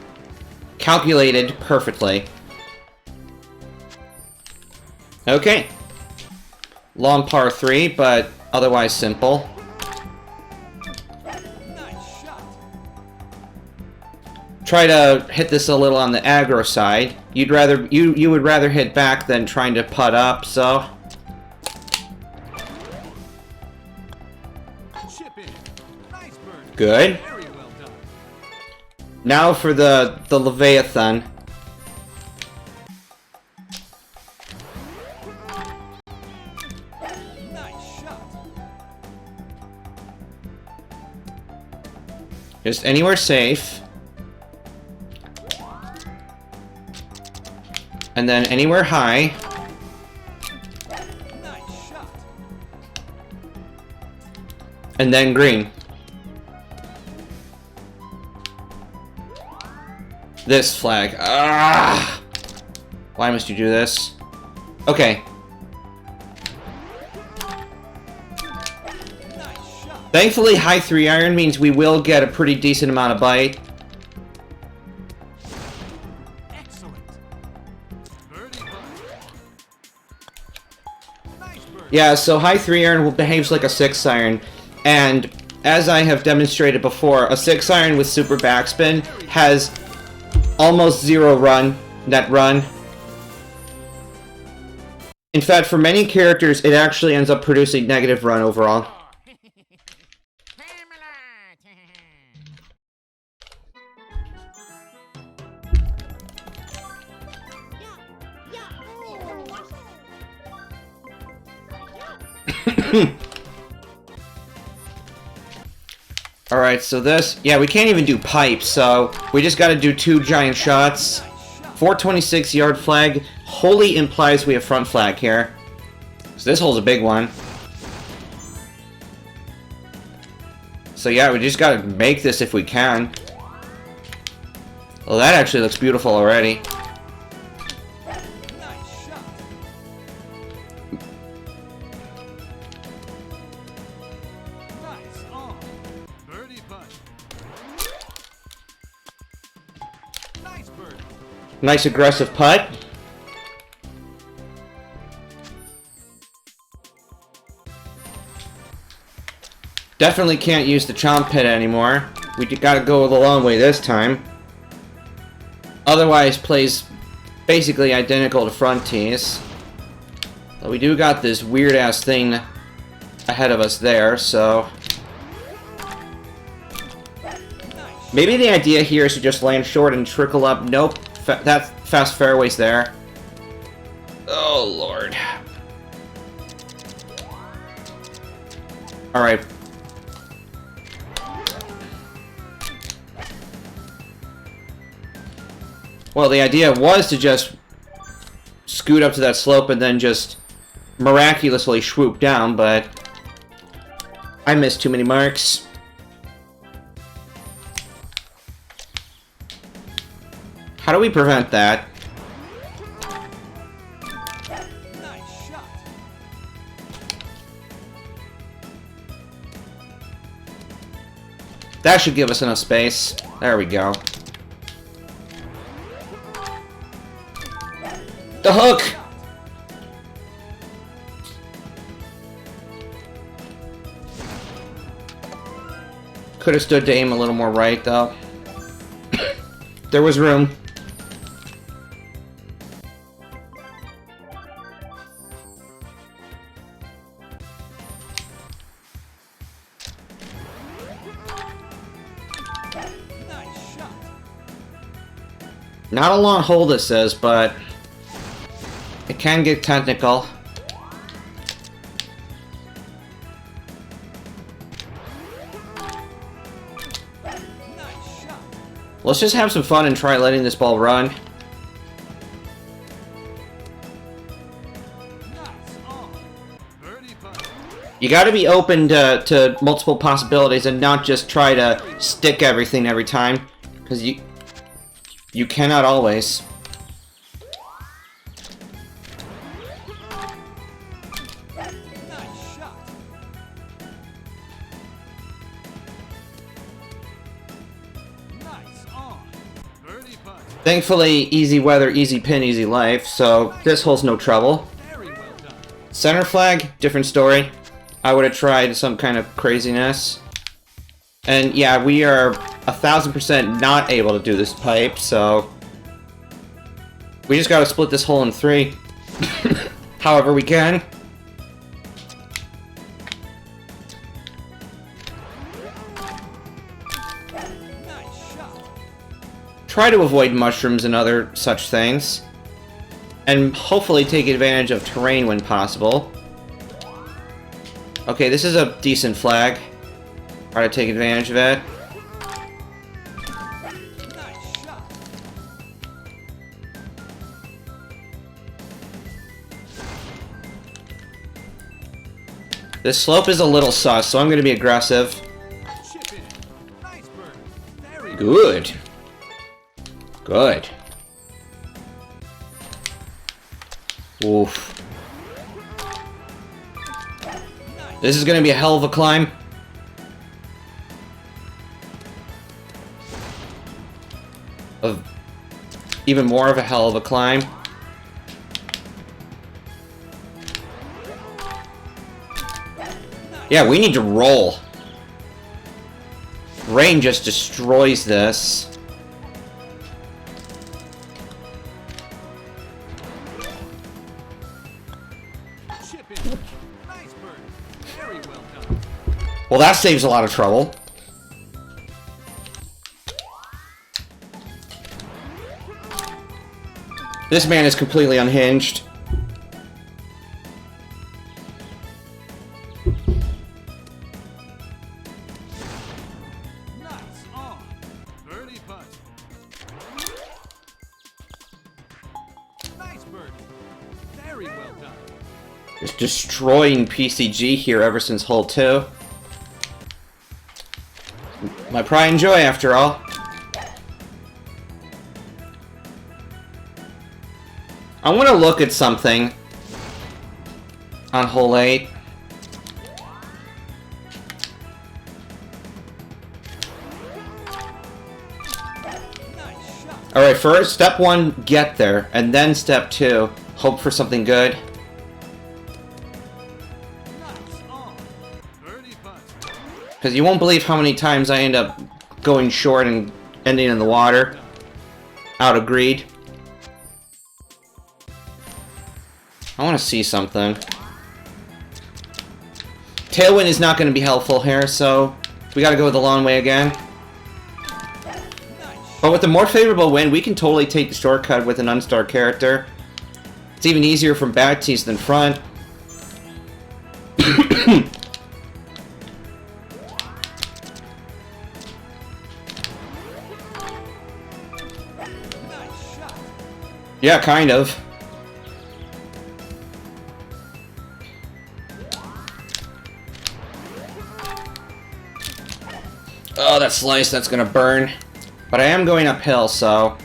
Calculated perfectly. Okay. Long par 3, but otherwise simple. Nice shot. Try to hit this a little on the aggro side. You would rather hit back than trying to putt up, so... Chip in. Nice bird. Good. Very well done. Now for the Leviathan. Nice shot. Just anywhere safe. And then anywhere high. Nice shot. And then green. This flag. Ah! Why must you do this? Okay. Nice shot. Thankfully, high 3-iron means we will get a pretty decent amount of bite. Excellent. Birdie putt. Nice bird. Yeah, so high 3-iron behaves like a 6-iron. And as I have demonstrated before, a 6-iron with super backspin has almost 0 net run. In fact, for many characters, it actually ends up producing negative run overall. Alright, so this... Yeah, we can't even do pipes, so we just gotta do 2 giant shots. 426-yard flag wholly implies we have front flag here. So this hole's a big one. So yeah, we just gotta make this if we can. Well, that actually looks beautiful already. Nice shot. Nice on. Birdie putt. Nice bird. Nice aggressive putt. Definitely can't use the chomp pit anymore. We gotta go the long way this time. Otherwise, plays basically identical to front tees. But we do got this weird-ass thing ahead of us there, so... Maybe the idea here is to just land short and trickle up. Nope. That fast fairway's there. Oh, Lord. Alright. Well, the idea was to just scoot up to that slope and then just miraculously swoop down, but I missed too many marks. How do we prevent that? Nice shot. That should give us enough space. There we go. The hook! Could have stood to aim a little more right, though. There was room. Not a long hole, this is, but it can get technical. Let's just have some fun and try letting this ball run. You gotta be open to multiple possibilities and not just try to stick everything every time, because you cannot always. Thankfully, easy weather, easy pin, easy life, so this hole's no trouble. Center flag, different story. I would have tried some kind of craziness. And yeah, we are 1000% not able to do this pipe, so we just gotta split this hole in 3. However we can. Try to avoid mushrooms and other such things. And hopefully take advantage of terrain when possible. Okay, this is a decent flag. Try to take advantage of it. This slope is a little sus, so I'm going to be aggressive. Good. Good. Oof. This is going to be a hell of a climb. Even more of a hell of a climb. Yeah, we need to roll. Rain just destroys this. Well, that saves a lot of trouble. This man is completely unhinged. Nice on. Birdie putt. Nice birdie. Very well done. Just destroying PCG here ever since hole 2. My pride and joy, after all. I want to look at something on hole 8. Alright, first, step 1, get there, and then step 2, hope for something good. Because you won't believe how many times I end up going short and ending in the water. Out of greed. I want to see something. Tailwind is not going to be helpful here, so we got to go the long way again. But with the more favorable wind, we can totally take the shortcut with an unstar character. It's even easier from back tees than front. Yeah, kind of. Oh, that slice, that's gonna burn. But I am going uphill, so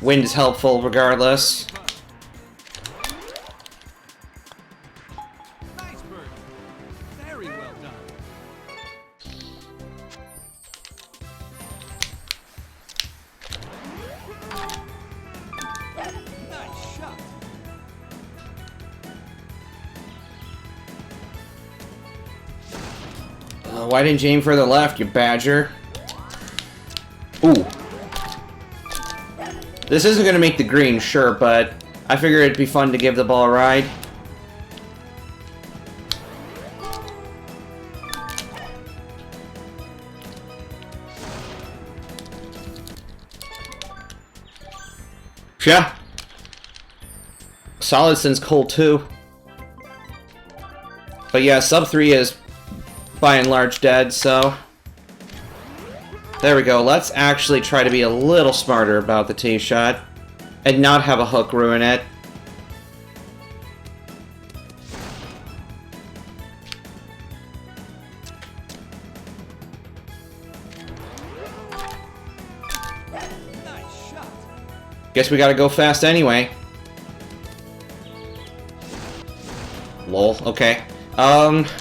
wind is helpful regardless. Why didn't you aim for the left, you badger? Ooh. This isn't gonna make the green, sure, but I figured it'd be fun to give the ball a ride. Yeah. Solid since Cold 2. But yeah, sub 3 is by and large dead, so... There we go. Let's actually try to be a little smarter about the tee shot. And not have a hook ruin it. Nice shot. Guess we gotta go fast anyway. Lol, okay. Nice shot.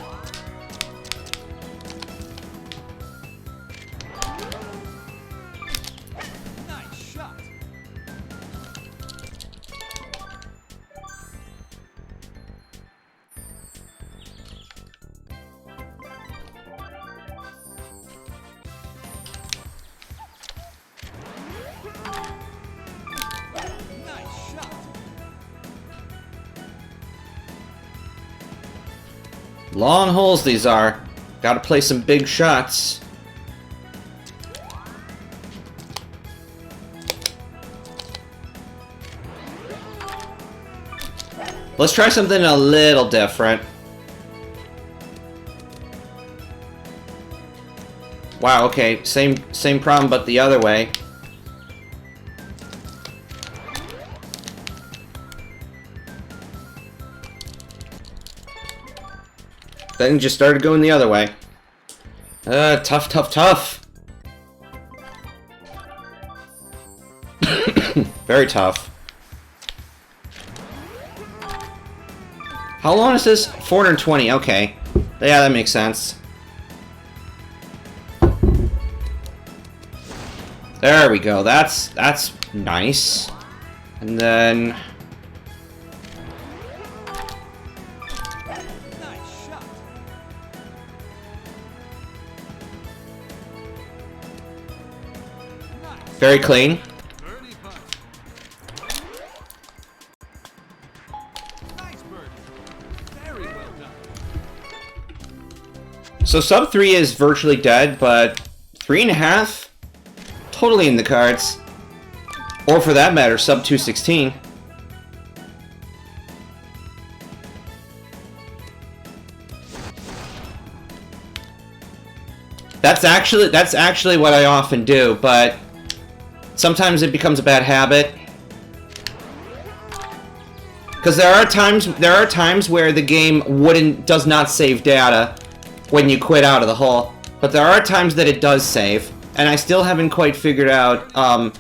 Nice shot. Long holes these are. Gotta play some big shots. Let's try something a little different. Wow, okay, same problem but the other way. Then just started going the other way. Tough, tough, tough. Very tough. How long is this? 420, okay. Yeah, that makes sense. There we go, that's nice. And then... Nice shot. Nice. Very clean. Birdie putt. Nice birdie. Very well done. So sub 3 is virtually dead, but 3.5? Totally in the cards. Or for that matter, sub 216. That's actually what I often do, but sometimes it becomes a bad habit. Because there are times where the game does not save data when you quit out of the hole, but there are times that it does save, and I still haven't quite figured out why.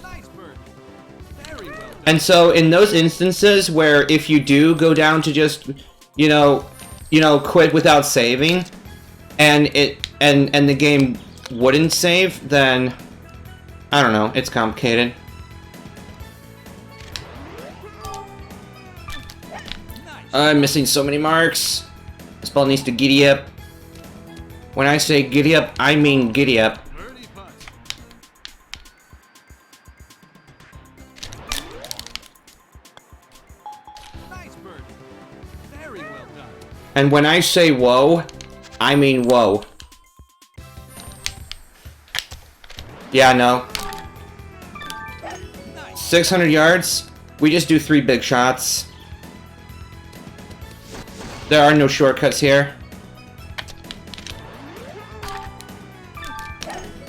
Nice bird. Very well done. And so in those instances where if you do go down to just, you know, quit without saving, and the game wouldn't save, then I don't know, it's complicated. Nice. I'm missing so many marks. This ball needs to giddy up. When I say giddy up, I mean giddy up. Birdie putt. Nice birdie. Very well done. And when I say whoa, I mean whoa. Yeah, no. Nice. 600 yards. We just do 3 big shots. There are no shortcuts here.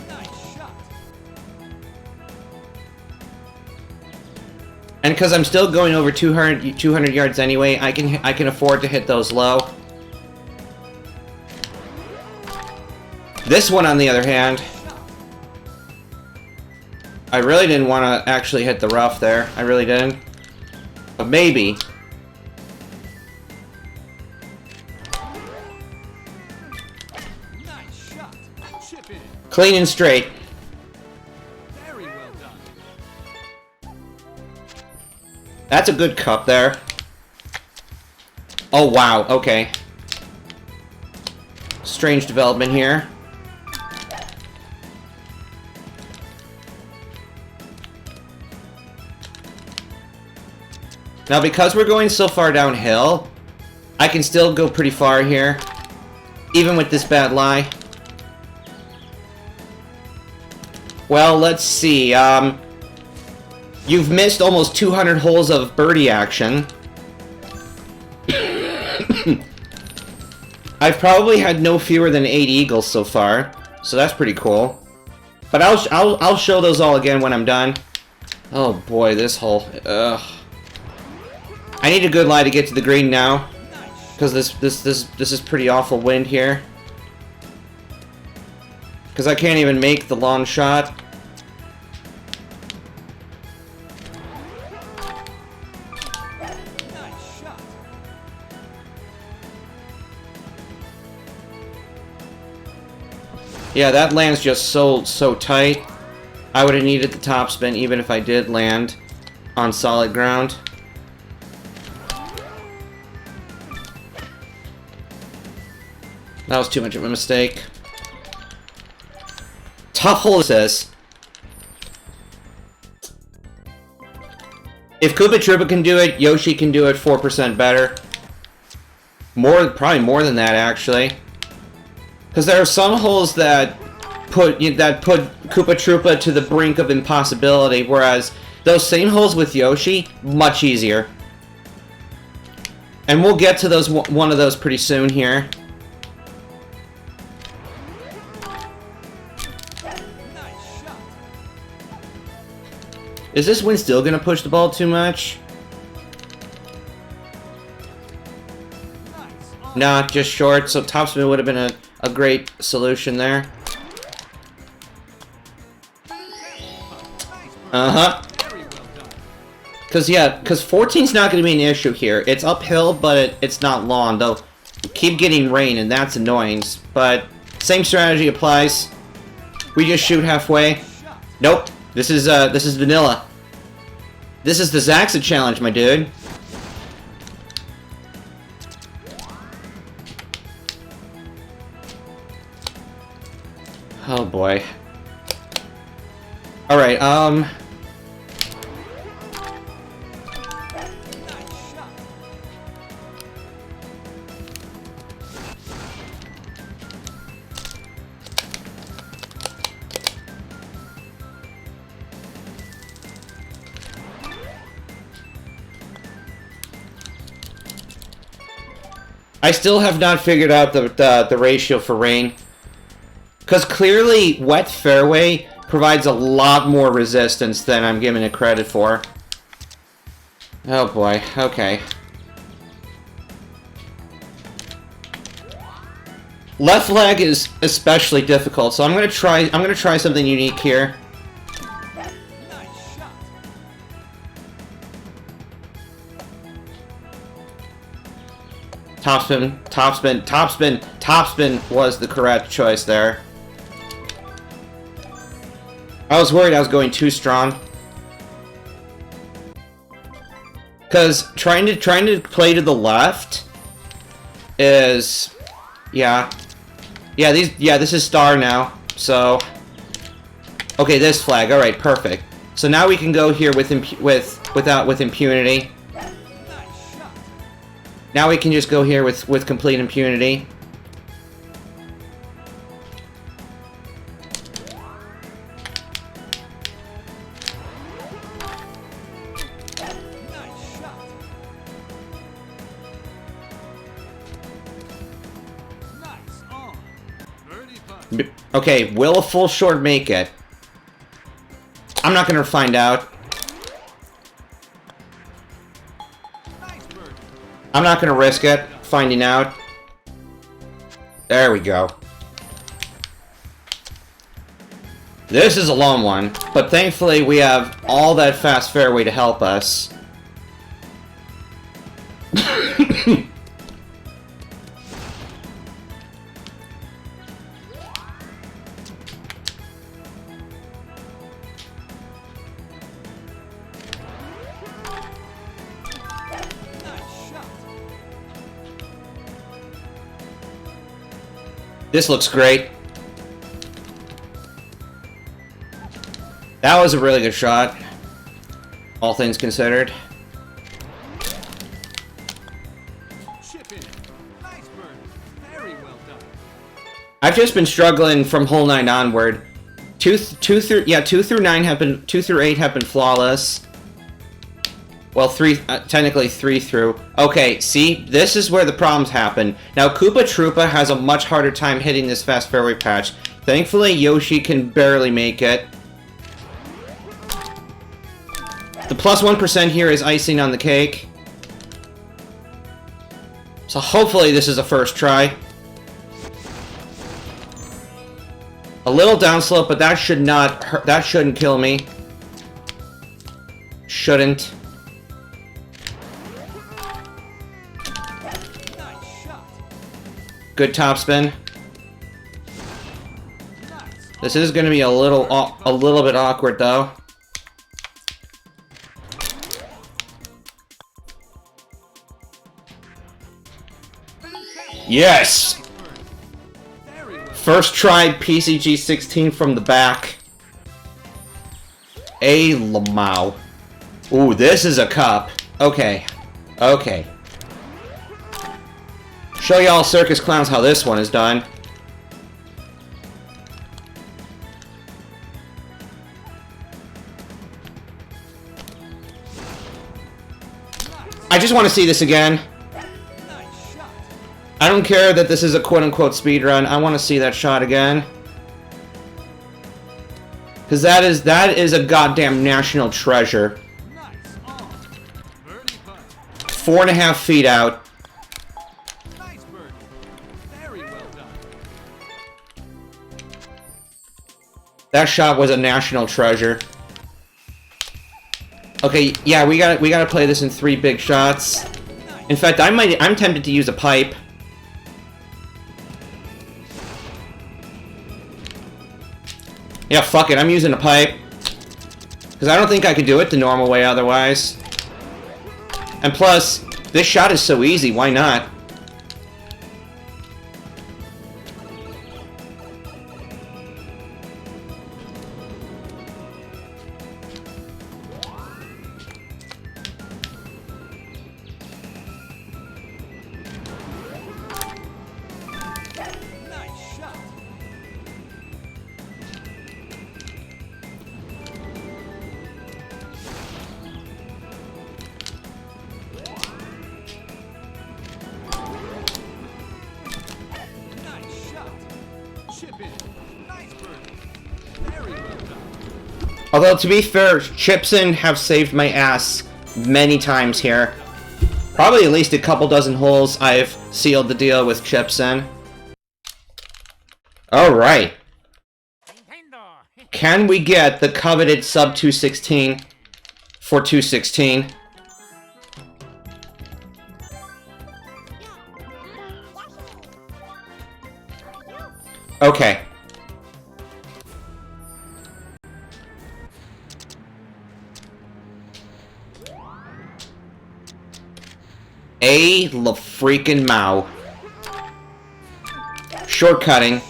Nice shot. And because I'm still going over 200 yards anyway, I can afford to hit those low. This one, on the other hand, I really didn't want to actually hit the rough there. I really didn't. But maybe. Nice shot. Chip in. Clean and straight. Very well done. That's a good cup there. Oh, wow. Okay. strange development here. Now, because we're going so far downhill, I can still go pretty far here, even with this bad lie. Well, let's see. You've missed almost 200 holes of birdie action. I've probably had no fewer than 8 eagles so far, so that's pretty cool. But I'll show those all again when I'm done. Oh boy, this hole. Ugh. I need a good lie to get to the green now, because this is pretty awful wind here. Because I can't even make the long shot. Yeah, that lands just so tight. I would have needed the topspin even if I did land on solid ground. That was too much of a mistake. Tough hole, it says. If Koopa Troopa can do it, Yoshi can do it 4% better. Probably more than that, actually. Because there are some holes that put Koopa Troopa to the brink of impossibility, whereas those same holes with Yoshi, much easier. And we'll get to one of those pretty soon here. Is this wind still gonna push the ball too much? Nah, just short, so topspin would have been a great solution there. Uh-huh. Because 14's not going to be an issue here. It's uphill, but it's not long. They'll keep getting rain, and that's annoying. But same strategy applies. We just shoot halfway. Nope. This is vanilla. This is the Zaxxa challenge, my dude. Oh boy. Alright, I still have not figured out the ratio for rain. Because clearly, wet fairway provides a lot more resistance than I'm giving it credit for. Oh boy, okay. Left leg is especially difficult, so I'm gonna try something unique here. Topspin, topspin, topspin, topspin was the correct choice there. I was worried I was going too strong. Cause trying to play to the left is this is star now. So okay, this flag. All right, perfect. So now we can go here with impunity. Now we can just go here with complete impunity. Okay, will a full short make it? I'm not gonna find out. I'm not gonna risk it, finding out. There we go. This is a long one, but thankfully we have all that fast fairway to help us. This looks great. That was a really good shot, all things considered. Chip in. Nice bird. Very well done. I've just been struggling from hole 9 onward. 2 through 8 have been flawless. Well, technically 3 through. Okay, see, this is where the problems happen. Now, Koopa Troopa has a much harder time hitting this fast fairway patch. Thankfully, Yoshi can barely make it. The plus 1% here is icing on the cake. So hopefully this is a first try. A little downslope, but that should not hurt, that shouldn't kill me. Shouldn't. Nice shot. Good topspin. Nice. This is going to be a little bit awkward though. Yes! Very well. First try PCG 16 from the back. A Lamau. Ooh, this is a cup. Okay. Okay. Show y'all circus clowns how this one is done. I just want to see this again. Nice shot. I don't care that this is a quote-unquote speedrun. I want to see that shot again. Because that is a goddamn national treasure. Nice on. Birdie putt. 4.5 feet out. Nice birdie. Very well done. That shot was a national treasure. Okay, yeah, we gotta play this in 3 big shots. In fact, I'm tempted to use a pipe. Yeah, fuck it, I'm using a pipe. Because I don't think I could do it the normal way otherwise. And plus, this shot is so easy, why not? Nice shot. Nice shot. Chip in. Nice birdie. Very well done. Although, to be fair, Chipson have saved my ass many times here. Probably at least a couple dozen holes I've sealed the deal with Chipson. Alright. Can we get the coveted sub 216 for 216? Okay. A la freaking Mao. Shortcutting.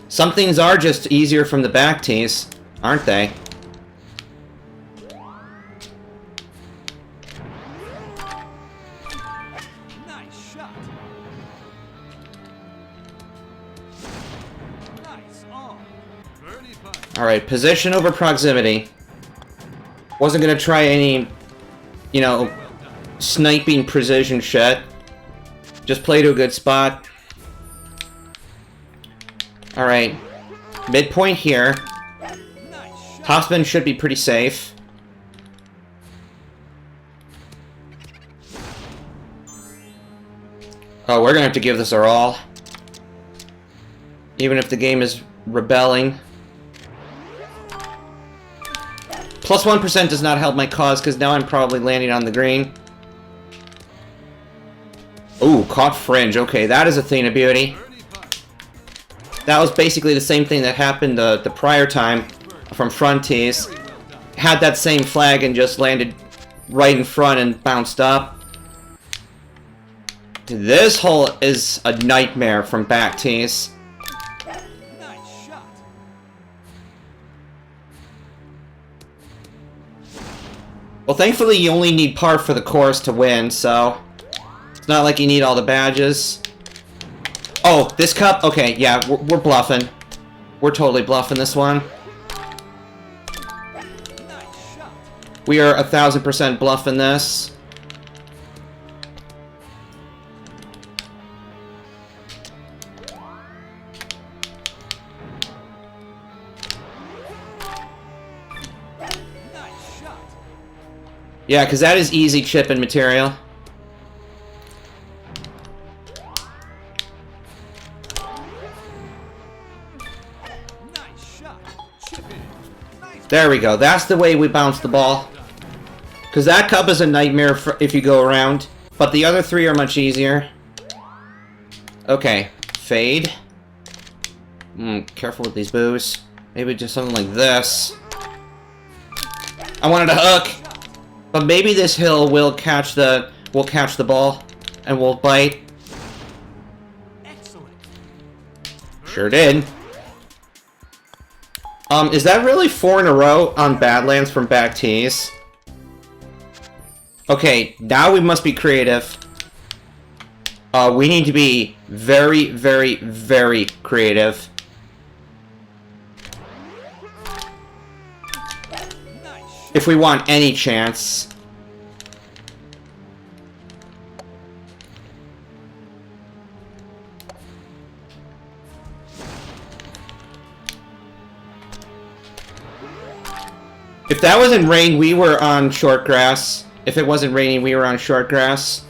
Some things are just easier from the back tees, aren't they? Nice shot. Nice on. Birdie putt. Alright, position over proximity. Wasn't gonna try any, you know, Well done. sniping precision shit. Just play to a good spot. Alright. Midpoint here. Nice shot. Topspin should be pretty safe. Oh, we're gonna have to give this our all. Even if the game is rebelling. Plus 1% does not help my cause, because now I'm probably landing on the green. Ooh, caught fringe. Okay, that is a thing of beauty. Birdie putt. That was basically the same thing that happened the prior time from front tees. Very well done. Had that same flag and just landed right in front and bounced up. This hole is a nightmare from back tees. Well, thankfully you only need par for the course to win, so... It's not like you need all the badges. Oh, this cup? Okay, yeah, we're bluffing. We're totally bluffing this one. We are 1000% bluffing this. Yeah, because that is easy chipping material. There we go. That's the way we bounce the ball. Because that cup is a nightmare for if you go around. But the other three are much easier. Okay. Fade. Careful with these boos. Maybe just something like this. I wanted a hook. But maybe this hill will catch the ball and we'll bite. Excellent. Sure did. Is that really 4 in a row on Badlands from back tees? Okay, now we must be creative. We need to be very, very, very creative. If we want any chance. If that wasn't rain, we were on short grass. If it wasn't raining, we were on short grass.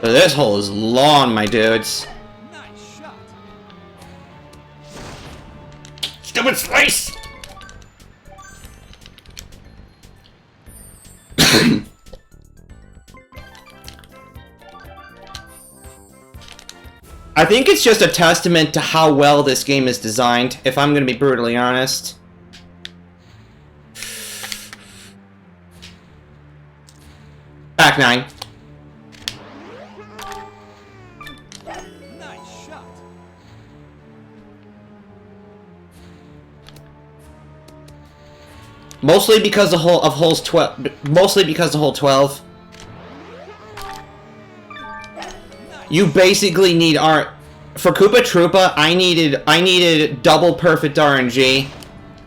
So this hole is long, my dudes. Nice shot. Stupid slice! I think it's just a testament to how well this game is designed, if I'm going to be brutally honest. Back 9. Nice shot. Mostly because of holes 12. Mostly because of hole 12. You basically need for Koopa Troopa. I needed double perfect RNG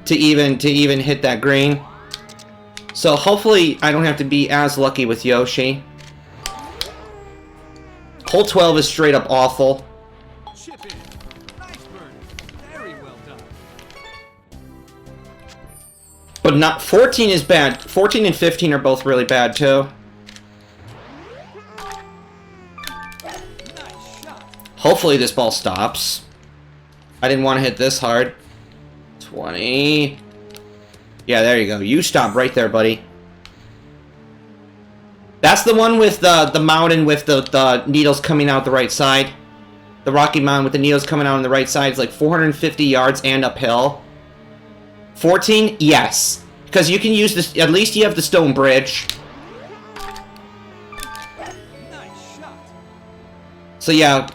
to even hit that green. So hopefully I don't have to be as lucky with Yoshi. Hole 12 is straight up awful. Chip in. Nice birdie. Very well done. But not 14 is bad. 14 and 15 are both really bad too. Nice shot. Hopefully this ball stops. I didn't want to hit this hard. 20. Yeah, there you go. You stop right there, buddy. That's the one with the mountain with the needles coming out the right side. The Rocky Mountain with the needles coming out on the right side is like 450 yards and uphill. 14? Yes. Because you can use this, at least you have the stone bridge. Nice shot. So yeah,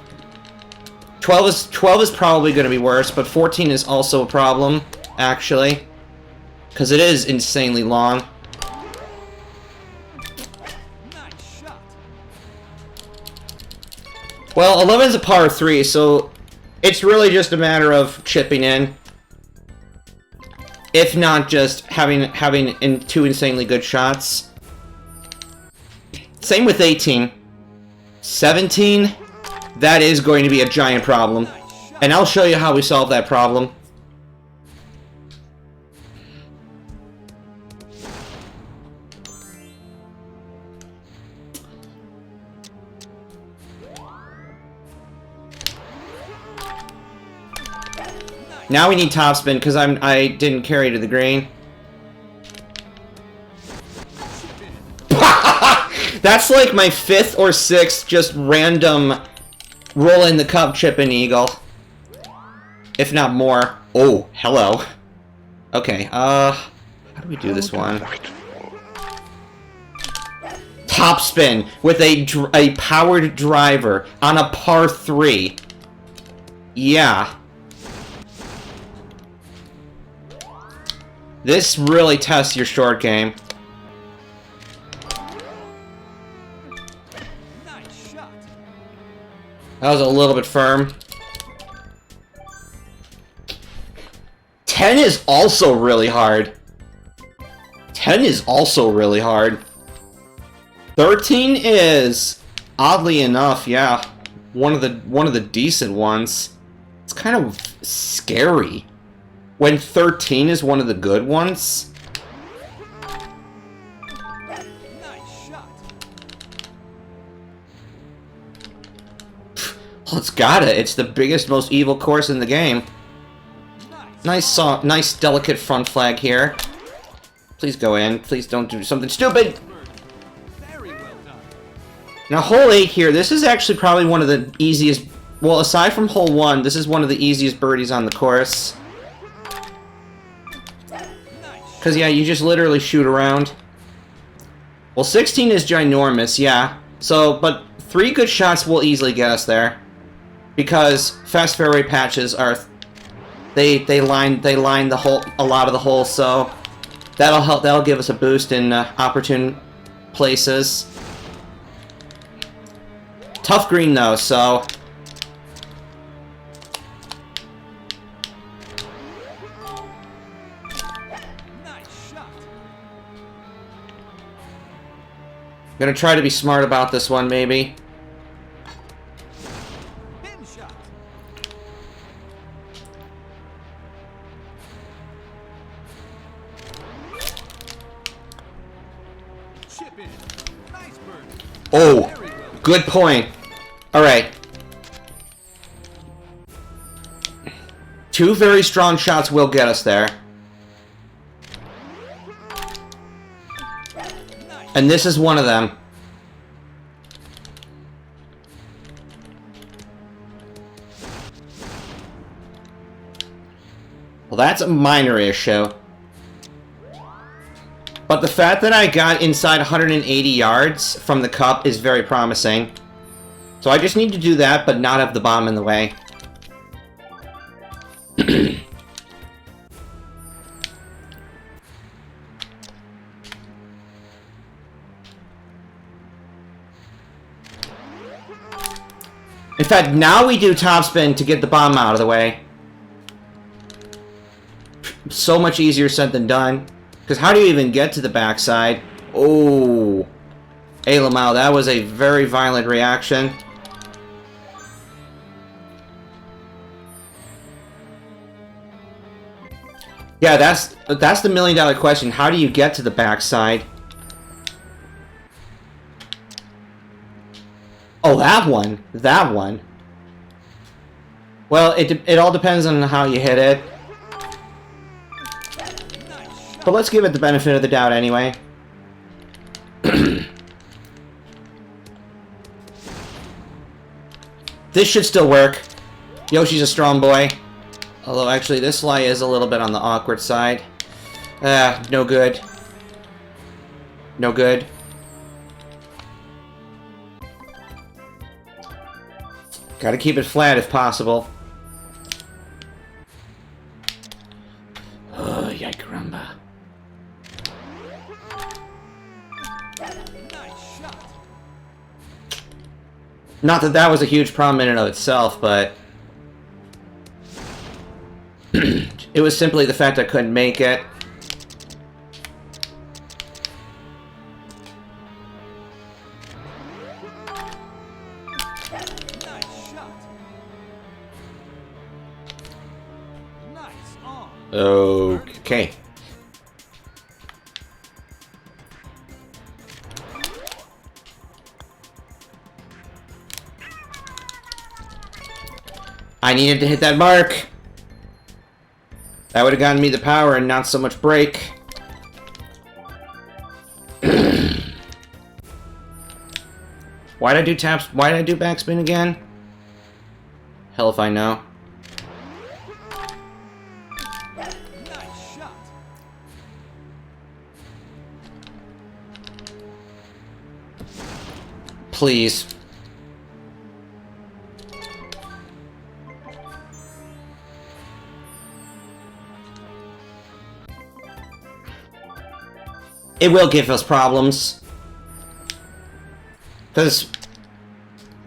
12 is probably going to be worse, but 14 is also a problem, actually. Because it is insanely long. Nice shot. Well, 11 is a par 3, so it's really just a matter of chipping in. If not just having two insanely good shots. Same with 18. 17, that is going to be a giant problem. And I'll show you how we solve that problem. Now we need topspin because I didn't carry to the green. That's like my 5th or 6th just random roll in the cup chipping eagle. If not more. Oh, hello. Okay, how do we do this one? Topspin with a powered driver on a par 3. Yeah. This really tests your short game. Nice shot. That was a little bit firm. 10 is also really hard. 10 is also really hard. 13 is, oddly enough, yeah, one of the decent ones. It's kind of scary when 13 is one of the good ones. Nice shot. Well, it's gotta. It's the biggest, most evil course in the game. Nice, delicate front flag here. Please go in. Please don't do something stupid. Very well done. Now, hole 8 here, this is actually probably one of the easiest... Well, aside from hole 1, this is one of the easiest birdies on the course. Because, yeah, you just literally shoot around. Well, 16 is ginormous, yeah. So, but 3 good shots will easily get us there. Because fast fairway patches are... They line the hole, a lot of the holes, so... That'll help, that'll give us a boost in opportune places. Tough green, though, so... I'm gonna try to be smart about this one, maybe. Pin shot. Chip in. Nice birdie. Oh, Very well. good point. Alright. 2 very strong shots will get us there. And this is one of them. Well, that's a minor issue. But the fact that I got inside 180 yards from the cup is very promising. So I just need to do that, but not have the bomb in the way. In fact, now we do topspin to get the bomb out of the way. So much easier said than done. Because how do you even get to the backside? Oh. Hey, Lamau, that was a very violent reaction. Yeah, that's the $1 million question. How do you get to the backside? Oh, that one. That one. Well, it all depends on how you hit it. But let's give it the benefit of the doubt anyway. This should still work. Yoshi's a strong boy. Although, actually, this lie is a little bit on the awkward side. No good. No good. Gotta keep it flat if possible. Oh, yikerumba. Nice shot. Not that that was a huge problem in and of itself, but... it was simply the fact I couldn't make it. Okay. I needed to hit that mark. That would have gotten me the power and not so much break. Why did I do taps? Why did I do backspin again? Hell if I know. Please. it will give us problems. Because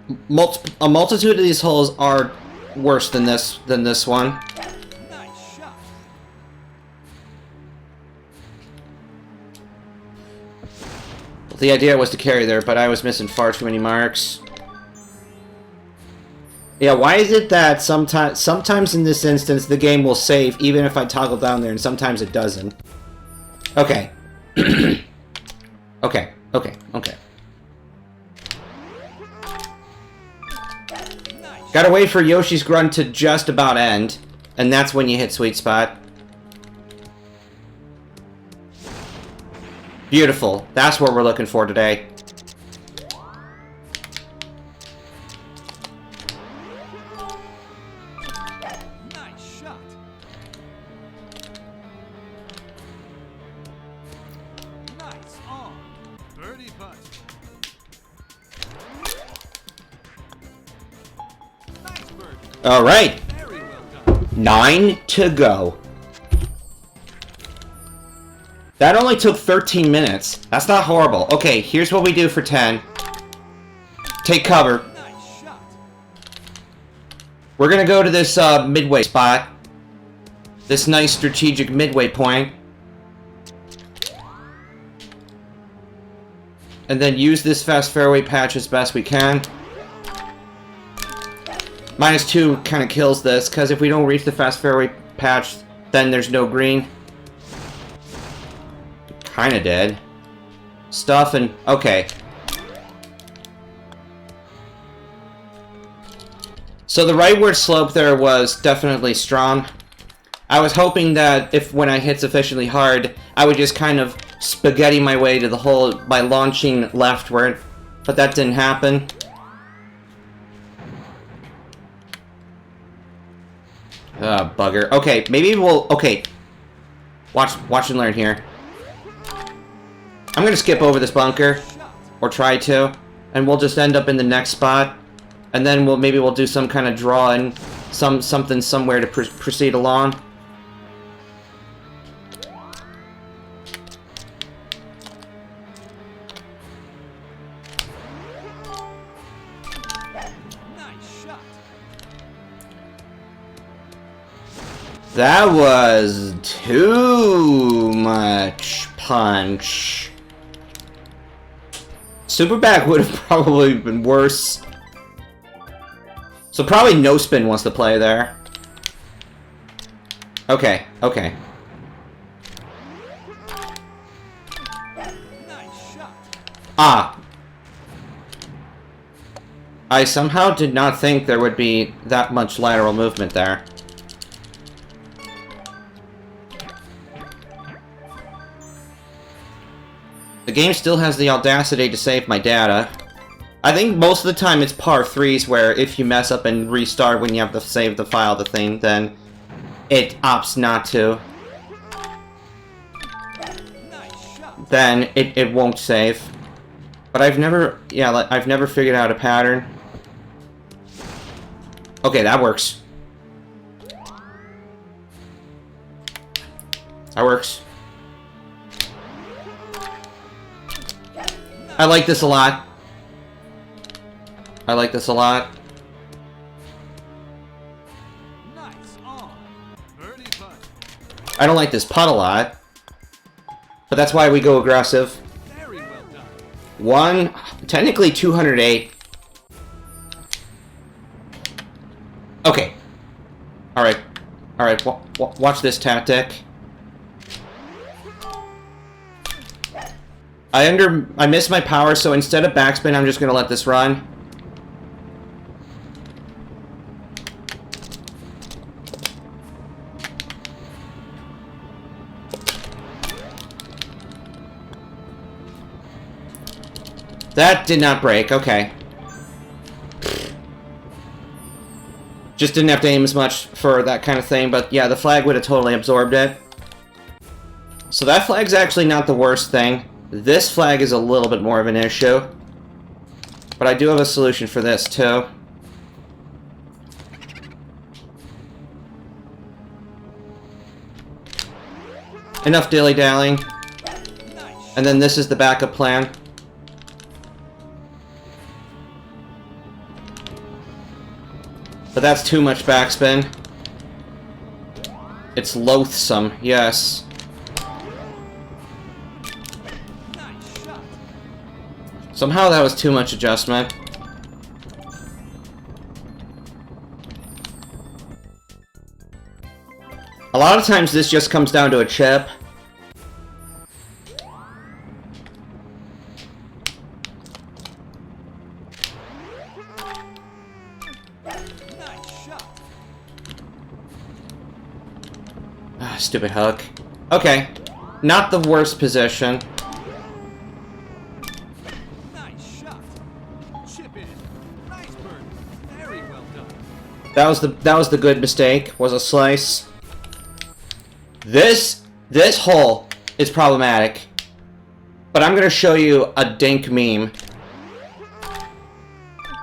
a multitude of these holes are worse than this one. Nice shot. The idea was to carry there, but I was missing far too many marks. Yeah, why is it that sometimes in this instance the game will save even if I toggle down there, and sometimes it doesn't? Okay. Okay. Gotta wait for Yoshi's grunt to just about end, and that's when you hit sweet spot. Beautiful. That's what we're looking for today. Nice shot. Nice on. Birdie putt. Nice birdie. All right. Very well done. 9 to go. That only took 13 minutes. That's not horrible. Okay, here's what we do for 10. Take cover. Nice shot. We're gonna go to this midway spot. This nice strategic midway point. And then use this fast fairway patch as best we can. -2 kind of kills this, because if we don't reach the fast fairway patch, then there's no green. Kinda dead. Stuff and... okay. So the rightward slope there was definitely strong. I was hoping that if when I hit sufficiently hard, I would just kind of spaghetti my way to the hole by launching leftward, but that didn't happen. Bugger. Okay, maybe we'll... okay. Watch and learn here. I'm gonna skip over this bunker, or try to, and we'll just end up in the next spot, and then maybe we'll do some kind of draw and something somewhere to proceed along. Nice shot. That was too much punch. Super back would have probably been worse. So probably no spin wants to play there. Okay. Nice shot. Ah. I somehow did not think there would be that much lateral movement there. The game still has the audacity to save my data. I think most of the time it's par 3s where if you mess up and restart when you have to save the file the thing, then it opts not to. Nice shot. Then it won't save. But I've never figured out a pattern. Okay, that works. That works. I like this a lot. I like this a lot. Nice on. Birdie putt. I don't like this putt a lot. But that's why we go aggressive. Technically 208. Okay. Alright. Alright, watch this tactic. I missed my power, so instead of backspin, I'm just gonna let this run. That did not break, okay. Just didn't have to aim as much for that kind of thing, but yeah, the flag would have totally absorbed it. So that flag's actually not the worst thing. This flag is a little bit more of an issue. But I do have a solution for this, too. Enough dilly-dallying. Nice And then this is the backup plan. But that's too much backspin. It's loathsome, yes. Nice shot. Somehow that was too much adjustment. A lot of times this just comes down to a chip. Nice shot. Ah, stupid hook. Okay. Not the worst position. Nice shot. Chip in. Nice birdie. Very well done. That was the good mistake. Was a slice. This hole is problematic. But I'm gonna show you a dink meme.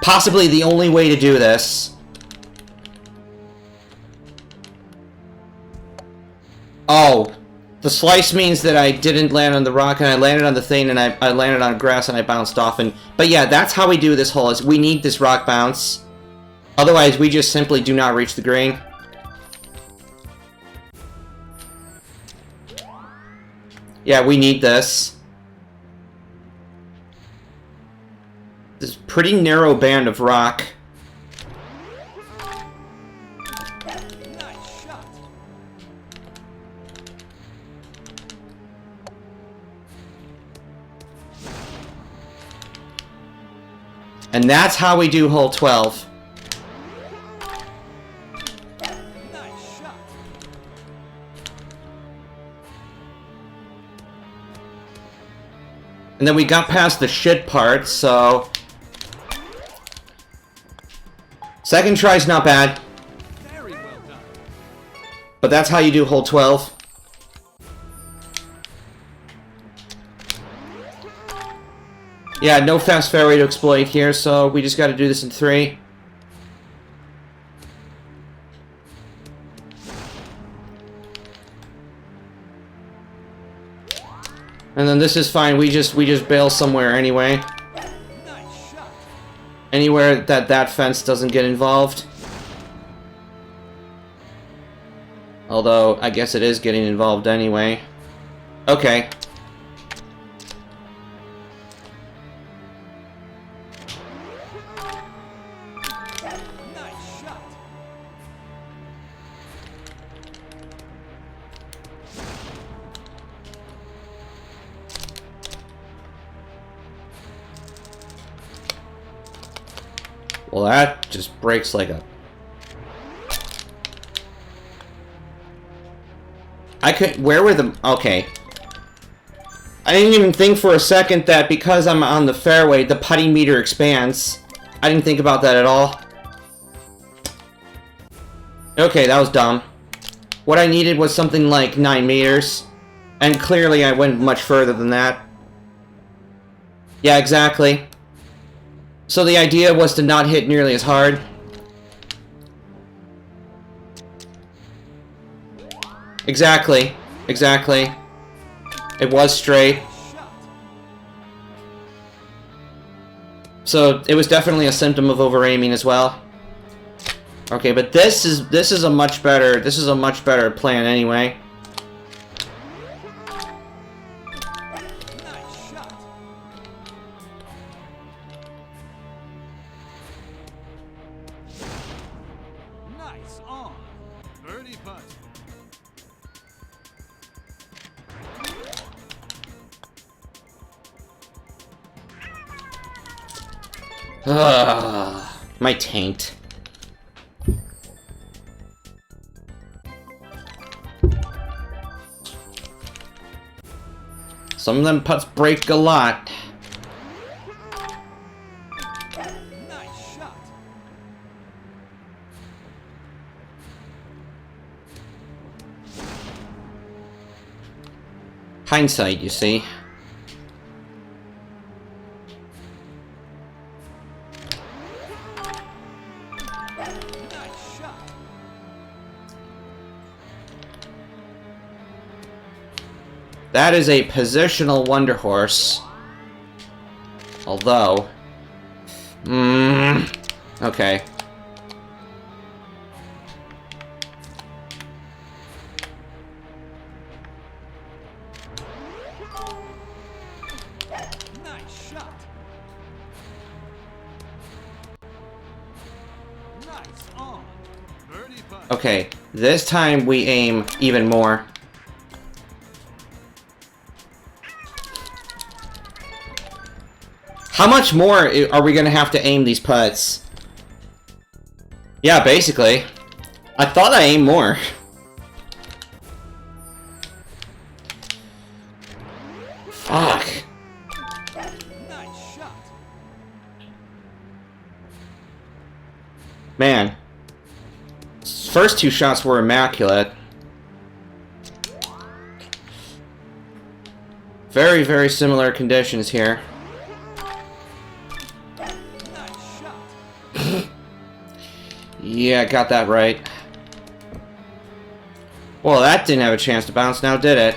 Possibly the only way to do this. Oh, the slice means that I didn't land on the rock and I landed on the thing and I landed on grass and I bounced off. But yeah, that's how we do this hole, is we need this rock bounce. Otherwise, we just simply do not reach the green. Yeah, we need this. This pretty narrow band of rock. Nice shot. And that's how we do hole 12. Nice shot. And then we got past the shit part, so... Second try's not bad, Very well done. but that's how you do hole 12. Yeah, no fast fairway to exploit here, so we just gotta do this in 3. And then this is fine, we just bail somewhere anyway. Nice shot. Anywhere that fence doesn't get involved. Although, I guess it is getting involved anyway. Okay. Nice shot. Well, that just breaks like a... I could... Where were the... Okay. I didn't even think for a second that because I'm on the fairway, the putting meter expands. I didn't think about that at all. Okay, that was dumb. What I needed was something like 9 meters. And clearly I went much further than that. Yeah, exactly. So the idea was to not hit nearly as hard. Exactly. Exactly. It was straight. Shot. So it was definitely a symptom of over-aiming as well. Okay, but this is a much better plan anyway. Nice shot. Nice on. Birdie putt. Ugh, my taint. Some of them putts break a lot. Nice shot. Hindsight, you see. Nice shot. That is a positional Wonder Horse. Although... okay. Nice shot. Nice on. Birdie putt. Okay, this time we aim even more. How much more are we gonna have to aim these putts? Yeah, basically. I thought I aimed more. Fuck. Nice shot. Man. First two shots were immaculate. Very, very similar conditions here. Nice shot. Yeah, got that right. Well, that didn't have a chance to bounce now, did it?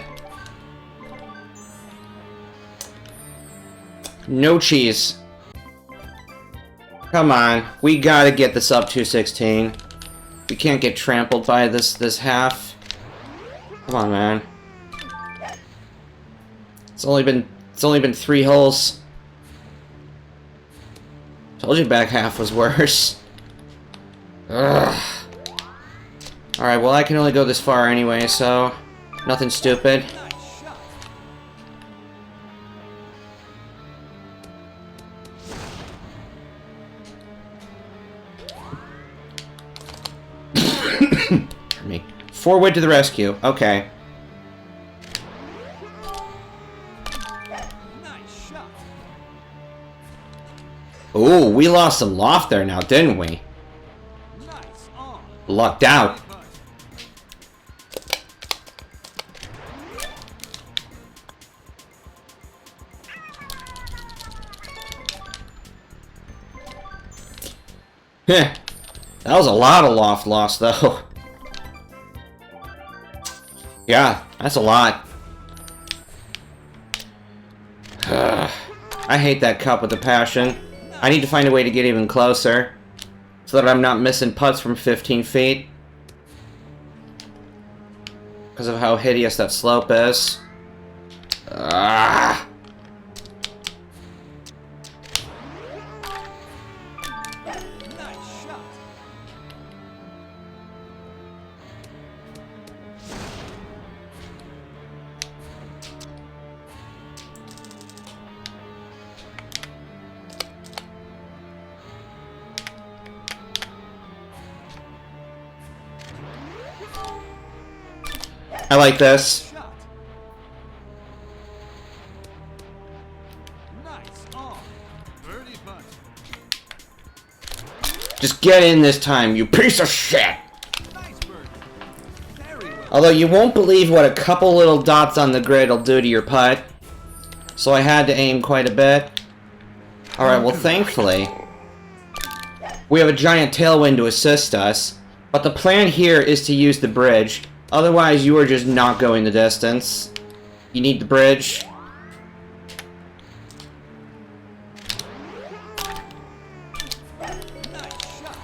No cheese. Come on, we gotta get the sub 216. We can't get trampled by this half. Come on, man. It's only been 3 holes. Told you back half was worse. Ugh. Alright, well I can only go this far anyway, so nothing stupid. Nice shot. Pardon me. Forward to the rescue. Okay. Nice shot. Ooh, we lost some loft there now, didn't we? Nice on. Lucked out. Putt. Heh. That was a lot of loft loss, though. Yeah, that's a lot. I hate that cup with a passion. I need to find a way to get even closer, so that I'm not missing putts from 15 feet. Because of how hideous that slope is. Ah. Nice shot. I like this. Shot. Nice on. Birdie putt. Just get in this time, you piece of shit! Nice birdie. Very well. Although you won't believe what a couple little dots on the grid will do to your putt. So I had to aim quite a bit. Alright, well thankfully, we have a giant tailwind to assist us. But the plan here is to use the bridge. Otherwise, you are just not going the distance. You need the bridge. Nice shot.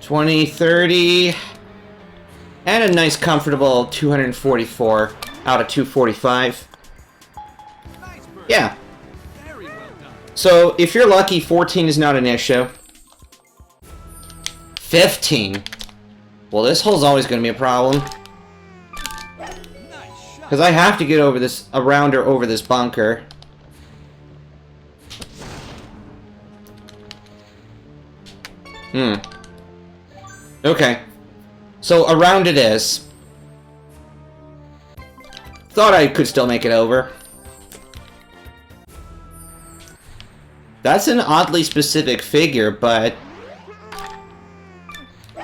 20, 30, and a nice comfortable 244 out of 245. Nice birdie. Yeah, Very well done. so if you're lucky, 14 is not an issue. 15. Well, this hole's always going to be a problem. Nice shot. Because I have to get over this, around or over this bunker. Okay. So, around it is. Thought I could still make it over. That's an oddly specific figure, but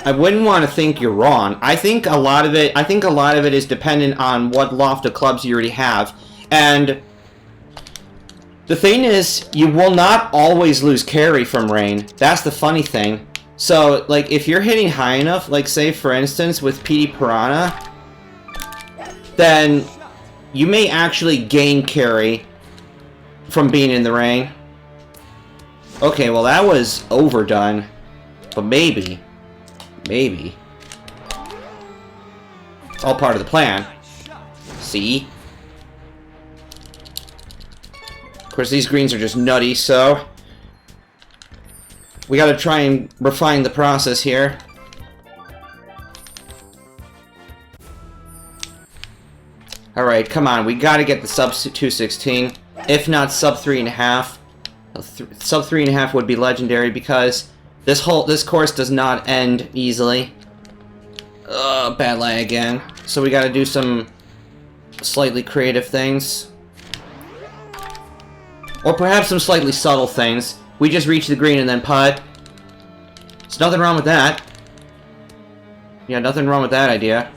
I wouldn't want to think you're wrong. I think a lot of it is dependent on what loft of clubs you already have. And the thing is, you will not always lose carry from rain. That's the funny thing. So, like, if you're hitting high enough, like, say, for instance, with PD Piranha, then you may actually gain carry from being in the rain. Okay, well, that was overdone. But maybe. Maybe. It's all part of the plan. See? Of course, these greens are just nutty, so we gotta try and refine the process here. Alright, come on, we gotta get the sub 216. If not sub 3.5. Sub 3.5 would be legendary because this course does not end easily. Bad lie again. So we gotta do some slightly creative things. Or perhaps some slightly subtle things. We just reach the green and then putt. There's nothing wrong with that. Yeah, nothing wrong with that idea.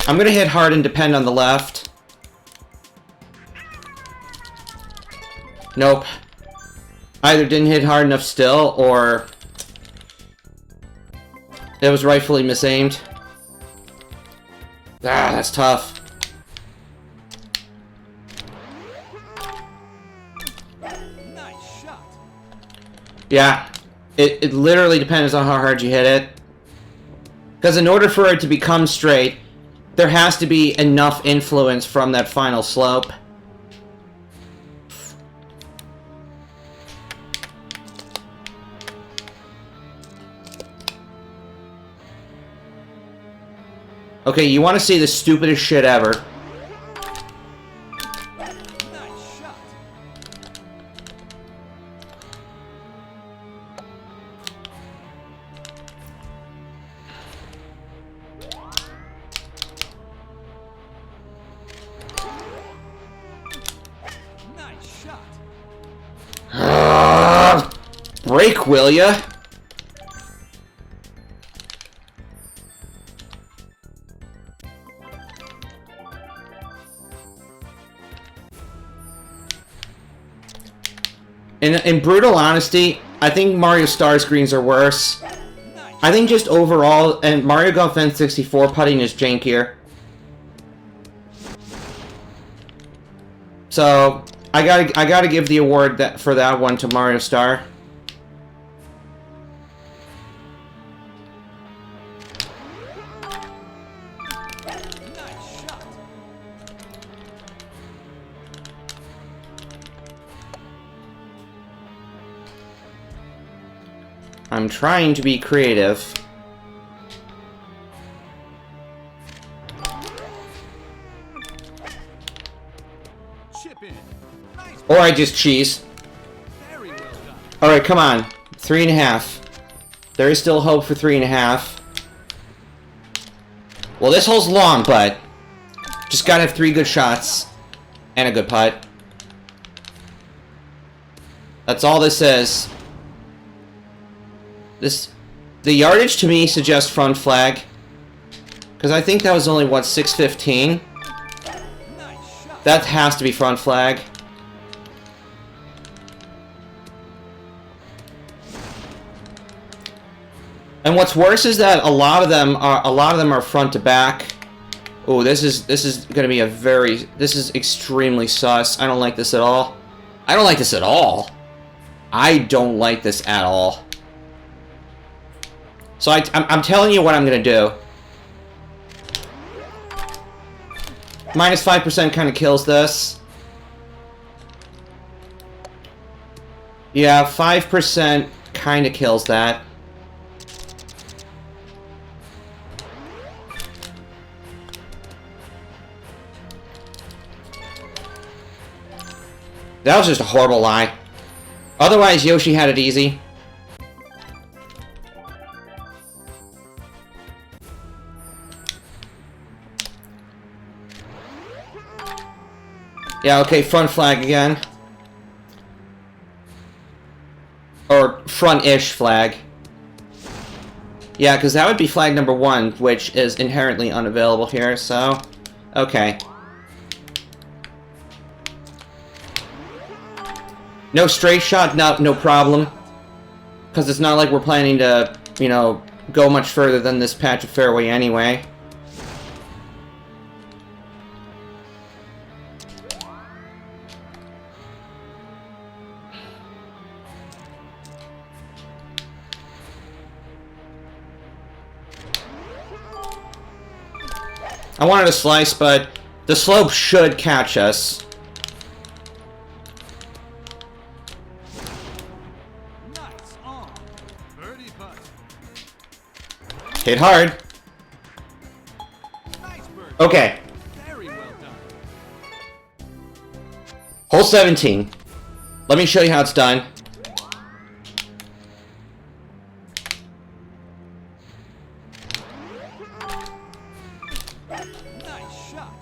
I'm gonna hit hard and depend on the left. Nope. Either didn't hit hard enough still, or it was rightfully misaimed. Ah, that's tough. Nice shot. Yeah, it literally depends on how hard you hit it. Because in order for it to become straight, there has to be enough influence from that final slope. Okay, you want to see the stupidest shit ever. Nice shot. Nice shot. Break, will ya? In brutal honesty, I think Mario Stars greens are worse. I think just overall, and Mario Golf N64 putting is jankier. So I gotta give the award for that one to Mario Star. Nice shot. I'm trying to be creative. Chip in. Nice. Or I just cheese. Very well done. Alright, come on. 3.5. There is still hope for 3.5. Well, this hole's long, but just gotta have 3 good shots and a good putt. That's all this is. The yardage to me suggests front flag. Because I think that was only, what, 615? Nice shot. That has to be front flag. And what's worse is that a lot of them are front to back. Oh, this is gonna be this is extremely sus. I don't like this at all. I don't like this at all. I don't like this at all. So I'm telling you what I'm gonna do. Minus 5% kind of kills this. Yeah, 5% kind of kills that. That was just a horrible lie. Otherwise, Yoshi had it easy. Yeah, okay, front flag again. Or front-ish flag. Yeah, because that would be flag number 1, which is inherently unavailable here, so... Okay. No straight shot, no problem. Because it's not like we're planning to, you know, go much further than this patch of fairway anyway. I wanted to slice, but the slope should catch us. Nice on. Birdie putt. Hit hard. Nice birdie. Okay. Very well done. Hole 17. Let me show you how it's done. Nice shot.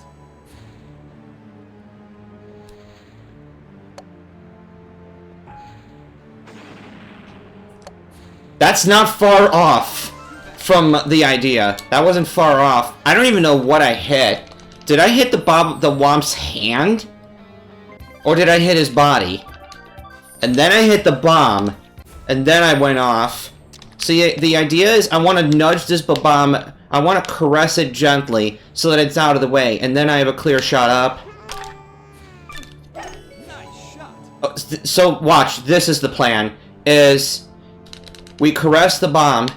That's not far off from the idea. That wasn't far off. I don't even know what I hit. Did I hit the Womp's hand? Or did I hit his body? And then I hit the bomb. And then I went off. See, the idea is I want to nudge this bomb. I want to caress it gently so that it's out of the way. And then I have a clear shot up. Nice shot. Oh, so watch, this is the plan. Is we caress the bomb.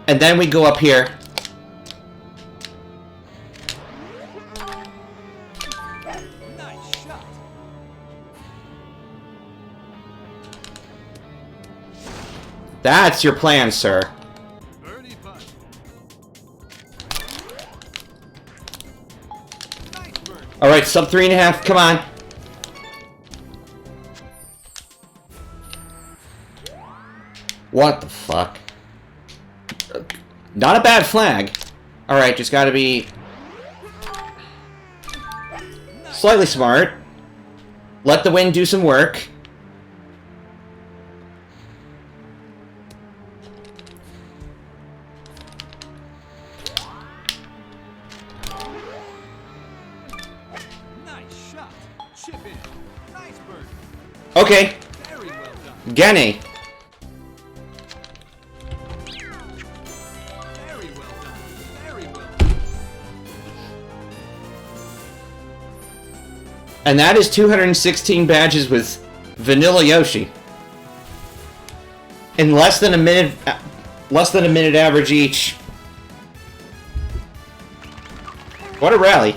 And then we go up here. Nice shot. That's your plan, sir. Birdie putt. Nice birdie. Alright, sub 3.5, come on. What the fuck? Not a bad flag. Alright, just gotta be slightly smart. Let the wind do some work. Nice shot. Chip in. Nice birdie. Okay, Very well done. Genny. Very well done. Very well done. And that is 216 badges with Vanilla Yoshi. In less than a minute average each. What a rally.